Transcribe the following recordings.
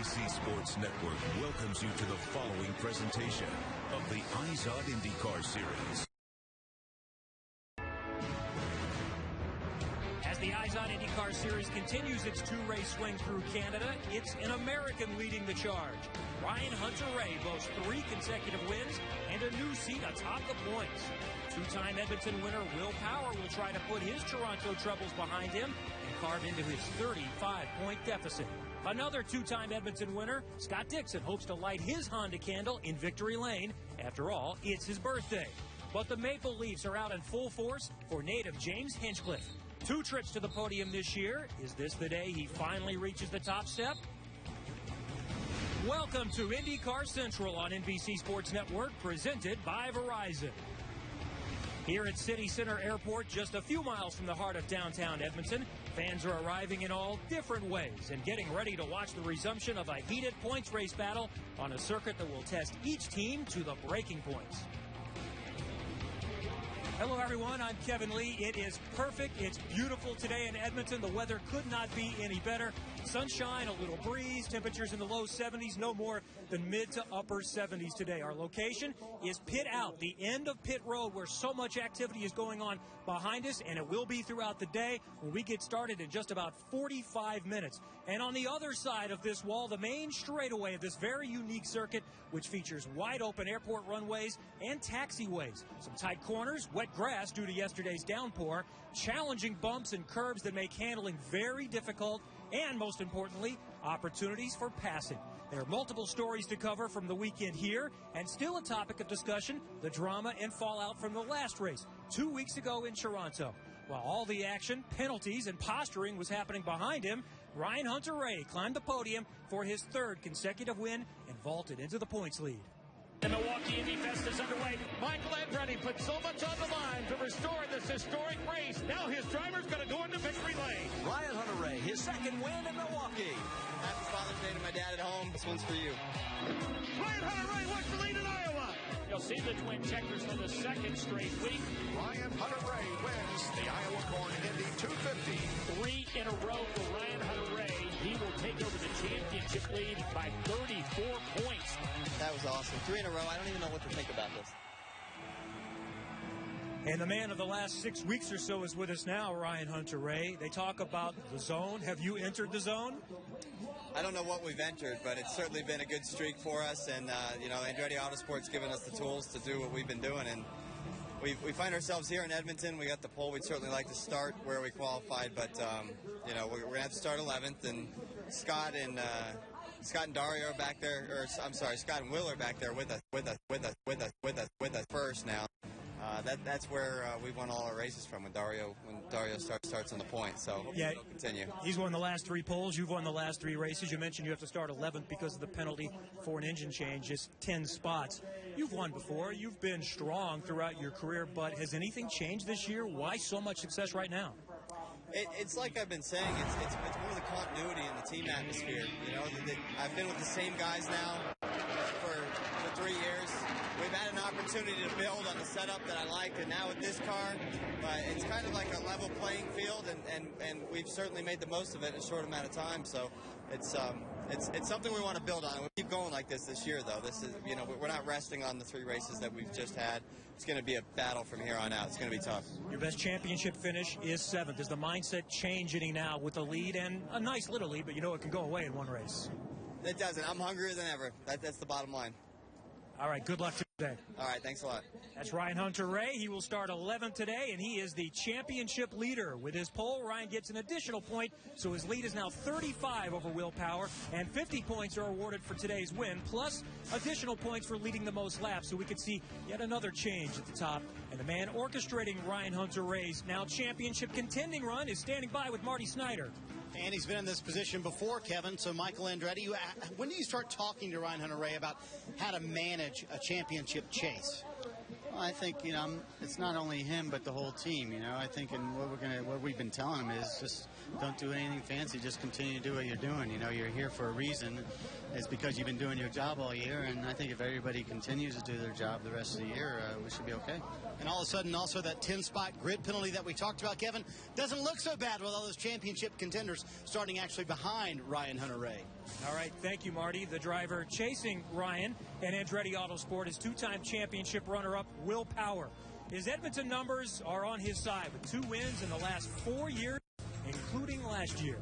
NBC Sports Network welcomes you to the following presentation of the IZOD IndyCar Series. As the IZOD IndyCar Series continues its two-race swing through Canada, it's an American leading the charge. Ryan Hunter-Reay boasts 3 consecutive wins and a new seat atop the points. Two-time Edmonton winner Will Power will try to put his Toronto troubles behind him and carve into his 35-point deficit. Another two-time Edmonton winner, Scott Dixon, hopes to light his Honda candle in victory lane. After all, it's his birthday. But the Maple Leafs are out in full force for native James Hinchcliffe. 2 trips to the podium this year. Is this the day he finally reaches the top step? Welcome to IndyCar Central on NBC Sports Network, presented by Verizon. Here at City Center Airport, just a few miles from the heart of downtown Edmonton, fans are arriving in all different ways and getting ready to watch the resumption of a heated points race battle on a circuit that will test each team to the breaking points. Hello, everyone. I'm Kevin Lee. It is perfect. It's beautiful today in Edmonton. The weather could not be any better. Sunshine, a little breeze, temperatures in the low 70s, no more than mid to upper 70s today. Our location is Pit Out, the end of Pit Road, where so much activity is going on behind us, and it will be throughout the day when we get started in just about 45 minutes. And on the other side of this wall, the main straightaway of this very unique circuit, which features wide open airport runways and taxiways, some tight corners, wet grass due to yesterday's downpour, challenging bumps and curbs that make handling very difficult, and most importantly, opportunities for passing. There are multiple stories to cover from the weekend here, and still a topic of discussion, the drama and fallout from the last race 2 weeks ago in Toronto. While all the action, penalties, and posturing was happening behind him, Ryan Hunter-Reay climbed the podium for his 3rd consecutive win and vaulted into the points lead. The Milwaukee Indy Fest is underway. Michael Andretti put so much on the line to restore this historic race. Now his driver's going to go into victory lane. Ryan Hunter-Reay, his 2nd win in Milwaukee. Happy Father's Day to my dad at home. This one's for you. Ryan Hunter-Reay wants the lead in Iowa. You'll see the Twin Checkers for the 2nd straight week. Ryan Hunter-Reay wins the Iowa Corn Indy 250. 3 in a row for Ryan Hunter-Reay. He will take over the championship lead by 34 points. That was awesome. 3 in a row. I don't even know what to think about this. And the man of the last 6 weeks or so is with us now, Ryan Hunter-Reay. They talk about the zone. Have you entered the zone? I don't know what we've entered, but it's certainly been a good streak for us. And, Andretti Autosport's given us the tools to do what we've been doing. And we find ourselves here in Edmonton. We got the pole. We'd certainly like to start where we qualified, but, we're going to have to start 11th. And Scott and Dario are back there, Scott and Will are back there with us first now. That's where we won all our races from when Dario starts on the point. So yeah, it'll continue. He's won the last 3 poles. You've won the last 3 races. You mentioned you have to start 11th because of the penalty for an engine change. Just 10 spots. You've won before. You've been strong throughout your career. But has anything changed this year? Why so much success right now? It's like I've been saying. It's more the continuity in the team atmosphere. I've been with the same guys now for 3 years. We've had an opportunity to build on the setup that I liked, and now with this car, it's kind of like a level playing field, and we've certainly made the most of it in a short amount of time. So it's something we want to build on. We'll keep going like this year, though. This is, we're not resting on the 3 races that we've just had. It's going to be a battle from here on out. It's going to be tough. Your best championship finish is 7th. Is the mindset change any now with the lead and a nice little lead, but it can go away in one race? It doesn't. I'm hungrier than ever. That's the bottom line. All right, good luck today. All right, thanks a lot. That's Ryan Hunter-Reay. He will start 11th today, and he is the championship leader. With his pole, Ryan gets an additional point, so his lead is now 35 over Will Power, and 50 points are awarded for today's win, plus additional points for leading the most laps, so we could see yet another change at the top. And the man orchestrating Ryan Hunter-Reay's now championship contending run is standing by with Marty Snyder. And he's been in this position before, Kevin. So, Michael Andretti, when do you start talking to Ryan Hunter-Reay about how to manage a championship chase? Well, I think, it's not only him, but the whole team, I think, and what we've been telling him is just don't do anything fancy. Just continue to do what you're doing. You're here for a reason. It's because you've been doing your job all year, and I think if everybody continues to do their job the rest of the year, we should be okay. And all of a sudden, also that 10-spot grid penalty that we talked about, Kevin, doesn't look so bad with all those championship contenders starting actually behind Ryan Hunter-Reay. All right, thank you, Marty. The driver chasing Ryan and Andretti Autosport is two-time championship runner-up Will Power. His Edmonton numbers are on his side with 2 wins in the last 4 years, including last year.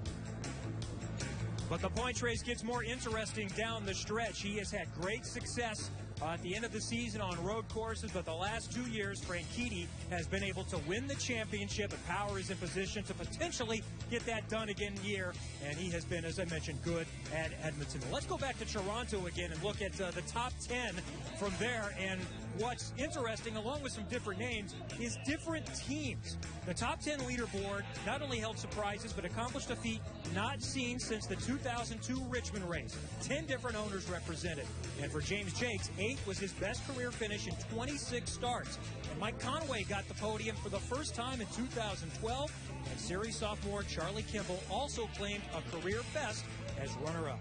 But the points race gets more interesting down the stretch. He has had great success at the end of the season on road courses, but the last 2 years, Franchitti has been able to win the championship, and Power is in position to potentially get that done again here, and he has been, as I mentioned, good at Edmonton. Let's go back to Toronto again and look at the top 10 from there, and what's interesting, along with some different names, is different teams. The top 10 leaderboard not only held surprises, but accomplished a feat not seen since the 2002 Richmond race. 10 different owners represented, and for James Jakes, 8 was his best career finish in 26 starts. And Mike Conway got the podium for the first time in 2012, and series sophomore Charlie Kimball also claimed a career best as runner-up.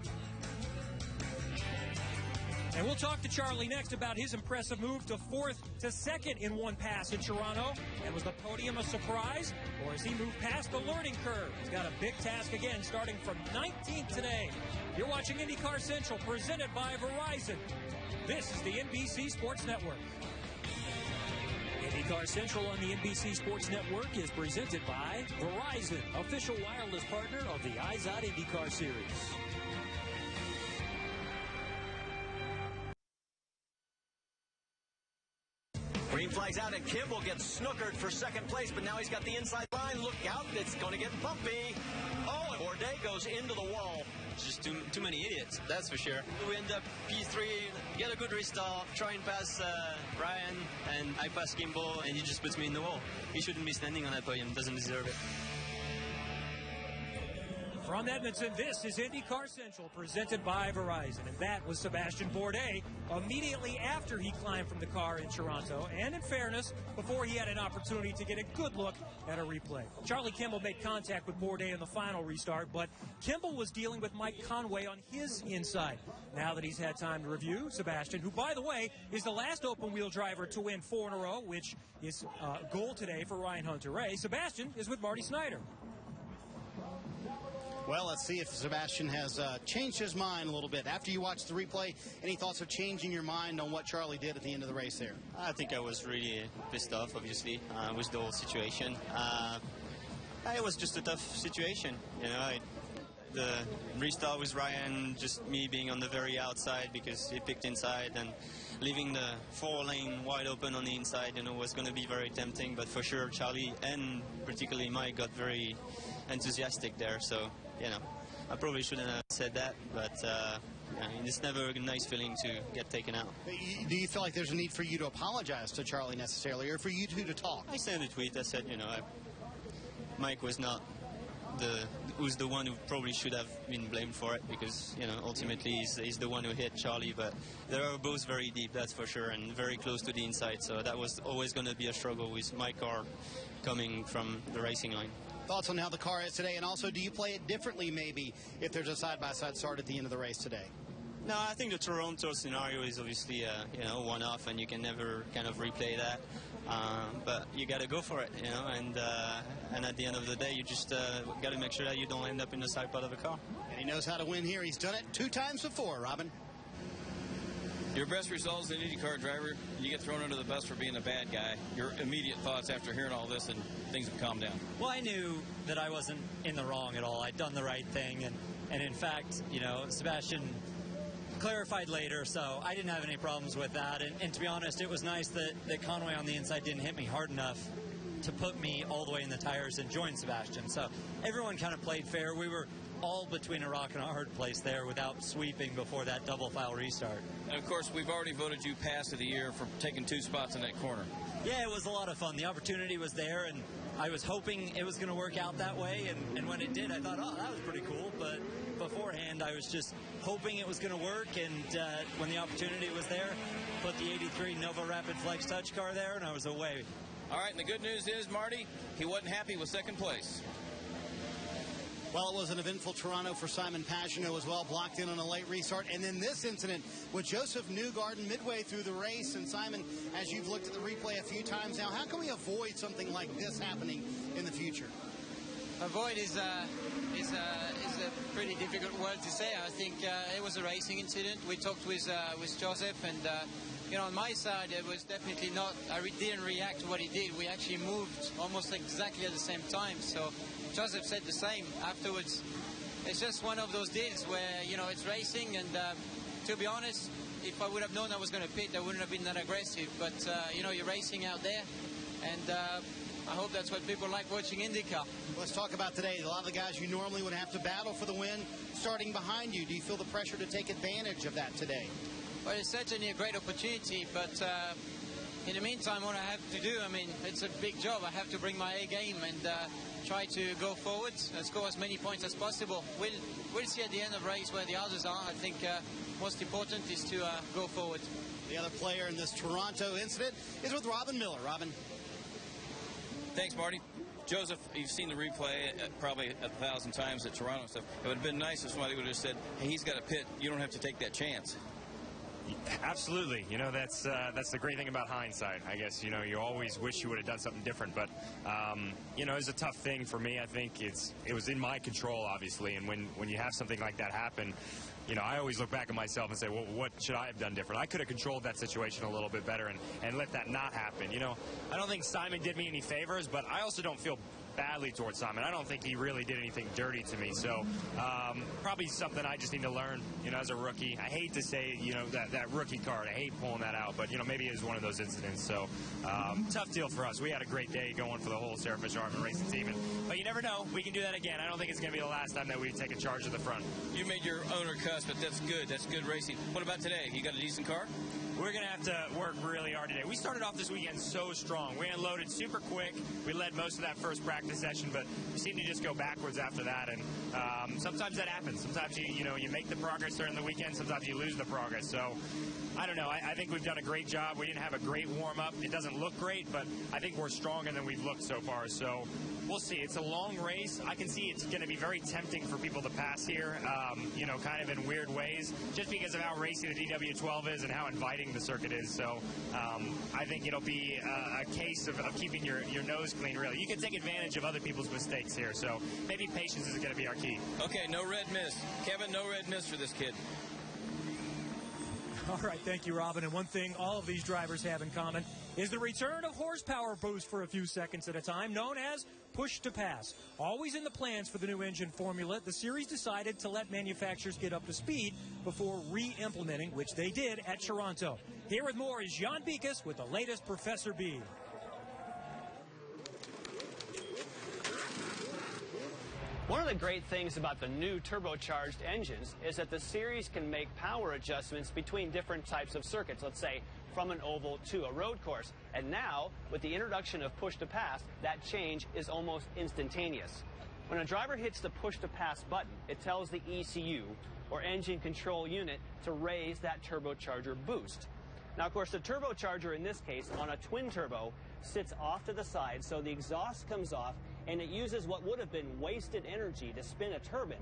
And we'll talk to Charlie next about his impressive move to 4th to 2nd in one pass in Toronto. And was the podium a surprise, or has he moved past the learning curve? He's got a big task again, starting from 19th today. You're watching IndyCar Central, presented by Verizon. This is the NBC Sports Network. IndyCar Central on the NBC Sports Network is presented by Verizon, official wireless partner of the IZOD IndyCar Series. Green flag's out, and Kimball gets snookered for second place, but now he's got the inside line. Look out, it's going to get bumpy. Oh, and Bourdais goes into the wall. It's just too many idiots, that's for sure. We end up P3, get a good restart, try and pass Ryan, and I pass Kimball, and he just puts me in the wall. He shouldn't be standing on that podium, doesn't deserve it. From Edmonton, this is IndyCar Central, presented by Verizon. And that was Sebastian Bourdais immediately after he climbed from the car in Toronto. And in fairness, before he had an opportunity to get a good look at a replay. Charlie Kimball made contact with Bourdais in the final restart, but Kimball was dealing with Mike Conway on his inside. Now that he's had time to review, Sebastian, who, by the way, is the last open-wheel driver to win 4 in a row, which is a goal today for Ryan Hunter-Reay. Sebastian is with Marty Snyder. Well, let's see if Sebastian has changed his mind a little bit. After you watch the replay, any thoughts of changing your mind on what Charlie did at the end of the race there? I think I was really pissed off, obviously, with the whole situation. It was just a tough situation, you know. The restart with Ryan, just me being on the very outside because he picked inside, and leaving the 4-lane wide open on the inside, you know, was going to be very tempting. But for sure, Charlie and particularly Mike got very enthusiastic there, so you know, I probably shouldn't have said that, but it's never a nice feeling to get taken out. Do you feel like there's a need for you to apologize to Charlie necessarily, or for you two to talk? I sent a tweet. I said, you know, Mike was not who's the one who probably should have been blamed for it, because you know ultimately he's the one who hit Charlie. But they were both very deep, that's for sure, and very close to the inside. So that was always going to be a struggle with my car coming from the racing line. Thoughts on how the car is today, and also do you play it differently maybe if there's a side-by-side start at the end of the race today? No, I think the Toronto scenario is obviously one-off, and you can never kind of replay that. But you got to go for it, you know, and at the end of the day, you just got to make sure that you don't end up in the side part of the car. And he knows how to win here. He's done it 2 times before, Robin. Your best result as an IndyCar driver, you get thrown under the bus for being a bad guy. Your immediate thoughts after hearing all this, and things have calmed down. Well, I knew that I wasn't in the wrong at all. I'd done the right thing, and in fact, you know, Sebastian clarified later, so I didn't have any problems with that. And to be honest, it was nice that Conway on the inside didn't hit me hard enough to put me all the way in the tires and join Sebastian. So everyone kind of played fair. We were all between a rock and a hard place there without sweeping before that double foul restart. And of course, we've already voted you pass of the year for taking 2 spots in that corner. Yeah, it was a lot of fun. The opportunity was there, and I was hoping it was going to work out that way. And when it did, I thought, oh, that was pretty cool. But beforehand, I was just hoping it was going to work. And when the opportunity was there, put the 83 Nova Rapid Flex Touch car there, and I was away. All right, and the good news is, Marty, he wasn't happy with second place. Well, it was an eventful Toronto for Simon Pagenaud as well, blocked in on a late restart. And then this incident with Joseph Newgarden midway through the race. And Simon, as you've looked at the replay a few times now, how can we avoid something like this happening in the future? Avoid is a pretty difficult word to say. I think it was a racing incident. We talked with Joseph, and you know, on my side, it was definitely not. I didn't react to what he did. We actually moved almost exactly at the same time. So Joseph said the same afterwards. It's just one of those deals where, you know, it's racing, and to be honest, if I would have known I was going to pit, I wouldn't have been that aggressive. But you know, you're racing out there, and I hope that's what people like watching IndyCar. Let's talk about today. A lot of the guys you normally would have to battle for the win starting behind you. Do you feel the pressure to take advantage of that today? Well, it's certainly a great opportunity, but in the meantime, what I have to do, I mean, it's a big job. I have to bring my A game and try to go forward and score as many points as possible. We'll see at the end of the race where the others are. I think most important is to go forward. The other player in this Toronto incident is with Robin Miller. Robin. Thanks, Marty. Joseph, you've seen the replay probably 1,000 times at Toronto stuff. It would have been nice if somebody would have said, hey, he's got a pit. You don't have to take that chance. Absolutely. You know, that's the great thing about hindsight. I guess, you know, you always wish you would have done something different. But, you know, it's a tough thing for me. I think it was in my control, obviously. And when you have something like that happen, you know, I always look back at myself and say, well, what should I have done different? I could have controlled that situation a little bit better and let that not happen. You know, I don't think Simon did me any favors, but I also don't feel badly towards Simon. I don't think he really did anything dirty to me. So probably something I just need to learn, you know, as a rookie. I hate to say, you know, that rookie card. I hate pulling that out, but, you know, maybe it was one of those incidents. So tough deal for us. We had a great day going for the whole Sarahfish Armin racing team. But you never know. We can do that again. I don't think it's going to be the last time that we take a charge of the front. You made your owner cuss, but that's good. That's good racing. What about today? You got a decent car? We're going to have to work really hard today. We started off this weekend so strong. We unloaded super quick. We led most of that first practice session, but we seemed to just go backwards after that. And sometimes that happens. Sometimes you make the progress during the weekend. Sometimes you lose the progress. So I don't know. I think we've done a great job. We didn't have a great warm-up. It doesn't look great, but I think we're stronger than we've looked so far. So we'll see. It's a long race. I can see it's going to be very tempting for people to pass here, you know, kind of in weird ways, just because of how racy the DW12 is and how inviting the circuit is. So I think it'll be a case of keeping your nose clean, really. You can take advantage of other people's mistakes here. So maybe patience is going to be our key. Okay, no red miss. Kevin, no red miss for this kid. All right, thank you, Robin. And one thing all of these drivers have in common is the return of horsepower boost for a few seconds at a time, known as push to pass. Always in the plans for the new engine formula, the series decided to let manufacturers get up to speed before re-implementing, which they did at Toronto. Here with more is Jan Beekes with the latest Professor B. One of the great things about the new turbocharged engines is that the series can make power adjustments between different types of circuits, let's say from an oval to a road course. And now, with the introduction of push-to-pass, that change is almost instantaneous. When a driver hits the push-to-pass button, it tells the ECU, or engine control unit, to raise that turbocharger boost. Now, of course, the turbocharger in this case, on a twin turbo, sits off to the side, so the exhaust comes off, and it uses what would have been wasted energy to spin a turbine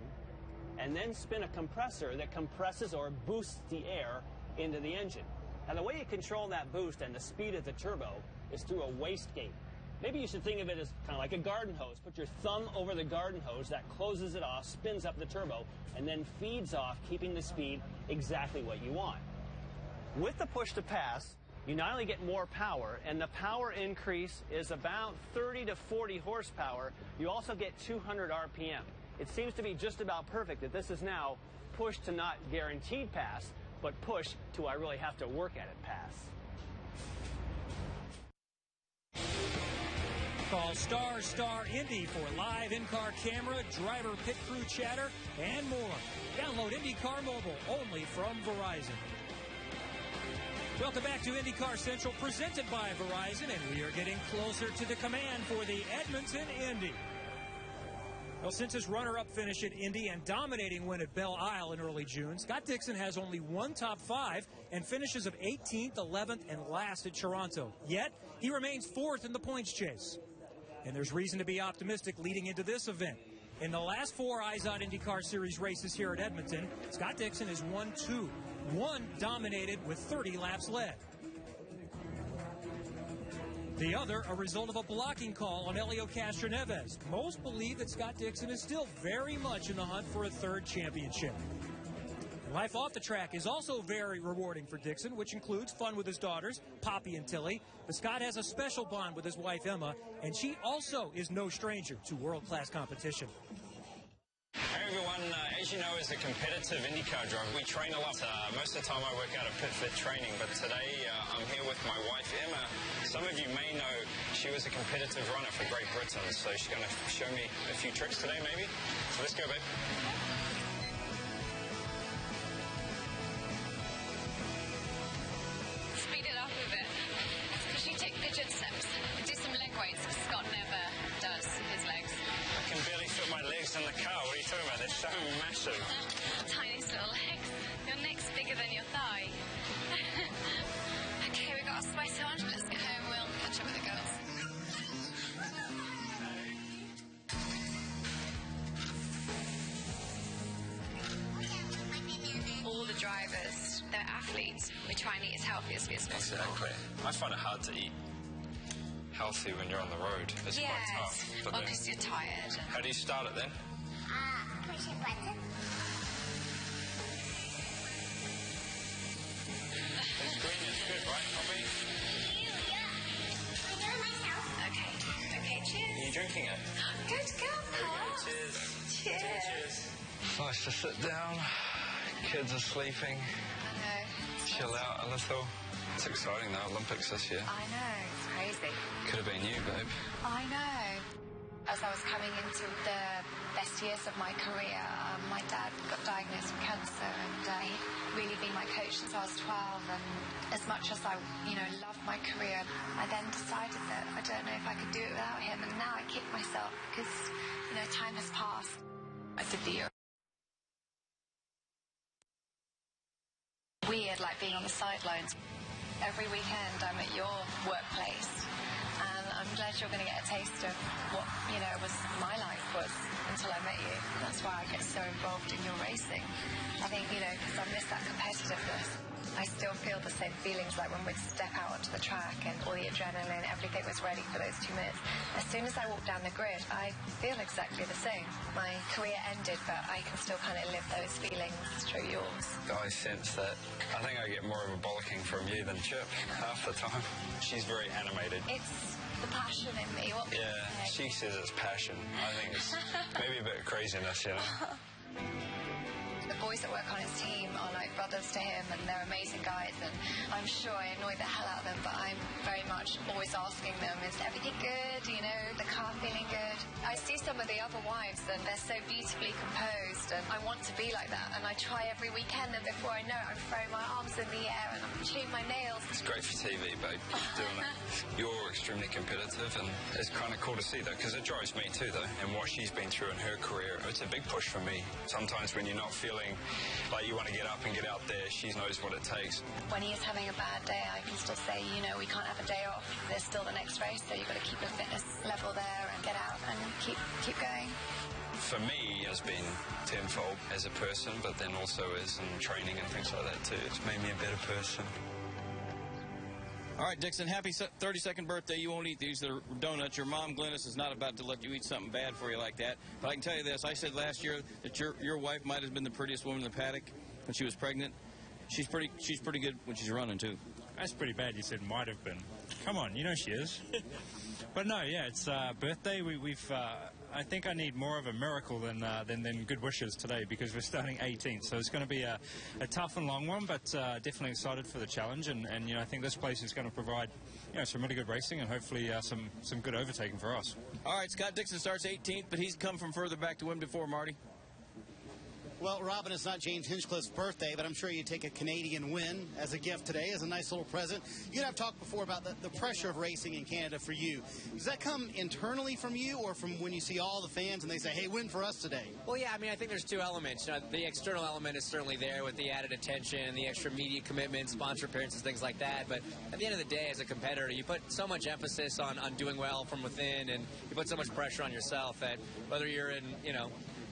and then spin a compressor that compresses or boosts the air into the engine. Now, the way you control that boost and the speed of the turbo is through a wastegate. Maybe you should think of it as kind of like a garden hose. Put your thumb over the garden hose, that closes it off, spins up the turbo, and then feeds off, keeping the speed exactly what you want. With the push-to-pass, you not only get more power, and the power increase is about 30 to 40 horsepower, you also get 200 RPM. It seems to be just about perfect that this is now push to not guaranteed pass, but push to I really have to work at it pass. Call ** Indy for live in-car camera, driver pit crew chatter, and more. Download IndyCar Mobile only from Verizon. Welcome back to IndyCar Central, presented by Verizon, and we are getting closer to the command for the Edmonton Indy. Well, since his runner-up finish at Indy and dominating win at Belle Isle in early June, Scott Dixon has only one top 5 and finishes of 18th, 11th, and last at Toronto. Yet, he remains 4th in the points chase. And there's reason to be optimistic leading into this event. In the last 4 IZOD IndyCar Series races here at Edmonton, Scott Dixon has won 2. One dominated with 30 laps led. The other, a result of a blocking call on Helio Castroneves. Most believe that Scott Dixon is still very much in the hunt for a third championship. Life off the track is also very rewarding for Dixon, which includes fun with his daughters, Poppy and Tilly. But Scott has a special bond with his wife, Emma, and she also is no stranger to world-class competition. Hey everyone, as you know, as a competitive IndyCar driver, we train a lot. Most of the time I work out of pit fit training, but today I'm here with my wife, Emma. Some of you may know she was a competitive runner for Great Britain, so she's going to show me a few tricks today, maybe. So let's go, babe. Speed it up a bit. Especially take pigeon steps. Do some leg weights. Scott never does his legs. I can barely fit my legs in the car. What are you talking about? They're so massive. Tiny little legs. Your neck's bigger than your thigh. Okay, we got a sweat on. Let's get home. We'll catch up with the girls. All the drivers, they're athletes. We try and eat as healthy as possible. Exactly. I find it hard to eat healthy when you're on the road. It's quite tough. But Well, because you're tired. how do you start it then? Push a button. This green is good, right, Poppy? Okay. Okay, cheers. Are you drinking it? Good girl, Paul. Cheers. Cheers. Nice to sit down. Kids are sleeping. I know. Chill out a little. It's exciting though, Olympics this year. I know. It's crazy. Could have been you, babe. I know. As I was coming into the best years of my career, my dad got diagnosed with cancer, and he'd really been my coach since I was 12. And as much as I, loved my career, I then decided that I don't know if I could do it without him. And now I kick myself because, time has passed. I did the year. Weird, like being on the sidelines. Every weekend I'm at your workplace, and I'm glad you're going to get a taste of what, was my life was until I met you. That's why I get so involved in your racing. I think, because I miss that competitiveness. I still feel the same feelings like when we'd step out onto the track and all the adrenaline, everything was ready for those 2 minutes. As soon as I walk down the grid, I feel exactly the same. My career ended, but I can still kind of live those feelings through yours. I sense that. I think I get more of a bollocking from you than Chip half the time. She's very animated. It's the passion in me. What Yeah, she says it's passion. I think it's maybe a bit of craziness, The boys that work on his team are like brothers to him, and they're amazing guys, and I'm sure I annoy the hell out of them, but I'm very much always asking them, is everything good? The car feeling good? I see some of the other wives, and they're so beautifully composed, and I want to be like that, and I try every weekend, and before I know it, I'm throwing my arms in the air, and I'm chewing my nails. It's great for TV, babe, doing it. You're extremely competitive, and it's kind of cool to see that, because it drives me too, though, and what she's been through in her career. It's a big push for me. Sometimes when you're not feeling like you want to get up and get out there, she knows what it takes. When he is having a bad day, I can still say, we can't have a day off. There's still the next race, so you've got to keep your fitness level there and get out and keep going. For me, it's been tenfold as a person, but then also as in training and things like that too. It's made me a better person. All right, Dixon, happy 32nd birthday. You won't eat these. They're donuts. Your mom, Glennis, is not about to let you eat something bad for you like that. But I can tell you this. I said last year that your wife might have been the prettiest woman in the paddock when she was pregnant. She's pretty good when she's running, too. That's pretty bad. You said might have been. Come on, she is. But no, yeah, it's birthday. I think I need more of a miracle than good wishes today, because we're starting 18th, so it's going to be a tough and long one, but definitely excited for the challenge, and I think this place is going to provide some really good racing and hopefully some good overtaking for us. All right, Scott Dixon starts 18th, but he's come from further back to win before, Marty. Well, Robin, it's not James Hinchcliffe's birthday, but I'm sure you'd take a Canadian win as a gift today, as a nice little present. You and I have talked before about the pressure of racing in Canada for you. Does that come internally from you, or from when you see all the fans and they say, hey, win for us today? Well, yeah, I think there's two elements. The external element is certainly there with the added attention, the extra media commitment, sponsor appearances, things like that. But at the end of the day, as a competitor, you put so much emphasis on doing well from within, and you put so much pressure on yourself that whether you're in,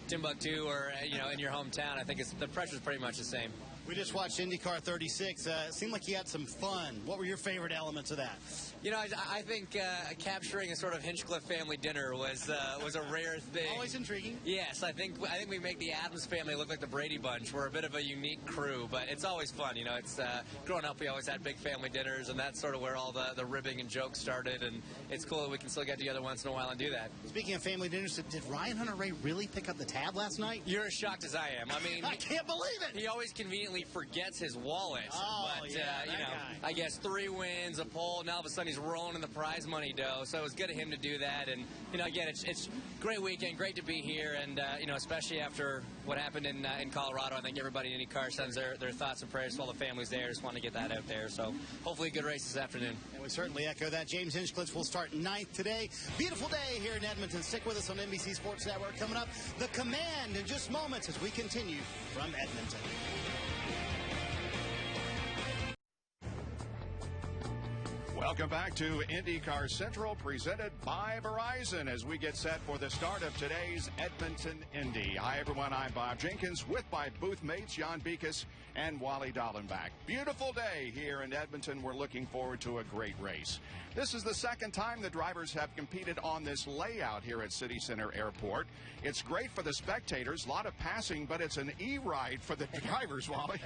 Timbuktu or, in your hometown, I think the pressure's pretty much the same. We just watched IndyCar 36. It seemed like you had some fun. What were your favorite elements of that? You know, I think capturing a sort of Hinchcliffe family dinner was a rare thing. Always intriguing. Yes, I think we make the Adams family look like the Brady Bunch. We're a bit of a unique crew, but it's always fun. You know, it's growing up, we always had big family dinners, and that's sort of where all the ribbing and jokes started. And it's cool that we can still get together once in a while and do that. Speaking of family dinners, did Ryan Hunter-Reay really pick up the tab last night? You're as shocked as I am. I mean, I can't believe it. He always conveniently forgets his wallet. Oh, but yeah, you know, guy. I guess 3 wins, a pole, now all of a sudden he's rolling in the prize money dough. So it was good of him to do that. And you know, again, it's a great weekend, great to be here, and you know, especially after what happened in Colorado. I think everybody in IndyCar sends their thoughts and prayers to all the families there. Just want to get that out there. So hopefully, a good race this afternoon. And we certainly echo that. James Hinchcliffe will start 9th today. Beautiful day here in Edmonton. Stick with us on NBC Sports Network. Coming up, the Command in just moments as we continue from Edmonton. Welcome back to IndyCar Central, presented by Verizon, as we get set for the start of today's Edmonton Indy. Hi, everyone. I'm Bob Jenkins, with my booth mates, Jan Beekes and Wally Dallenbach. Beautiful day here in Edmonton. We're looking forward to a great race. This is the second time the drivers have competed on this layout here at City Center Airport. It's great for the spectators, a lot of passing, but it's an E-ride for the drivers, Wally.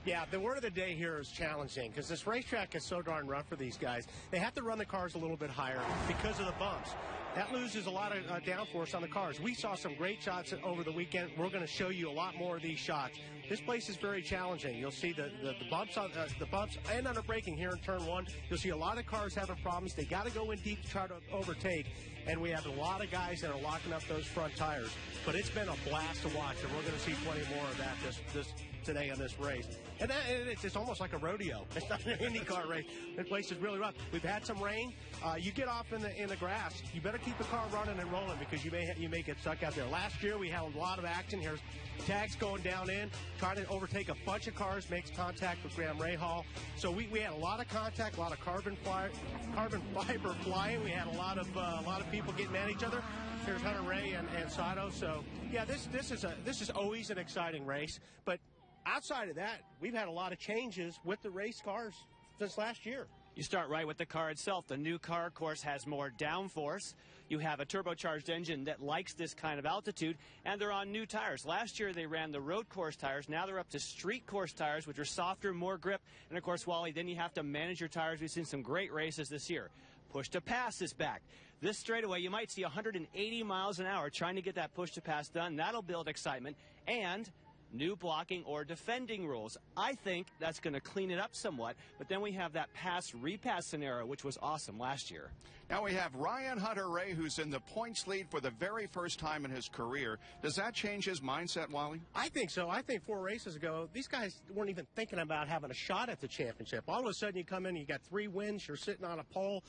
Yeah, the word of the day here is challenging, because this racetrack is so darn rough for these guys. They have to run the cars a little bit higher because of the bumps. That loses a lot of downforce on the cars. We saw some great shots over the weekend. We're going to show you a lot more of these shots. This place is very challenging. You'll see the bumps on the bumps and under braking here in turn 1. You'll see a lot of cars having problems. They got to go in deep to try to overtake, and we have a lot of guys that are locking up those front tires. But it's been a blast to watch, and we're going to see plenty more of that this today on this race. And it's almost like a rodeo. It's not an IndyCar race. This place is really rough. We've had some rain. You get off in the grass, you better keep the car running and rolling, because you may get stuck out there. Last year we had a lot of action. Here's tags going down in, trying to overtake a bunch of cars, makes contact with Graham Rahal. So we had a lot of contact, a lot of carbon fiber flying. We had a lot of people getting at each other. Here's Hunter-Reay and Sato. So yeah, this is always an exciting race. But outside of that, we've had a lot of changes with the race cars since last year. You start right with the car itself. The new car, of course, has more downforce. You have a turbocharged engine that likes this kind of altitude, and they're on new tires. Last year, they ran the road course tires. Now they're up to street course tires, which are softer, more grip. And, of course, Wally, then you have to manage your tires. We've seen some great races this year. Push to pass is back. This straightaway, you might see 180 miles an hour trying to get that push to pass done. That'll build excitement. And new blocking or defending rules. I think that's going to clean it up somewhat, but then we have that pass-repass scenario, which was awesome last year. Now we have Ryan Hunter-Reay, who's in the points lead for the very first time in his career. Does that change his mindset, Wally? I think so. I think 4 races ago, these guys weren't even thinking about having a shot at the championship. All of a sudden, you come in, you got 3 wins, you're sitting on a pole.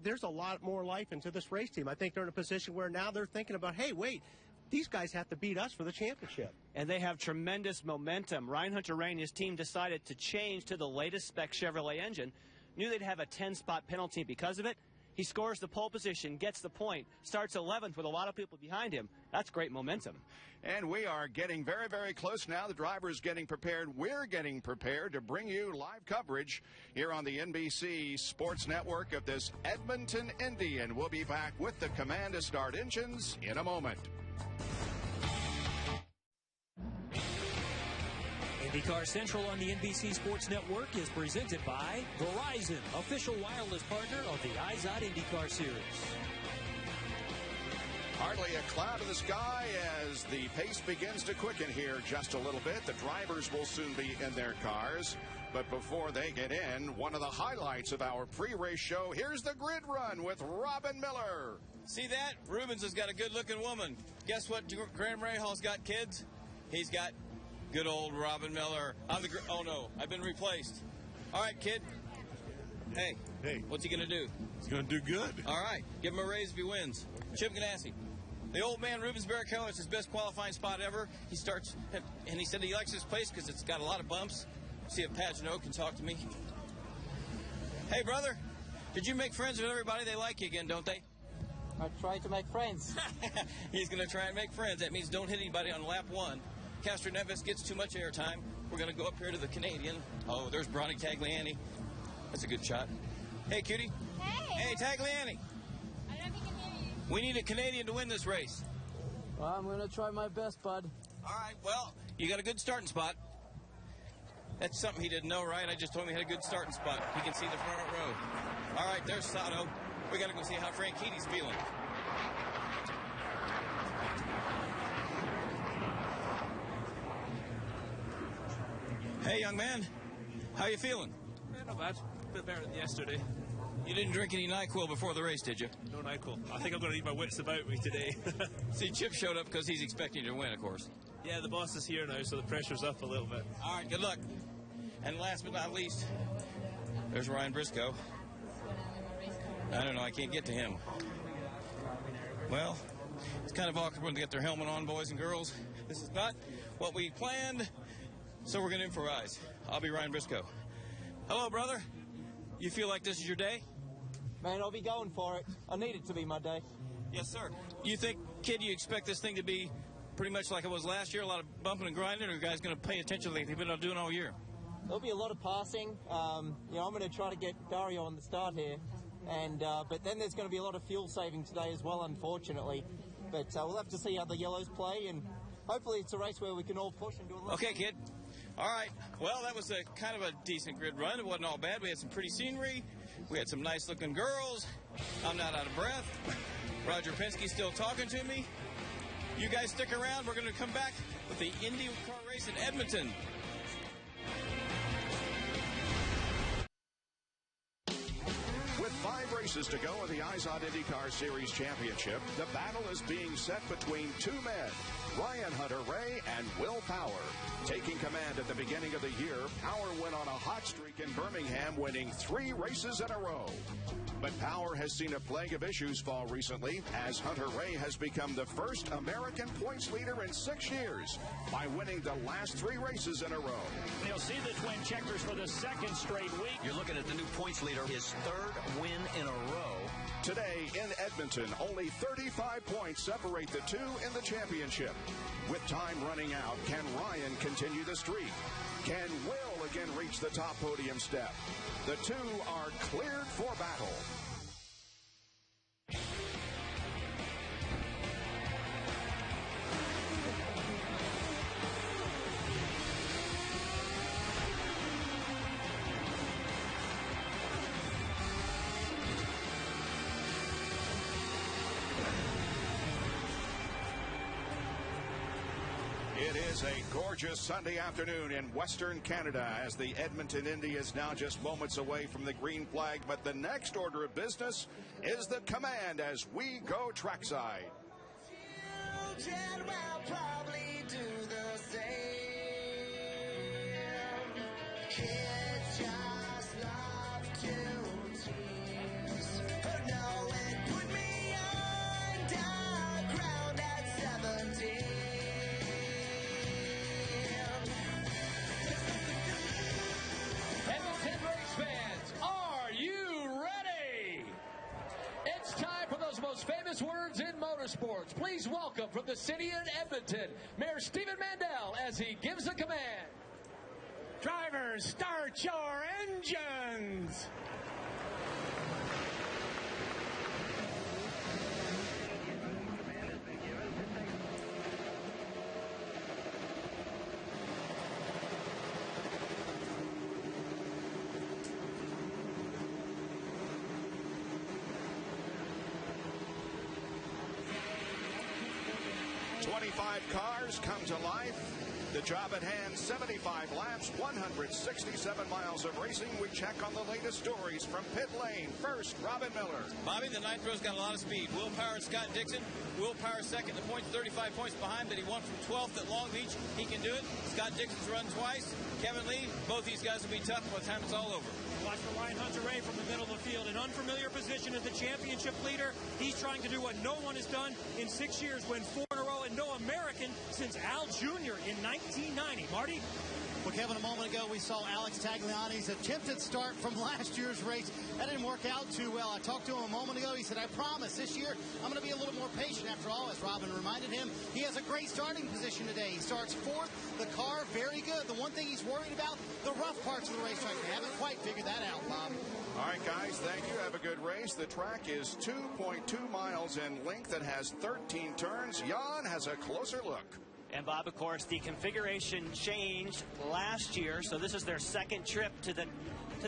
There's a lot more life into this race team. I think they're in a position where now they're thinking about, hey, wait, these guys have to beat us for the championship. And they have tremendous momentum. Ryan Hunter-Reay and his team decided to change to the latest spec Chevrolet engine. Knew they'd have a 10-spot penalty because of it. He scores the pole position, gets the point, starts 11th with a lot of people behind him. That's great momentum. And we are getting very, very close now. The driver is getting prepared. We're getting prepared to bring you live coverage here on the NBC Sports Network of this Edmonton Indy. And we'll be back with the command to start engines in a moment. IndyCar Central on the NBC Sports Network is presented by Verizon, official wireless partner of the IZOD IndyCar Series. Hardly a cloud in the sky as the pace begins to quicken here just a little bit. The drivers will soon be in their cars. But before they get in, one of the highlights of our pre-race show, here's the grid run with Robin Miller. See that? Rubens has got a good-looking woman. Guess what? Graham Rahal's got kids. He's got good old Robin Miller. Oh, no. I've been replaced. All right, kid. Hey. What's he going to do? He's going to do good. All right. Give him a raise if he wins. Chip Ganassi. The old man, Rubens Barrichello, it's his best qualifying spot ever. He starts, and he said he likes this place because it's got a lot of bumps. See if Pagenaud can talk to me. Hey, brother. Did you make friends with everybody? They like you again, don't they? I try to make friends. He's going to try and make friends. That means don't hit anybody on lap 1. Castroneves gets too much airtime, we're going to go up here to the Canadian. Oh, there's Bronny Tagliani. That's a good shot. Hey, cutie. Hey, Tagliani. I don't think I can hear you. We need a Canadian to win this race. Well, I'm going to try my best, bud. All right, well, you got a good starting spot. That's something he didn't know, right? I just told him he had a good starting spot. He can see the front row. All right, there's Sato. We got to go see how Frankini's feeling. Hey, young man. How you feeling? Yeah, not bad. A bit better than yesterday. You didn't drink any NyQuil before the race, did you? No NyQuil. I think I'm going to need my wits about me today. See, Chip showed up because he's expecting you to win, of course. Yeah, the boss is here now, so the pressure's up a little bit. All right, good luck. And last but not least, there's Ryan Briscoe. I don't know, I can't get to him. Well, it's kind of awkward when they get their helmet on, boys and girls. This is not what we planned, so we're going to improvise. I'll be Ryan Briscoe. Hello, brother. You feel like this is your day? Man, I'll be going for it. I need it to be my day. Yes, sir. You think, kid, you expect this thing to be pretty much like it was last year, a lot of bumping and grinding, or are you guys going to pay attention like they've been doing all year? There'll be a lot of passing. I'm going to try to get Dario on the start here. And but then there's going to be a lot of fuel saving today as well, unfortunately. But we'll have to see how the yellows play, and hopefully it's a race where we can all push and do a little. Okay, kid. All right. Well, that was a kind of a decent grid run. It wasn't all bad. We had some pretty scenery. We had some nice-looking girls. I'm not out of breath. Roger Penske's still talking to me. You guys stick around. We're going to come back with the IndyCar race in Edmonton. With 5 races to go in the IZOD IndyCar Series Championship, the battle is being set between 2 men, Ryan Hunter-Reay and Will Power. Taking command at the beginning of the year, Power went on a hot streak in Birmingham, winning 3 races in a row. But Power has seen a plague of issues fall recently, as Hunter-Reay has become the first American points leader in 6 years by winning the last 3 races in a row. You'll see the twin checkers for the second straight week. You're looking at the new points leader, his 3rd win in a row. Today in Edmonton, only 35 points separate the 2 in the championship. With time running out, can Ryan continue the streak? Can Will again reach the top podium step? The 2 are cleared for battle. It is a gorgeous Sunday afternoon in Western Canada as the Edmonton Indy is now just moments away from the green flag. But the next order of business is the command as we go trackside. Children will probably do the same. Kids just love to tease. Oh no, it put me underground at 17. Edmonton race fans, are you ready? It's time for those most famous words in motorsports. Please welcome from the city of Edmonton, Mayor Stephen Mandel as he gives the command. Drivers, start your engines! Cars come to life. The job at hand, 75 laps, 167 miles of racing. We check on the latest stories from pit lane. First, Robin Miller. Bobby, the Nitro's got a lot of speed. Will Power and Scott Dixon. Will Power second. The points 35 points behind, but he won from 12th at Long Beach. He can do it. Scott Dixon's run twice. Kevin Lee, both these guys will be tough by the time it's all over. Watch for Ryan Hunter-Reay from the middle of the field. An unfamiliar position as the championship leader. He's trying to do what no one has done in 6 years, win 4 in a row, and no American since Al Jr. in 19 1990. Marty? Well, Kevin, a moment ago we saw Alex Tagliani's attempted start from last year's race. That didn't work out too well. I talked to him a moment ago. He said, I promise this year I'm going to be a little more patient. After all, as Robin reminded him, he has a great starting position today. He starts fourth. The car, very good. The one thing he's worried about, the rough parts of the racetrack. They haven't quite figured that out, Bob. All right, guys, thank you. Have a good race. The track is 2.2 miles in length and has 13 turns. Jan has a closer look. And Bob, of course, the configuration changed last year, so this is their second trip to the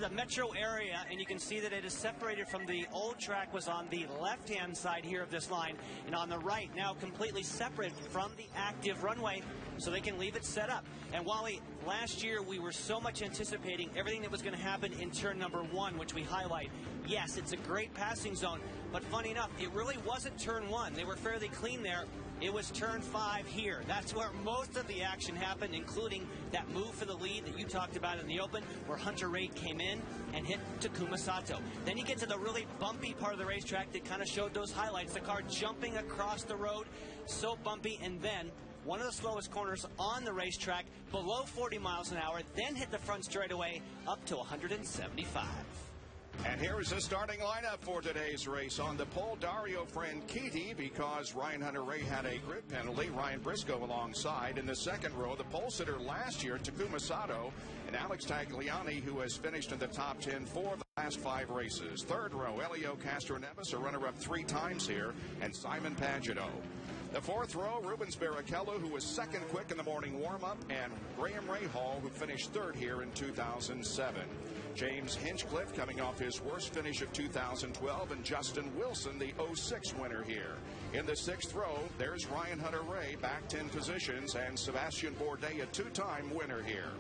metro area, and you can see that it is separated from the old track was on the left-hand side here of this line, and on the right now completely separate from the active runway, so they can leave it set up. And Wally, last year we were so much anticipating everything that was going to happen in turn number 1, which we highlight. Yes, it's a great passing zone, but funny enough, it really wasn't turn 1. They were fairly clean there. It was turn 5 here. That's where most of the action happened, including that move for the lead that you talked about in the open, where Hunter-Reay came in and hit Takuma Sato. Then you get to the really bumpy part of the racetrack that kind of showed those highlights. The car jumping across the road, so bumpy, and then one of the slowest corners on the racetrack, below 40 miles an hour, then hit the front straightaway up to 175. And here is the starting lineup for today's race. On the pole, Dario Franchitti, because Ryan Hunter-Reay had a grid penalty. Ryan Briscoe alongside. In the second row, the pole sitter last year, Takuma Sato, and Alex Tagliani, who has finished in the top 10 for the last 5 races. Third row, Elio Castroneves, a runner-up 3 times here, and Simon Pagano. The fourth row, Rubens Barrichello, who was second quick in the morning warm-up, and Graham Rahal, who finished third here in 2007. James Hinchcliffe coming off his worst finish of 2012, and Justin Wilson, the 06 winner here. In the sixth row, there's Ryan Hunter-Reay, back 10 positions, and Sebastian Bourdais, a 2-time winner here.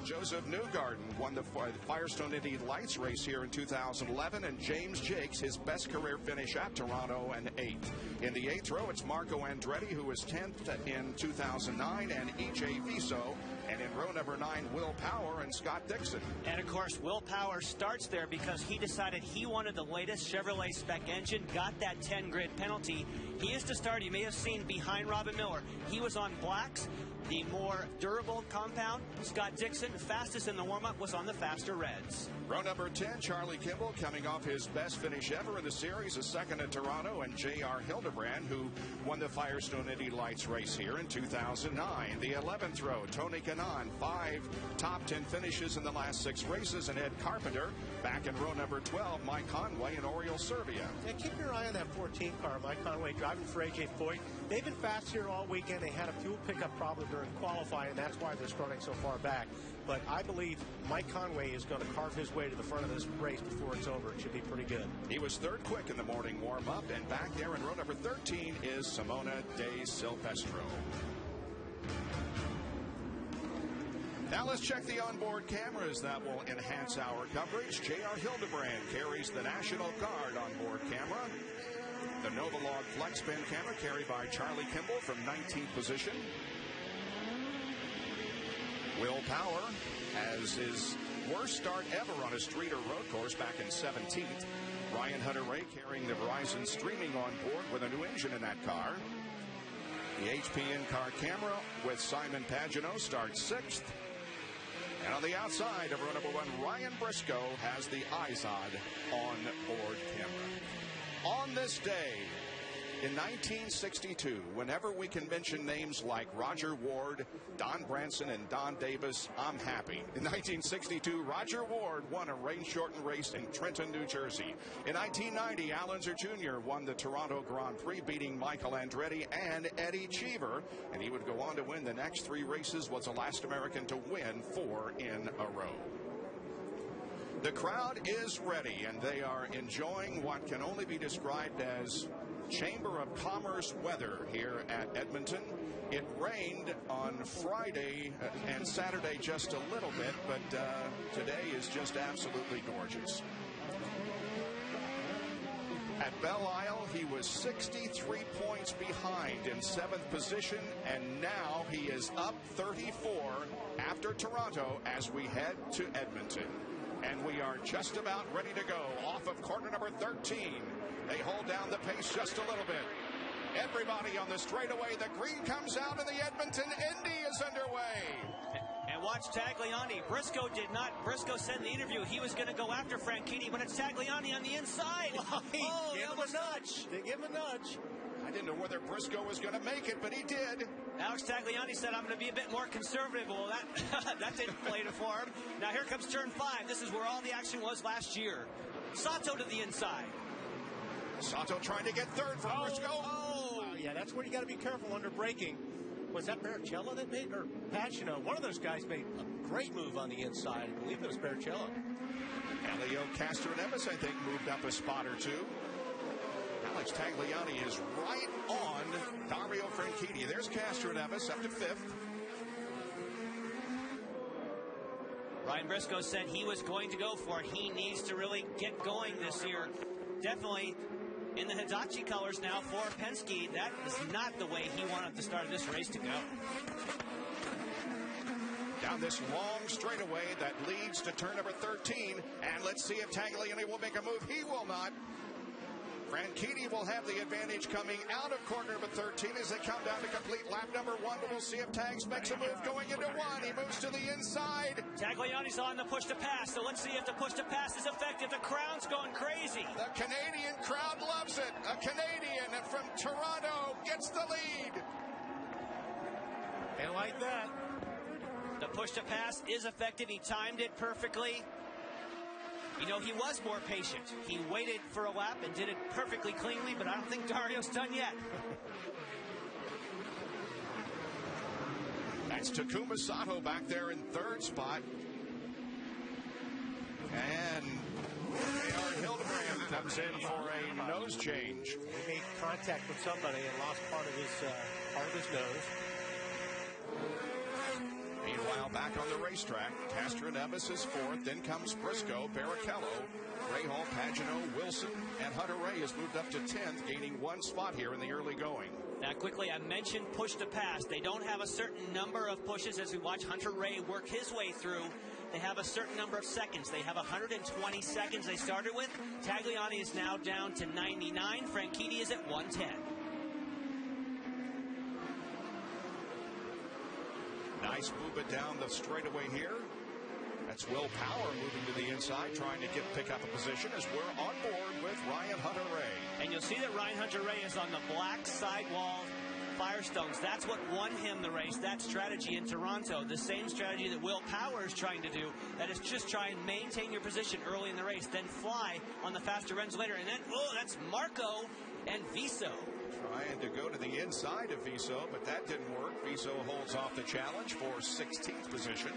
Joseph Newgarden won the Firestone Indy Lights race here in 2011, and James Jakes, his best career finish at Toronto, and 8th. In the 8th row, it's Marco Andretti, who was 10th in 2009, and E.J. Viso. And in row number 9, Will Power and Scott Dixon. And, of course, Will Power starts there because he decided he wanted the latest Chevrolet spec engine, got that 10-grid penalty. He is to start, you may have seen, behind Robin Miller. He was on blacks, the more durable compound. Scott Dixon, the fastest in the warm-up, was on the faster reds. Row number 10, Charlie Kimball coming off his best finish ever in the series, a second at Toronto, and J.R. Hildebrand, who won the Firestone Indy Lights race here in 2009. The 11th row, Tony Kanaan, 5 top 10 finishes in the last 6 races, and Ed Carpenter back in row number 12, Mike Conway and Oriol Serbia. Yeah, keep your eye on that 14 car, Mike Conway, driving for A.J. Foyt. They've been fast here all weekend. They had a fuel pickup problem during qualifying, and that's why they're starting so far back. But I believe Mike Conway is going to carve his way to the front of this race before it's over. It should be pretty good. He was third quick in the morning warm-up, and back there in row number 13 is Simona De Silvestro. Now let's check the onboard cameras that will enhance our coverage. J.R. Hildebrand carries the National Guard onboard camera. The Novolog FlexPen camera carried by Charlie Kimball from 19th position. Will Power has his worst start ever on a street or road course back in 17th. Ryan Hunter-Reay carrying the Verizon streaming on board with a new engine in that car. The HP in-car camera with Simon Pagano starts 6th. And on the outside of row number 1, Ryan Briscoe has the IZOD on-board camera. On this day, in 1962, whenever we can mention names like Roger Ward, Don Branson, and Don Davis, I'm happy. In 1962, Roger Ward won a rain-shortened race in Trenton, New Jersey. In 1990, Al Unser Jr. won the Toronto Grand Prix, beating Michael Andretti and Eddie Cheever, and he would go on to win the next 3 races, was the last American to win 4 in a row. The crowd is ready, and they are enjoying what can only be described as Chamber of Commerce weather here at Edmonton. It rained on Friday and Saturday just a little bit, but today is just absolutely gorgeous. At Belle Isle, he was 63 points behind in 7th position, and now he is up 34 after Toronto as we head to Edmonton. And we are just about ready to go off of corner number 13. They hold down the pace just a little bit. Everybody on the straightaway. The green comes out and the Edmonton Indy is underway. And watch Tagliani. Briscoe said in the interview he was going to go after Franchitti, but it's Tagliani on the inside. Oh, that was nudge. They give him a nudge. I didn't know whether Briscoe was going to make it, but he did. Alex Tagliani said, I'm going to be a bit more conservative. Well, that didn't play to for him. Now here comes turn 5. This is where all the action was last year. Sato to the inside. Sato trying to get third for Briscoe. Oh, yeah, that's where you got to be careful under braking. Was that Barrichello that made, or Pagano? One of those guys made a great move on the inside. I believe it was Barrichello. Elio Castroneves, I think, moved up a spot or two. Alex Tagliani is right on Dario Franchitti. There's Castroneves up to 5th. Ryan Briscoe said he was going to go for it. He needs to really get going this year. Definitely in the Hitachi colors now for Penske. That is not the way he wanted the start of this race to go. Down this long straightaway that leads to turn number 13. And let's see if Tagliani will make a move. He will not. Franchitti will have the advantage coming out of corner number 13 as they come down to complete lap number 1. But we'll see if Tags makes a move going into 1. He moves to the inside. Tagliani's on the push to pass, so let's see if the push to pass is effective. The crowd's going crazy. The Canadian crowd loves it. A Canadian from Toronto gets the lead. They like that. The push to pass is effective. He timed it perfectly. You know, he was more patient. He waited for a lap and did it perfectly cleanly, but I don't think Dario's done yet. That's Takuma Sato back there in 3rd spot. And A.R. Hildebrand comes in for a nose change. He made contact with somebody and lost part of his nose. Meanwhile, back on the racetrack, Castroneves is 4th. Then comes Briscoe, Barrichello, Rahal, Pagano, Wilson, and Hunter-Reay has moved up to 10th, gaining 1 spot here in the early going. Now, quickly, I mentioned push to pass. They don't have a certain number of pushes as we watch Hunter-Reay work his way through. They have a certain number of seconds. They have 120 seconds they started with. Tagliani is now down to 99. Franchitti is at 110. Nice movement down the straightaway here. That's Will Power moving to the inside, trying to pick up a position as we're on board with Ryan Hunter-Reay. And you'll see that Ryan Hunter-Reay is on the black sidewall Firestones. That's what won him the race, that strategy in Toronto. The same strategy that Will Power is trying to do, that is just try and maintain your position early in the race, then fly on the faster ends later. And then, that's Marco and Viso. Trying to go to the inside of Viso, but that didn't work. Viso holds off the challenge for 16th position.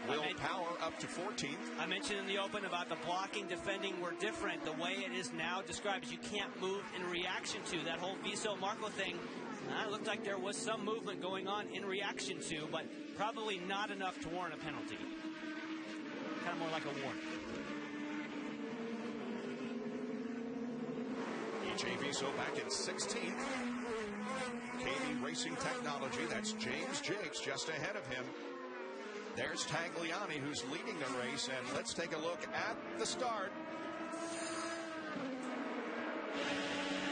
Will Power up to 14th. I mentioned in the open about the blocking, defending were different. The way it is now described is you can't move in reaction to. That whole Viso-Marco thing, it looked like there was some movement going on in reaction to, but probably not enough to warrant a penalty. Kind of more like a warning. E.J. Viso back in 16th. KD Racing Technology, that's James Jakes just ahead of him. There's Tagliani, who's leading the race, and let's take a look at the start.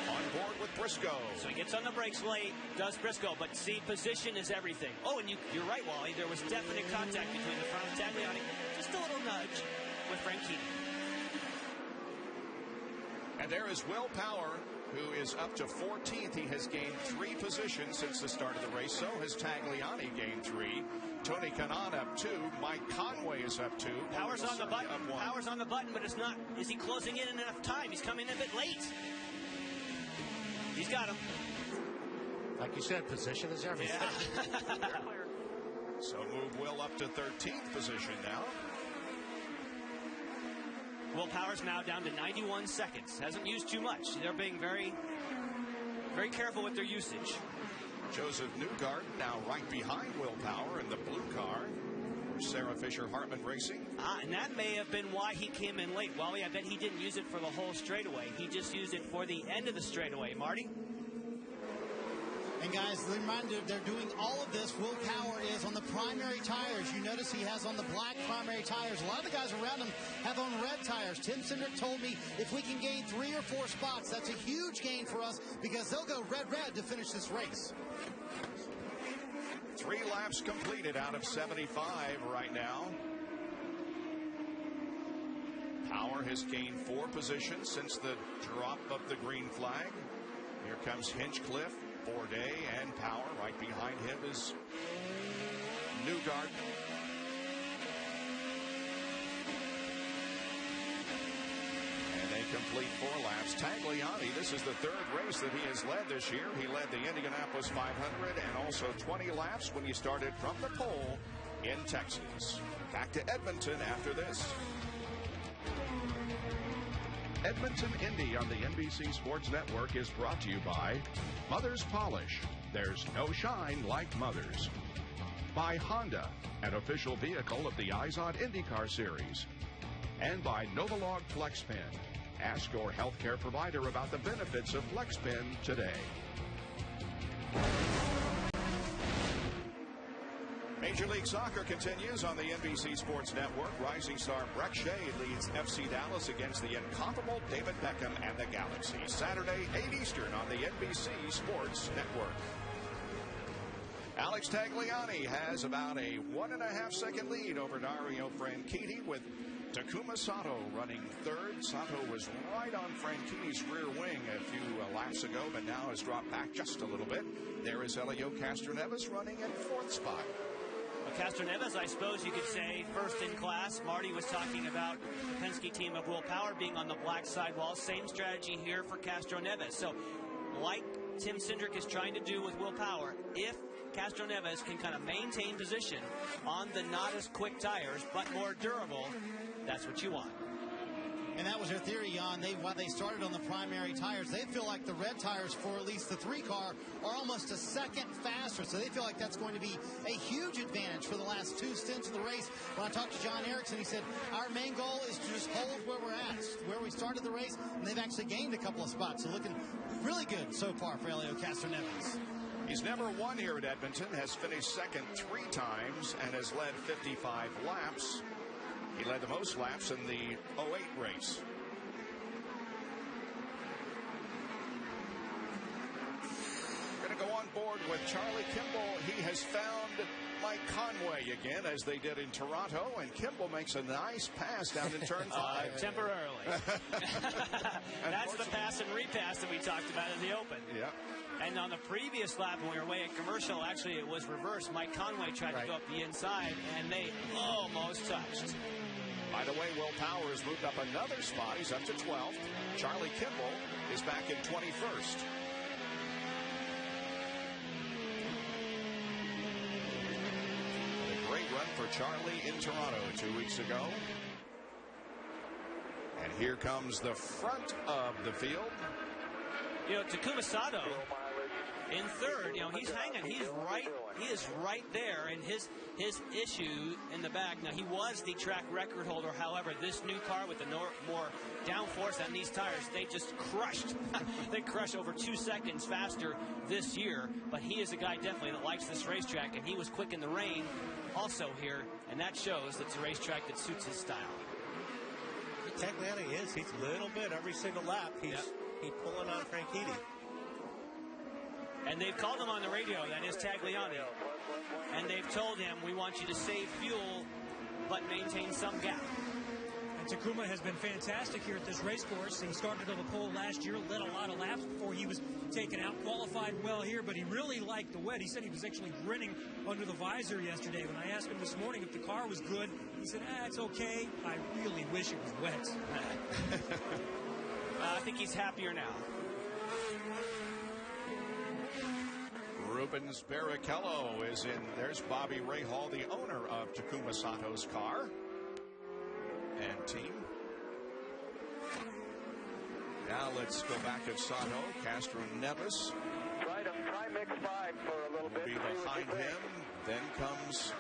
On board with Briscoe. So he gets on the brakes late, does Briscoe, but see, position is everything. Oh, and you're right, Wally, there was definite contact between the front of Tagliani. Just a little nudge with Franchitti. And there is Will Power, who is up to 14th. He has gained 3 positions since the start of the race. So has Tagliani gained 3. Tony Kanaan up 2. Mike Conway is up 2. Power's on the button. Power's on the button, but it's not. Is he closing in enough time? He's coming in a bit late. He's got him. Like you said, position is everything. Yeah. So move Will up to 13th position now. Will Power's now down to 91 seconds. Hasn't used too much. They're being very, very careful with their usage. Joseph Newgard now right behind Will Power in the blue car. Sarah Fisher Hartman Racing. And that may have been why he came in late. Wally, I bet he didn't use it for the whole straightaway. He just used it for the end of the straightaway. Marty? And guys, the reminder, they're doing all of this. Will Power is on the primary tires. You notice he has on the black primary tires. A lot of the guys around him have on red tires. Tim Cindric told me if we can gain 3 or 4 spots, that's a huge gain for us because they'll go red to finish this race. 3 laps completed out of 75 right now. Power has gained 4 positions since the drop of the green flag. Here comes Hinchcliffe, Bourdais, and Power. Right behind him is Newgarden. And they complete 4 laps. Tagliani, this is the 3rd race that he has led this year. He led the Indianapolis 500 and also 20 laps when he started from the pole in Texas. Back to Edmonton after this. Edmonton Indy on the NBC Sports Network is brought to you by Mother's Polish. There's no shine like Mother's. By Honda, an official vehicle of the IZOD IndyCar Series. And by Novolog FlexPen. Ask your healthcare provider about the benefits of FlexPen today. Major League Soccer continues on the NBC Sports Network. Rising star Breck Shea leads FC Dallas against the incomparable David Beckham and the Galaxy. Saturday, 8 Eastern on the NBC Sports Network. Alex Tagliani has about a 1.5-second lead over Dario Franchitti with Takuma Sato running 3rd. Sato was right on Franchitti's rear wing a few laps ago, but now has dropped back just a little bit. There is Helio Castroneves running in 4th spot. Castroneves, I suppose you could say, first in class. Marty was talking about the Penske team of Will Power being on the black sidewall. Same strategy here for Castroneves. So, like Tim Cindric is trying to do with Will Power, if Castroneves can kind of maintain position on the not as quick tires, but more durable, that's what you want. And that was their theory, Jan. While they started on the primary tires, they feel like the red tires for at least the 3 car are almost a second faster. So they feel like that's going to be a huge advantage for the last 2 stints of the race. When I talked to John Erickson, he said, our main goal is to just hold where we're at, where we started the race, and they've actually gained a couple of spots. So looking really good so far for Helio Castroneves. He's never won here at Edmonton, has finished second 3 times, and has led 55 laps. He led the most laps in the 08 race. Going to go on board with Charlie Kimball. He has found Mike Conway again, as they did in Toronto, and Kimball makes a nice pass down in turn 5. Temporarily. That's the pass and repass that we talked about in the Open. Yeah. And on the previous lap, when we were away at commercial, actually it was reversed. Mike Conway tried to go up the inside, and they almost touched. By the way, Will Power has moved up another spot. He's up to 12th. Charlie Kimball is back in 21st. A great run for Charlie in Toronto 2 weeks ago. And here comes the front of the field. You know, Takuma Sato in 3rd, you know, he's hanging. He is right there, and his issue in the back. Now, he was the track record holder. However, this new car with the more downforce on these tires, they just crushed. They crushed over 2 seconds faster this year. But he is a guy definitely that likes this racetrack, and he was quick in the rain also here, and that shows it's a racetrack that suits his style. Tagliani is. He's a little bit every single lap. He's pulling on Franchitti. And they've called him on the radio, that is Tagliani. And they've told him, we want you to save fuel, but maintain some gap. And Takuma has been fantastic here at this race course. He started on the pole last year, led a lot of laps before he was taken out, qualified well here, but he really liked the wet. He said he was actually grinning under the visor yesterday. When I asked him this morning if the car was good, he said, it's okay. I really wish it was wet. I think he's happier now. Rubens Barrichello is in. There's Bobby Rahal, the owner of Takuma Sato's car and team. Now let's go back to Sato. Castroneves Try mix 5 for a little bit. Will be behind him. Then comes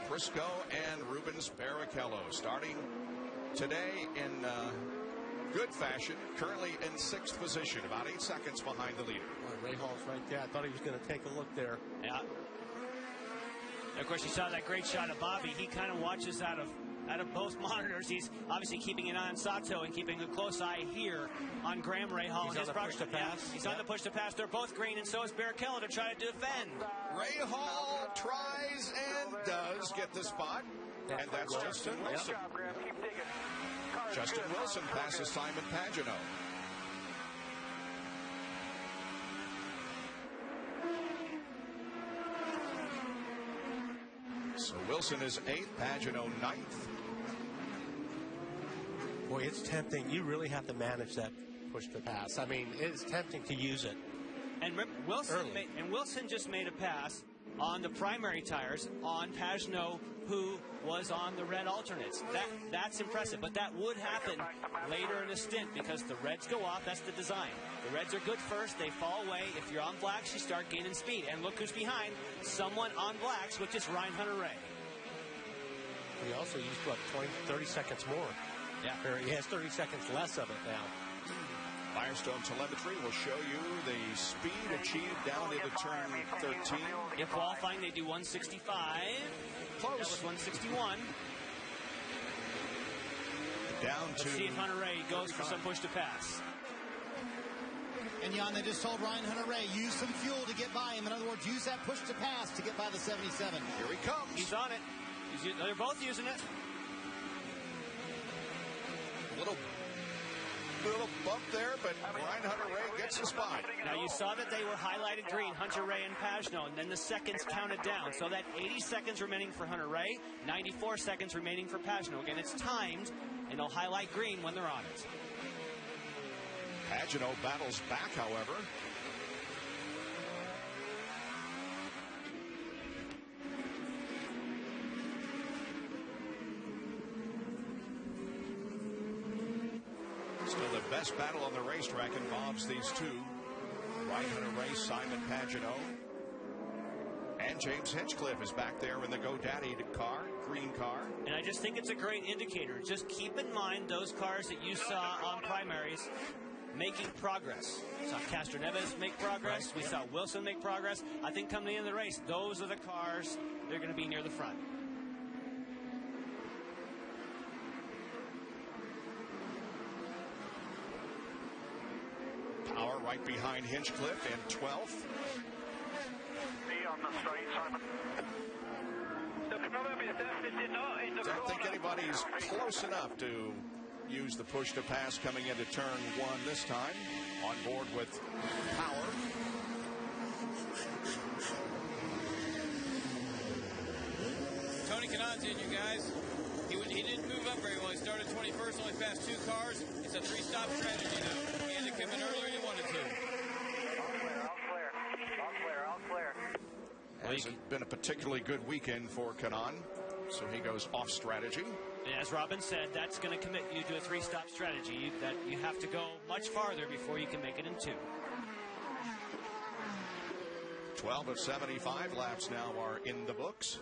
Briscoe and Rubens Barrichello. Starting today in good fashion, currently in 6th position, about 8 seconds behind the leader. Ray Hall's right there. I thought he was going to take a look there. Yeah. And of course, you saw that great shot of Bobby. He kind of watches out of both monitors. He's obviously keeping an eye on Sato and keeping a close eye here on Graham Rahal. He's on the push to pass. He's on the push to pass. They're both green, and so is Barrichello to try to defend. Rahal tries and does get the spot. And that's Justin Wilson. Justin Wilson passes Simon Pagenaud. So Wilson is 8th, Pagenaud 9th. Boy, it's tempting. You really have to manage that push to pass. I mean, it's tempting to use it. And Wilson just made a pass on the primary tires on Pagenaud, who was on the red alternates. That's impressive, but that would happen later in the stint because the reds go off. That's the design. The reds are good first. They fall away. If you're on blacks, you start gaining speed. And look who's behind. Someone on blacks, which is Ryan Hunter-Reay. He also used, what, 30 seconds more. Yeah. He has 30 seconds less of it now. Firestone telemetry will show you the speed achieved down into turn 13. In qualifying, they do 165. Close. That was 161. Down Let's to... see if Hunter-Reay goes for some push to pass. And Jan, they just told Ryan Hunter-Reay, use some fuel to get by him. In other words, use that push to pass to get by the 77. Here he comes. He's on it. They're both using it. Little bump there, but Ryan Hunter-Reay gets the spot. Now, you saw that they were highlighted green, Hunter-Reay and Pagenaud, and then the seconds counted down. So that 80 seconds remaining for Hunter-Reay, 94 seconds remaining for Pagenaud. Again, it's timed, and they'll highlight green when they're on it. Pagenaud battles back, however. Still, the best battle on the racetrack involves these two. Ryan Hunter-Reay, Simon Pagenaud. And James Hinchcliffe is back there in the GoDaddy car, green car. And I just think it's a great indicator. Just keep in mind those cars that you saw on primaries making progress. We saw Castroneves make progress. We saw Wilson make progress. I think coming into the race, those are the cars that are going to be near the front. Power right behind Hinchcliffe in 12th. On the straight, Simon. Don't think anybody's close enough to use the push to pass coming into turn 1 this time. On board with Power. Tony Kanon's in, you guys. He didn't move up very well. He started 21st, only passed 2 cars. It's a 3-stop strategy now. He had to come in earlier than he wanted to. All clear. Hasn't been a particularly good weekend for Kanon, so he goes off strategy. And as Robin said, that's going to commit you to a 3-stop strategy. That you have to go much farther before you can make it in 2. 12 of 75 laps now are in the books.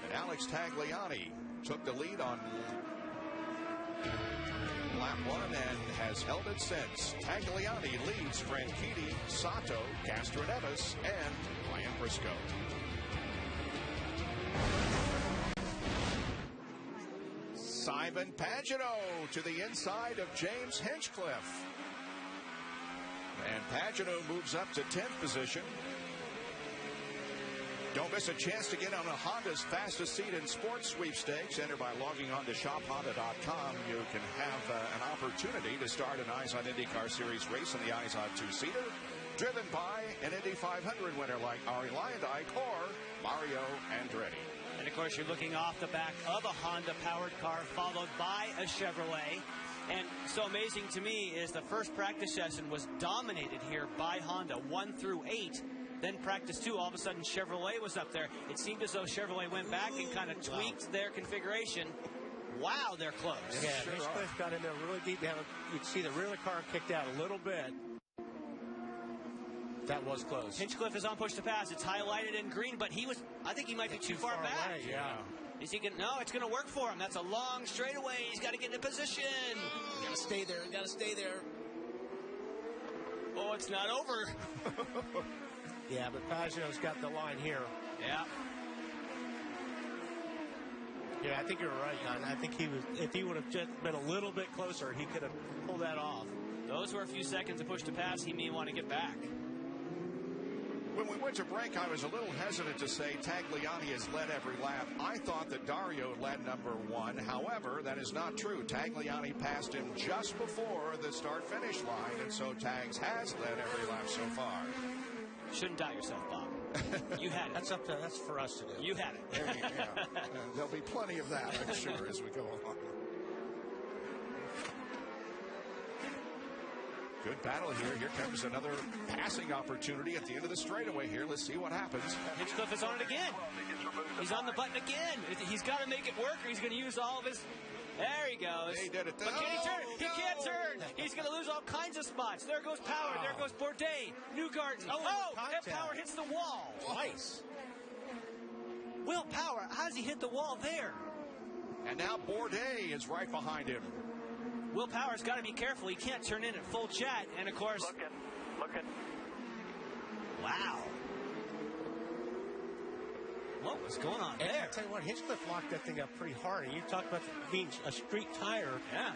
And Alex Tagliani took the lead on lap 1 and has held it since. Tagliani leads Franchitti, Sato, Castroneves, and Ryan Briscoe. Simon Pagenaud to the inside of James Hinchcliffe. And Pagenaud moves up to 10th position. Don't miss a chance to get on a Honda's fastest seat in sports sweepstakes. Enter by logging on to shophonda.com. You can have an opportunity to start an IZOD IndyCar Series race in the IZOD 2-seater, driven by an Indy 500 winner like Ari Lyondike or Mario Andretti. And, of course, you're looking off the back of a Honda-powered car, followed by a Chevrolet. And so amazing to me is the first practice session was dominated here by Honda, 1 through 8. Then practice 2, all of a sudden Chevrolet was up there. It seemed as though Chevrolet went back and kind of tweaked their configuration. Wow, they're close. Yeah, Hinchcliffe got in there really deep. You could see the rear of the car kicked out a little bit. That was close. Hinchcliffe is on push to pass. It's highlighted in green, but I think he might be too far back. Away, yeah. Is he going? No, it's going to work for him. That's a long straightaway. He's got to get into position. Got to stay there. Got to stay there. Oh, it's not over. Yeah, but Pageau's got the line here. Yeah. Yeah, I think you're right, John. I think if he would have just been a little bit closer, he could have pulled that off. Those were a few seconds to push to pass. He may want to get back. When we went to break, I was a little hesitant to say Tagliani has led every lap. I thought that Dario led number 1. However, that is not true. Tagliani passed him just before the start-finish line, and so Tags has led every lap so far. Shouldn't doubt yourself, Bob. You had it. That's for us to do. You had it. There you go. There'll be plenty of that, I'm sure, as we go along. Good battle here. Here comes another passing opportunity at the end of the straightaway here. Let's see what happens. Hinchcliffe is on it again. He's on the button again. He's got to make it work or he's going to use all of his... There he goes. He did it. But can he turn? He can't turn. He's going to lose all kinds of spots. There goes Power. There goes Bourdais. Newgarden. And Power hits the wall. Twice. Will Power, how does he hit the wall there? And now Bourdais is right behind him. Will Power's got to be careful. He can't turn in at full chat. And, of course... Looking. Wow. What was going on there? I tell you what, Hinchcliffe locked that thing up pretty hard. And you talk about being a street tire. Yeah.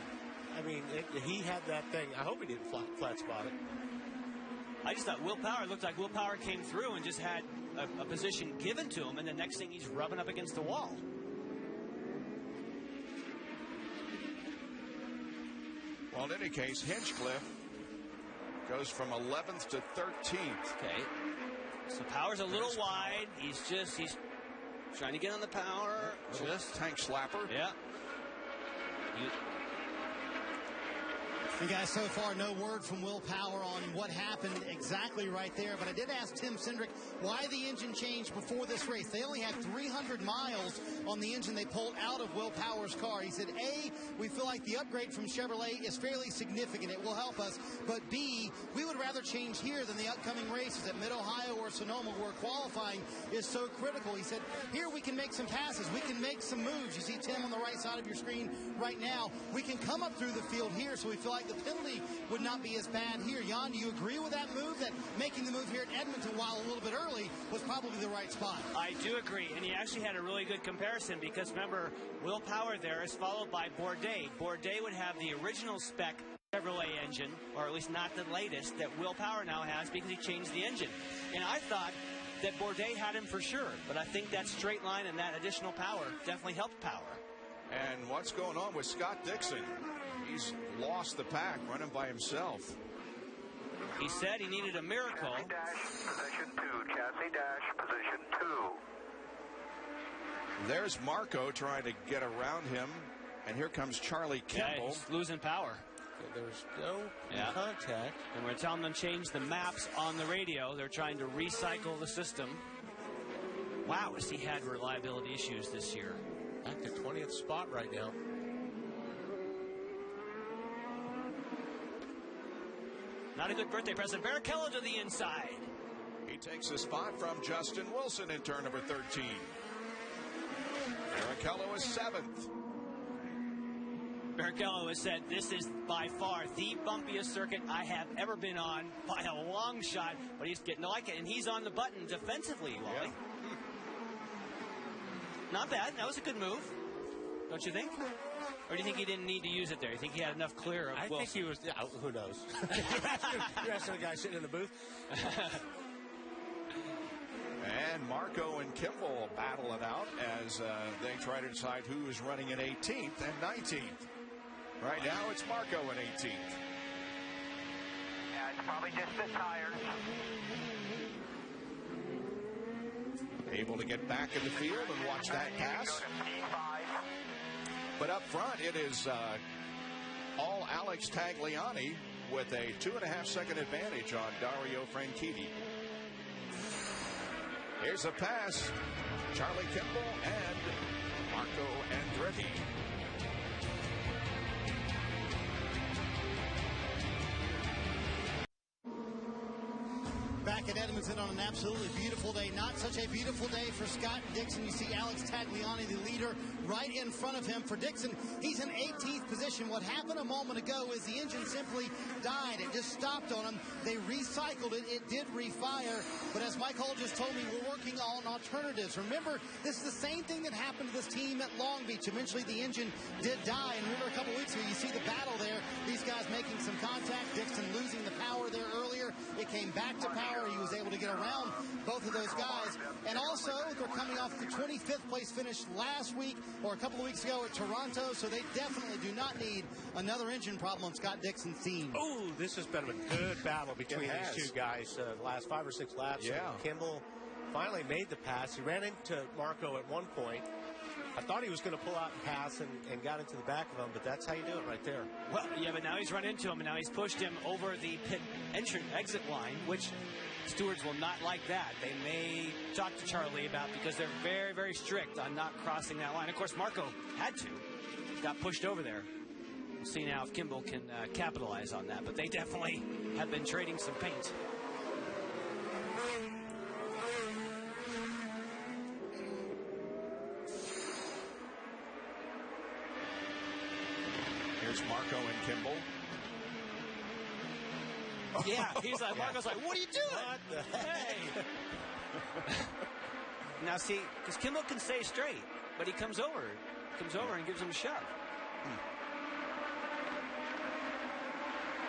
I mean, he had that thing. I hope he didn't flat spot it. I just thought Will Power looked like Will Power came through and just had a position given to him. And the next thing he's rubbing up against the wall. Well, in any case, Hinchcliffe goes from 11th to 13th. Okay. So Power's a little wide. He's trying to get on the Power. Just tank slapper. Yeah. And guys, so far no word from Will Power on what happened exactly right there, but I did ask Tim Cindric why the engine changed before this race. They only had 300 miles on the engine they pulled out of Will Power's car. He said, A, we feel like the upgrade from Chevrolet is fairly significant. It will help us. But B, we would rather change here than the upcoming races at Mid-Ohio or Sonoma where qualifying is so critical. He said, here we can make some passes. We can make some moves. You see Tim on the right side of your screen right now. We can come up through the field here, so we feel like the penalty would not be as bad here. Jan, do you agree with that move, that making the move here at Edmonton while a little bit early was probably the right spot? I do agree, and he actually had a really good comparison because remember, Will Power there is followed by Bourdais. Bourdais would have the original spec Chevrolet engine, or at least not the latest, that Will Power now has because he changed the engine. And I thought that Bourdais had him for sure, but I think that straight line and that additional power definitely helped Power. And what's going on with Scott Dixon? He's lost the pack, running by himself. He said he needed a miracle. Chassis dash, position 2. Chassis dash, position 2. There's Marco trying to get around him. And here comes Charlie Kimball. Yeah, he's losing power. There's no contact. And we're telling them to change the maps on the radio. They're trying to recycle the system. Wow, has he had reliability issues this year? Back to 20th spot right now. Not a good birthday present. Barrichello to the inside. He takes a spot from Justin Wilson in turn number 13. Barrichello is 7th. Barrichello has said this is by far the bumpiest circuit I have ever been on by a long shot, but he's getting to like it, and he's on the button defensively, Wally. Yeah. Not bad. That was a good move, don't you think? Or do you think he didn't need to use it there? You think he had enough clear of Wilson? I think he was... who knows? You're asking the guy sitting in the booth. And Marco and Kimball battle it out as they try to decide who is running in 18th and 19th. Right now, it's Marco in 18th. Yeah, it's probably just the tires. Able to get back in the field and watch that pass. But up front, it is all Alex Tagliani with a 2.5-second advantage on Dario Franchitti. Here's a pass. Charlie Kimball and Marco Andretti. Back at Edmonton on an absolutely beautiful day. Not such a beautiful day for Scott Dixon. You see Alex Tagliani, the leader, right in front of him. For Dixon, he's in 18th position. What happened a moment ago is the engine simply died. It just stopped on him. They recycled it. It did refire. But as Mike Hull just told me, we're working on alternatives. Remember, this is the same thing that happened to this team at Long Beach. Eventually, the engine did die. And remember, a couple weeks ago, you see the battle there. These guys making some contact. Dixon losing the power there earlier. It came back to power. He was able to get around both of those guys. And also, they're coming off the 25th place finish last week or a couple of weeks ago at Toronto, so they definitely do not need another engine problem on Scott Dixon's team. Oh, this has been a good battle between these two guys the last 5 or 6 laps. Yeah. Kimball finally made the pass. He ran into Marco at one point. I thought he was going to pull out and pass and got into the back of him, but that's how you do it right there. Well, yeah, but now he's run into him, and now he's pushed him over the pit exit line, which stewards will not like that. They may talk to Charlie about, because they're very, very strict on not crossing that line. Of course, Marco had to. Got pushed over there. We'll see now if Kimball can capitalize on that, but they definitely have been trading some paint. Here's Marco and Kimball. Yeah, he's like, Marco's like, what are you doing? What the Hey. Now see, because Kimball can stay straight, but he comes over and gives him a shove.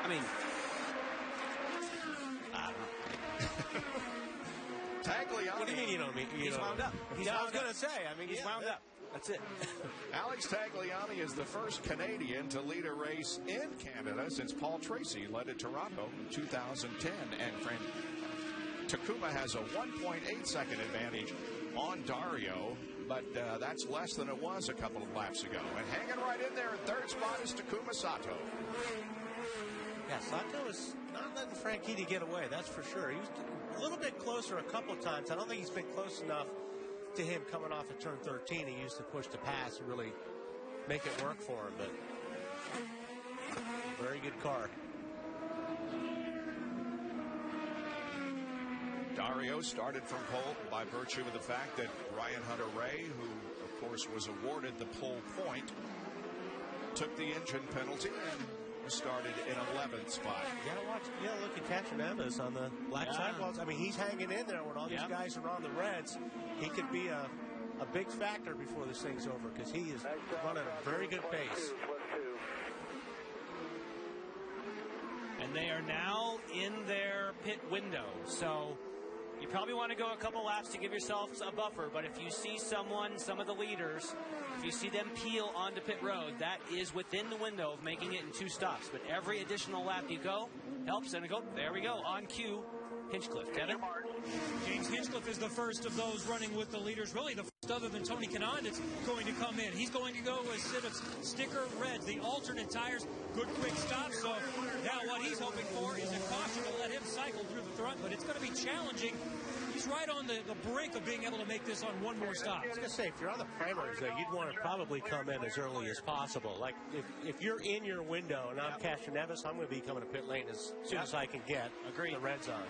I mean, I don't know. Tagliani. What do you mean you don't mean? He's wound up. I was going to say, I mean, he's wound up. That's it. Alex Tagliani is the first Canadian to lead a race in Canada since Paul Tracy led at Toronto in 2010. And friend, Takuma has a 1.8 second advantage on Dario, but that's less than it was a couple of laps ago. And hanging right in there in third spot is Takuma Sato. Yeah, Sato is not letting Franchitti get away, that's for sure. He was a little bit closer a couple of times. I don't think he's been close enough to him coming off of turn 13. He used to push to pass and really make it work for him, but very good car. Dario started from pole by virtue of the fact that Ryan Hunter-Reay, who of course was awarded the pole point, took the engine penalty and was started in 11th spot. You gotta watch, look at Catraneves on the black sidewalls. I mean, he's hanging in there when all these guys are on the reds. He could be a big factor before this thing's over, because he is running a very good pace. And they are now in their pit window, so you probably want to go a couple laps to give yourselves a buffer. But if you see some of the leaders, if you see them peel onto pit road, that is within the window of making it in 2 stops. But every additional lap you go helps. And there we go, on cue, Hinchcliffe. Kevin? James Hinchcliffe is the first of those running with the leaders. Really the first other than Tony Kanaan that's going to come in. He's going to go with a set of sticker reds, the alternate tires. Good quick stop. So now what he's hoping for is a caution to let him cycle through the front. But it's going to be challenging. He's right on the brink of being able to make this on one more stop. I was going to say, if you're on the primaries, though, you'd want to probably come in as early as possible. Like, if you're in your window and I'm Catraneves, I'm going to be coming to pit lane as soon as I can get the reds on.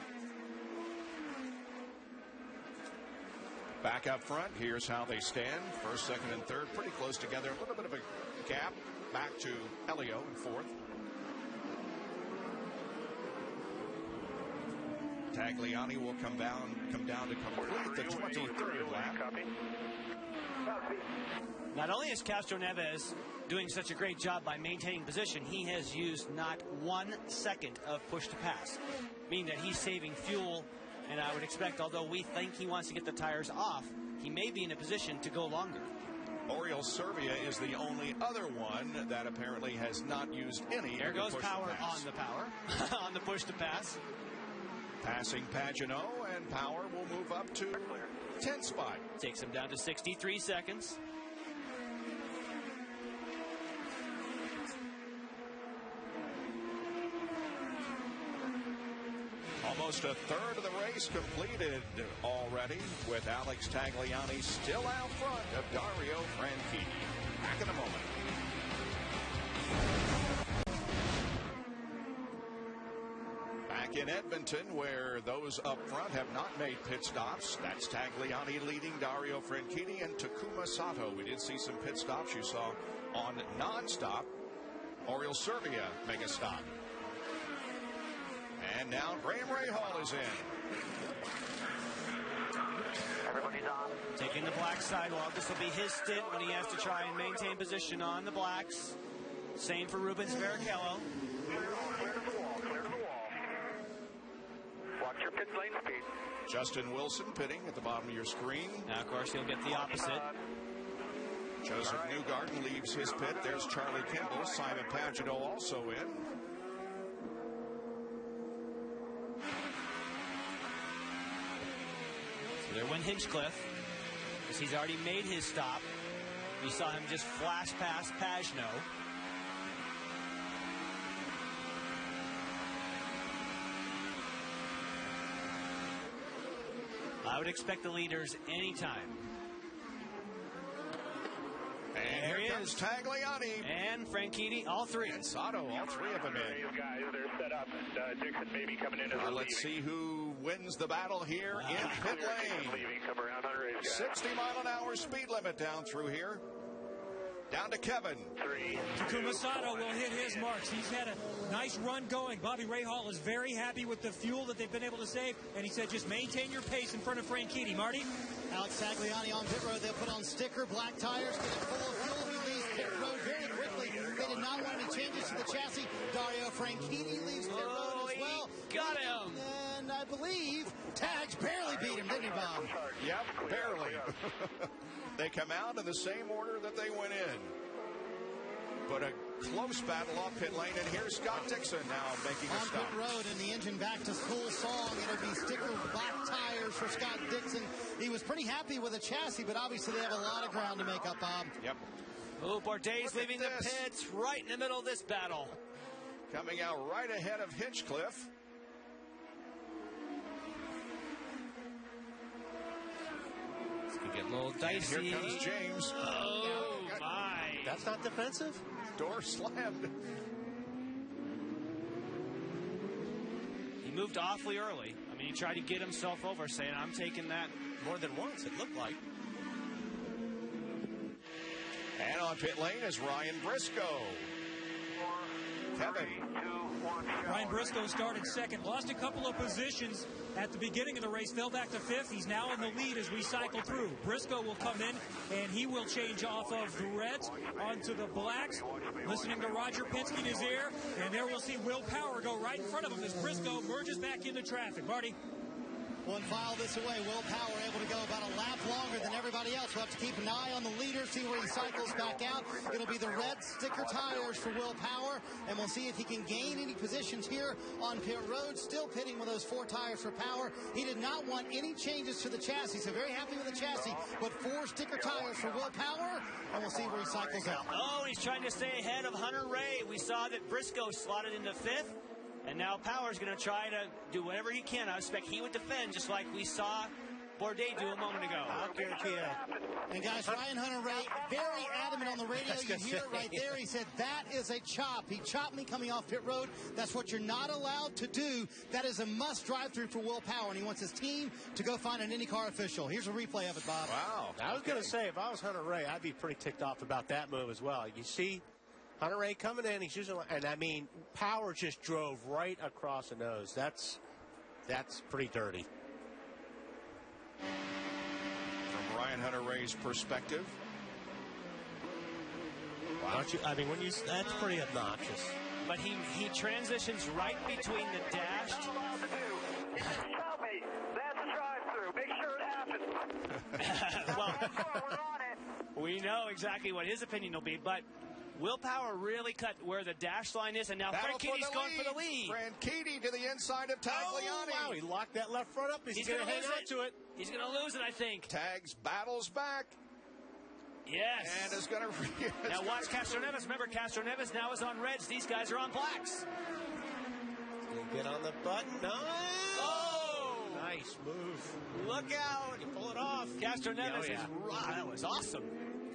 Back up front, here's how they stand. First, second, and third pretty close together. A little bit of a gap back to Helio in fourth. Tagliani will come down to complete the 23rd lap. Not only is Castroneves doing such a great job by maintaining position, he has used not 1 second of push to pass, meaning that he's saving fuel. And I would expect, although we think he wants to get the tires off, he may be in a position to go longer. Oriol Servia is the only other one that apparently has not used any. There goes power on the power, on the push to pass. Passing Pagenaud, and Power will move up to 10th spot. Takes him down to 63 seconds. Almost a third of the race completed already, with Alex Tagliani still out front of Dario Franchitti. Back in a moment. Back Back in Edmonton, where those up front have not made pit stops. That's Tagliani leading Dario Franchitti and Takuma Sato. We did see some pit stops you saw on non-stop. Oriol Servia make a stop. And now Graham Rahal is in. Everybody's on. Taking the black sidewalk. This will be his stint when he has to try and maintain position on the blacks. Same for Rubens Barrichello. Clear to the wall. Watch your pit lane speed. Justin Wilson pitting at the bottom of your screen. Now, of course, he'll get the opposite. Joseph Newgarden leaves his pit. There's Charlie Kimball. Simon Pagenaud also in. So there went Hinchcliffe, because he's already made his stop. We saw him just flash past Pagenaud. I would expect the leaders anytime. And there here comes Tagliani. And Franchitti, all three. And Sato, all three of them in. Guys, they're set up. Dixon maybe coming in as Let's see who wins the battle here in pit lane. 60-mile-an-hour speed limit down through here. Down to Kevin. Takuma Sato will hit his marks. He's had a nice run going. Bobby Rahal is very happy with the fuel that they've been able to save, and he said just maintain your pace in front of Franchitti. Marty? Alex Tagliani on pit road. They'll put on sticker, black tires, get it full of fuel. He leaves pit road very quickly. They did not want any changes to the chassis. Dario Franchitti leaves pit road as well. Got him. And I believe Tags barely beat him, didn't he, Bob? Yep, barely. They come out in the same order that they went in. But a close battle off pit lane, and here's Scott Dixon now making a stop. On pit road, and the engine back to school song. It'll be sticker black tires for Scott Dixon. He was pretty happy with the chassis, but obviously they have a lot of ground to make up, Bob. Yep. Oh, Bourdais leaving the pits right in the middle of this battle. Coming out right ahead of Hinchcliffe. This could get a little dicey. And here comes James. Oh, my. That's not defensive? Door slammed. He moved awfully early. I mean, he tried to get himself over, saying, I'm taking that. More than once, it looked like. And on pit lane is Ryan Briscoe. Kevin. Ryan Briscoe started second, lost a couple of positions at the beginning of the race, fell back to fifth. He's now in the lead as we cycle through. Briscoe will come in, and he will change off of the reds onto the blacks, listening to Roger Penske in his ear, and there we'll see Will Power go right in front of him as Briscoe merges back into traffic. Marty? One file this away. Will Power able to go about a lap longer than everybody else. We'll have to keep an eye on the leader, see where he cycles back out. It'll be the red sticker tires for Will Power, and we'll see if he can gain any positions here on pit road. Still pitting with those 4 tires for Power. He did not want any changes to the chassis, so very happy with the chassis, but 4 sticker tires for Will Power, and we'll see where he cycles out. Oh, he's trying to stay ahead of Hunter-Reay. We saw that Briscoe slotted into 5th. And now Power's going to try to do whatever he can. I expect he would defend just like we saw Bourdais do a moment ago. I'll guarantee you. And guys, Ryan Hunter-Reay, very adamant on the radio. You hear it right there. He said, that is a chop. He chopped me coming off pit road. That's what you're not allowed to do. That is a must drive through for Will Power. And he wants his team to go find an IndyCar official. Here's a replay of it, Bob. Wow. I was going to say, if I was Hunter-Reay, I'd be pretty ticked off about that move as well. You see Hunter-Reay coming in, he's using, and I mean, Power just drove right across the nose. That's pretty dirty. From Ryan Hunter-Reay's perspective. Wow. Don't you? I mean, that's pretty obnoxious. But he transitions right between the dashed. Tell me, that's a drive-through. Make sure it happens. Well, we're on it. we know exactly what his opinion will be, but Will Power really cut where the dash line is, and now Franchitti's going for the lead. Franchitti to the inside of Tagliani. Oh, wow, he locked that left front up. He's going to hang on to it. He's going to lose it, I think. Tags battles back. Yes. And is going to... Now watch Castroneves. Remember, Castroneves now is on reds. These guys are on blacks. Get on the button. No. Oh! Nice move. Look out. You pull it off. Castroneves is... That was awesome.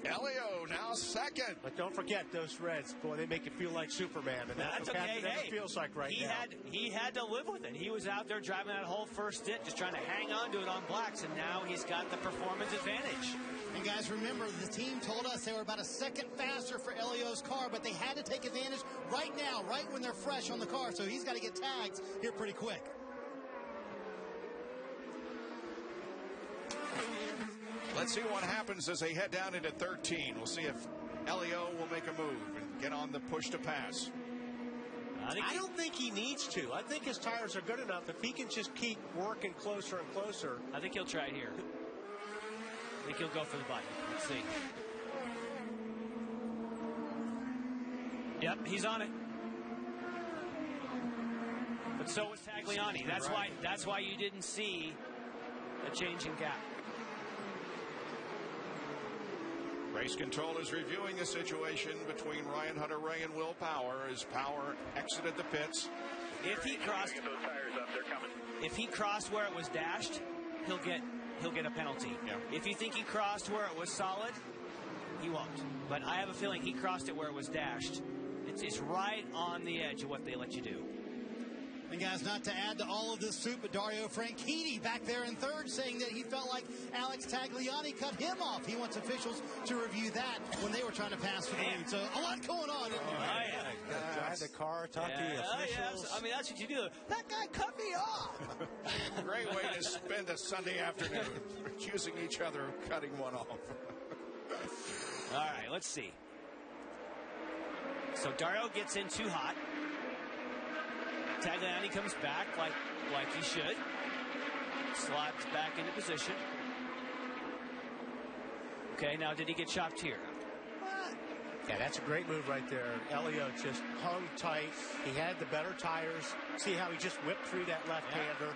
Elio now second. But don't forget those reds, boy, they make you feel like Superman, and that's what okay. Captain feels like right now. He had to live with it. He was out there driving that whole first stint, just trying to hang on to it on blacks, and now he's got the performance advantage. And guys, remember, the team told us they were about a second faster for Elio's car, but they had to take advantage right now, right when they're fresh on the car, so he's got to get tagged here pretty quick. Let's see what happens as they head down into 13. We'll see if Elio will make a move and get on the push to pass. I don't think he needs to. I think his tires are good enough. If he can just keep working closer and closer. I think he'll try here. I think he'll go for the button. Let's see. Yep, he's on it. But so was Tagliani. That's why you didn't see a change in gap. Race control is reviewing the situation between Ryan Hunter-Reay and Will Power as Power exited the pits. If he crossed where it was dashed, he'll get a penalty. Yeah. If you think he crossed where it was solid, he won't. But I have a feeling he crossed it where it was dashed. It's right on the edge of what they let you do. And guys, not to add to all of this soup, but Dario Franchitti back there in third saying that he felt like Alex Tagliani cut him off. He wants officials to review that when they were trying to pass for the lead. So a lot going on. Drive the car, talk to the officials. I mean, that's what you do. That guy cut me off. Great way to spend a Sunday afternoon, accusing each other of cutting one off. All right, let's see. So Dario gets in too hot. Tagliani comes back like he should. Slots back into position. Okay, now did he get chopped here? Yeah, that's a great move right there. Elio just hung tight. He had the better tires. See how he just whipped through that left-hander.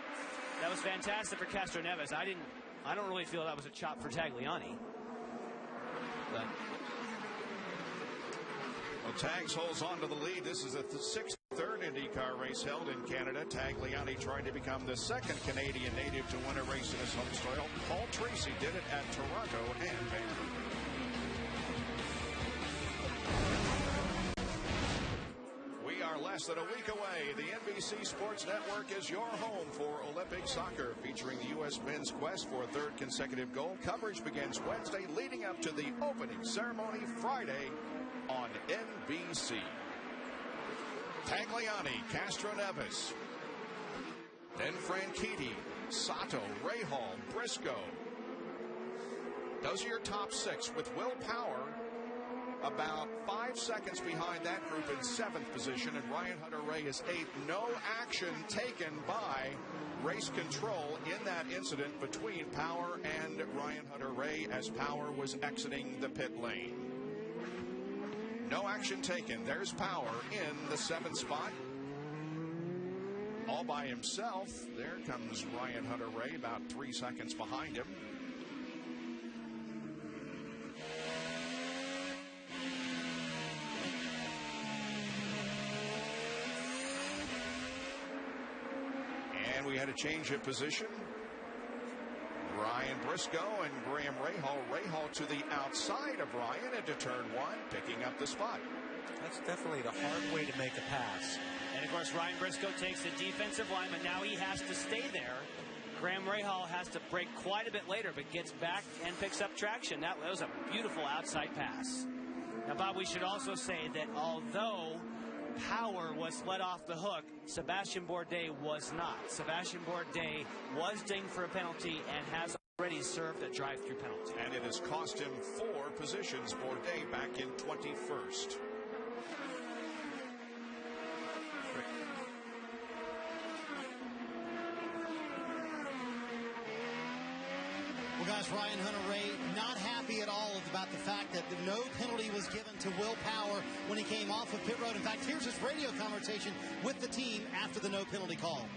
That was fantastic for Castro Neves. I don't really feel that was a chop for Tagliani. But well, Tags holds on to the lead. This is the third IndyCar race held in Canada. Tagliani trying to become the second Canadian native to win a race in his home soil. Paul Tracy did it at Toronto and Vancouver. We are less than a week away. The NBC Sports Network is your home for Olympic soccer, featuring the U.S. men's quest for a third consecutive gold. Coverage begins Wednesday, leading up to the opening ceremony Friday on NBC. Tagliani, Castro Neves, then Franchitti, Sato, Rahal, Briscoe. Those are your top six, with Will Power about 5 seconds behind that group in 7th position, and Ryan Hunter-Reay is 8th. No action taken by race control in that incident between Power and Ryan Hunter-Reay as Power was exiting the pit lane. No action taken. There's Power in the 7th spot. All by himself. There comes Ryan Hunter-Reay about 3 seconds behind him. And we had a change of position. Ryan Briscoe and Graham Rahal. Rahal to the outside of Ryan into turn 1, picking up the spot. That's definitely the hard way to make a pass. And of course, Ryan Briscoe takes the defensive lineman. Now he has to stay there. Graham Rahal has to break quite a bit later, but gets back and picks up traction. That was a beautiful outside pass. Now, Bob, we should also say that although Power was let off the hook, Sebastian Bourdais was not. Sebastian Bourdais was dinged for a penalty and has already served a drive-through penalty. And it has cost him 4 positions. Bourdais back in 21st. Well, guys, Ryan Hunter-Reay not happy at all about the fact that no penalty was given to Will Power when he came off of pit road. In fact, here's his radio conversation with the team after the no penalty call.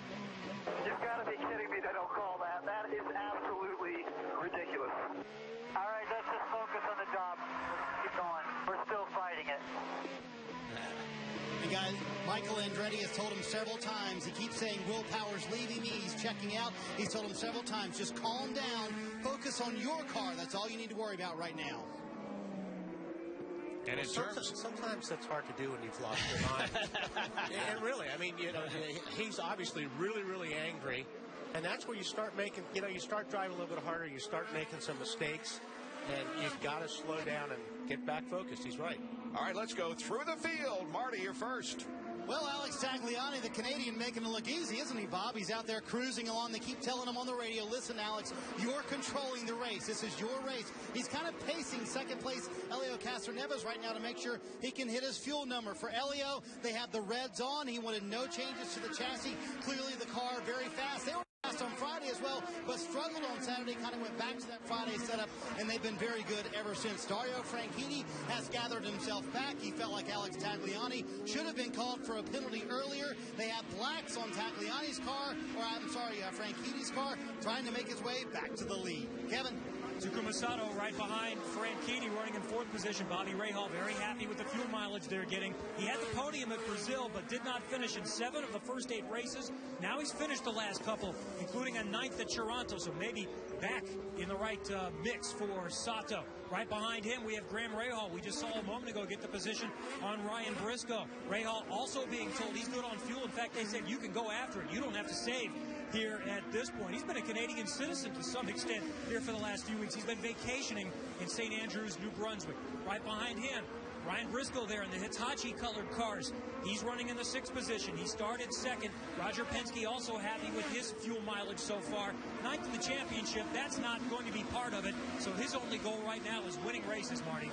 You've got to be kidding me they don't call that. That is absolutely ridiculous. All right, let's just focus on the job. Keep going. We're still fighting it. And guys, Michael Andretti has told him several times. He keeps saying, Will Power's leaving me. He's checking out. He's told him several times, just calm down. Focus on your car. That's all you need to worry about right now. And in sometimes that's hard to do when you've lost your mind. And really, I mean, he's obviously really, really angry. And that's where you start making, you start driving a little bit harder. You start making some mistakes. And you've got to slow down and get back focused. He's right. All right, let's go through the field. Marty, you're first. Well, Alex Tagliani, the Canadian, making it look easy, isn't he, Bob? He's out there cruising along. They keep telling him on the radio, listen, Alex, you're controlling the race. This is your race. He's kind of pacing second place Helio Castroneves right now to make sure he can hit his fuel number. For Helio, they have the reds on. He wanted no changes to the chassis. Clearly the car very fast. They were fast on Friday as well, but struggled on Saturday, kind of went back to that Friday setup, and they've been very good ever since. Dario Franchitti has gathered himself back. He felt like Alex Tagliani should have been called for a penalty earlier. They have blacks on Tagliani's car, or I'm sorry, Franchitti's car, trying to make his way back to the lead. Kevin? Takuma Sato right behind Franchitti, running in fourth position. Bobby Rahal very happy with the fuel mileage they're getting. He had the podium at Brazil, but did not finish in 7 of the first 8 races. Now he's finished the last couple, including a 9th at Toronto, so maybe back in the right mix for Sato. Right behind him, we have Graham Rahal. We just saw a moment ago get the position on Ryan Briscoe. Rahal also being told he's good on fuel. In fact, they said you can go after it. You don't have to save here at this point. He's been a Canadian citizen to some extent here for the last few weeks. He's been vacationing in St. Andrews, New Brunswick. Right behind him, Ryan Briscoe there in the Hitachi-colored cars. He's running in the 6th position. He started 2nd. Roger Penske also happy with his fuel mileage so far. 9th in the championship. That's not going to be part of it. So his only goal right now is winning races, Marty.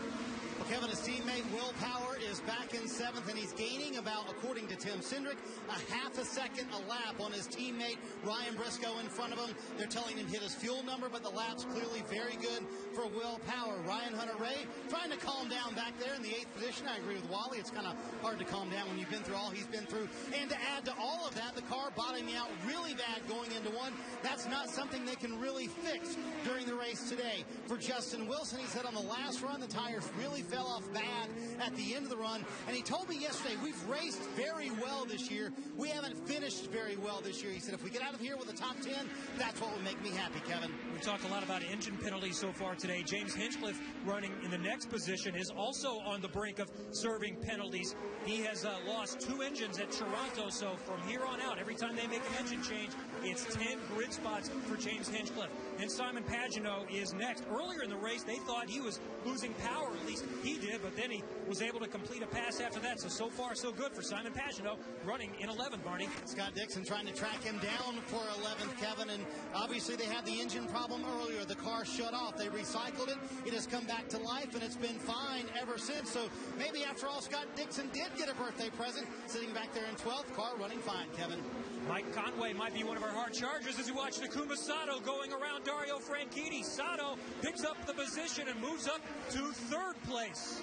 Well, Kevin, his teammate Will Power is back in 7th, and he's gaining about, according to Tim Cindric, a half a second a lap on his teammate Ryan Briscoe in front of him. They're telling him to hit his fuel number, but the lap's clearly very good for Will Power. Ryan Hunter-Reay trying to calm down back there in the 8th position. I agree with Wally. It's kind of hard to calm down when you've been through all he's been through. And to add to all of that, the car bottoming out really bad going into 1. That's not something they can really fix during the race today. For Justin Wilson, he said on the last run, the tires really fell off bad at the end of the run. And he told me yesterday, we've raced very well this year. We haven't finished very well this year. He said, if we get out of here with a top 10, that's what would make me happy, Kevin. We talked a lot about engine penalties so far today. James Hinchcliffe, running in the next position, is also on the brink of serving penalties. He has lost 2 engines at Toronto, so from here on out, every time they make an engine change, it's 10 grid spots for James Hinchcliffe. And Simon Pagenaud is next. Earlier in the race, they thought he was losing power, at least he did, but then he was able to complete a pass after that. So far, so good for Simon Pagenaud, running in 11th, Barney. Scott Dixon trying to track him down for 11th, Kevin, and obviously they had the engine problem earlier. The car shut off. They recycled it. It has come back to life, and it's been fine ever since. So maybe after all, Scott Dixon did get a birthday present, sitting back there in 12th, car running fine, Kevin. Mike Conway might be one of our hard chargers as you watch Takuma Sato going around Dario Franchitti. Sato picks up the position and moves up to 3rd place.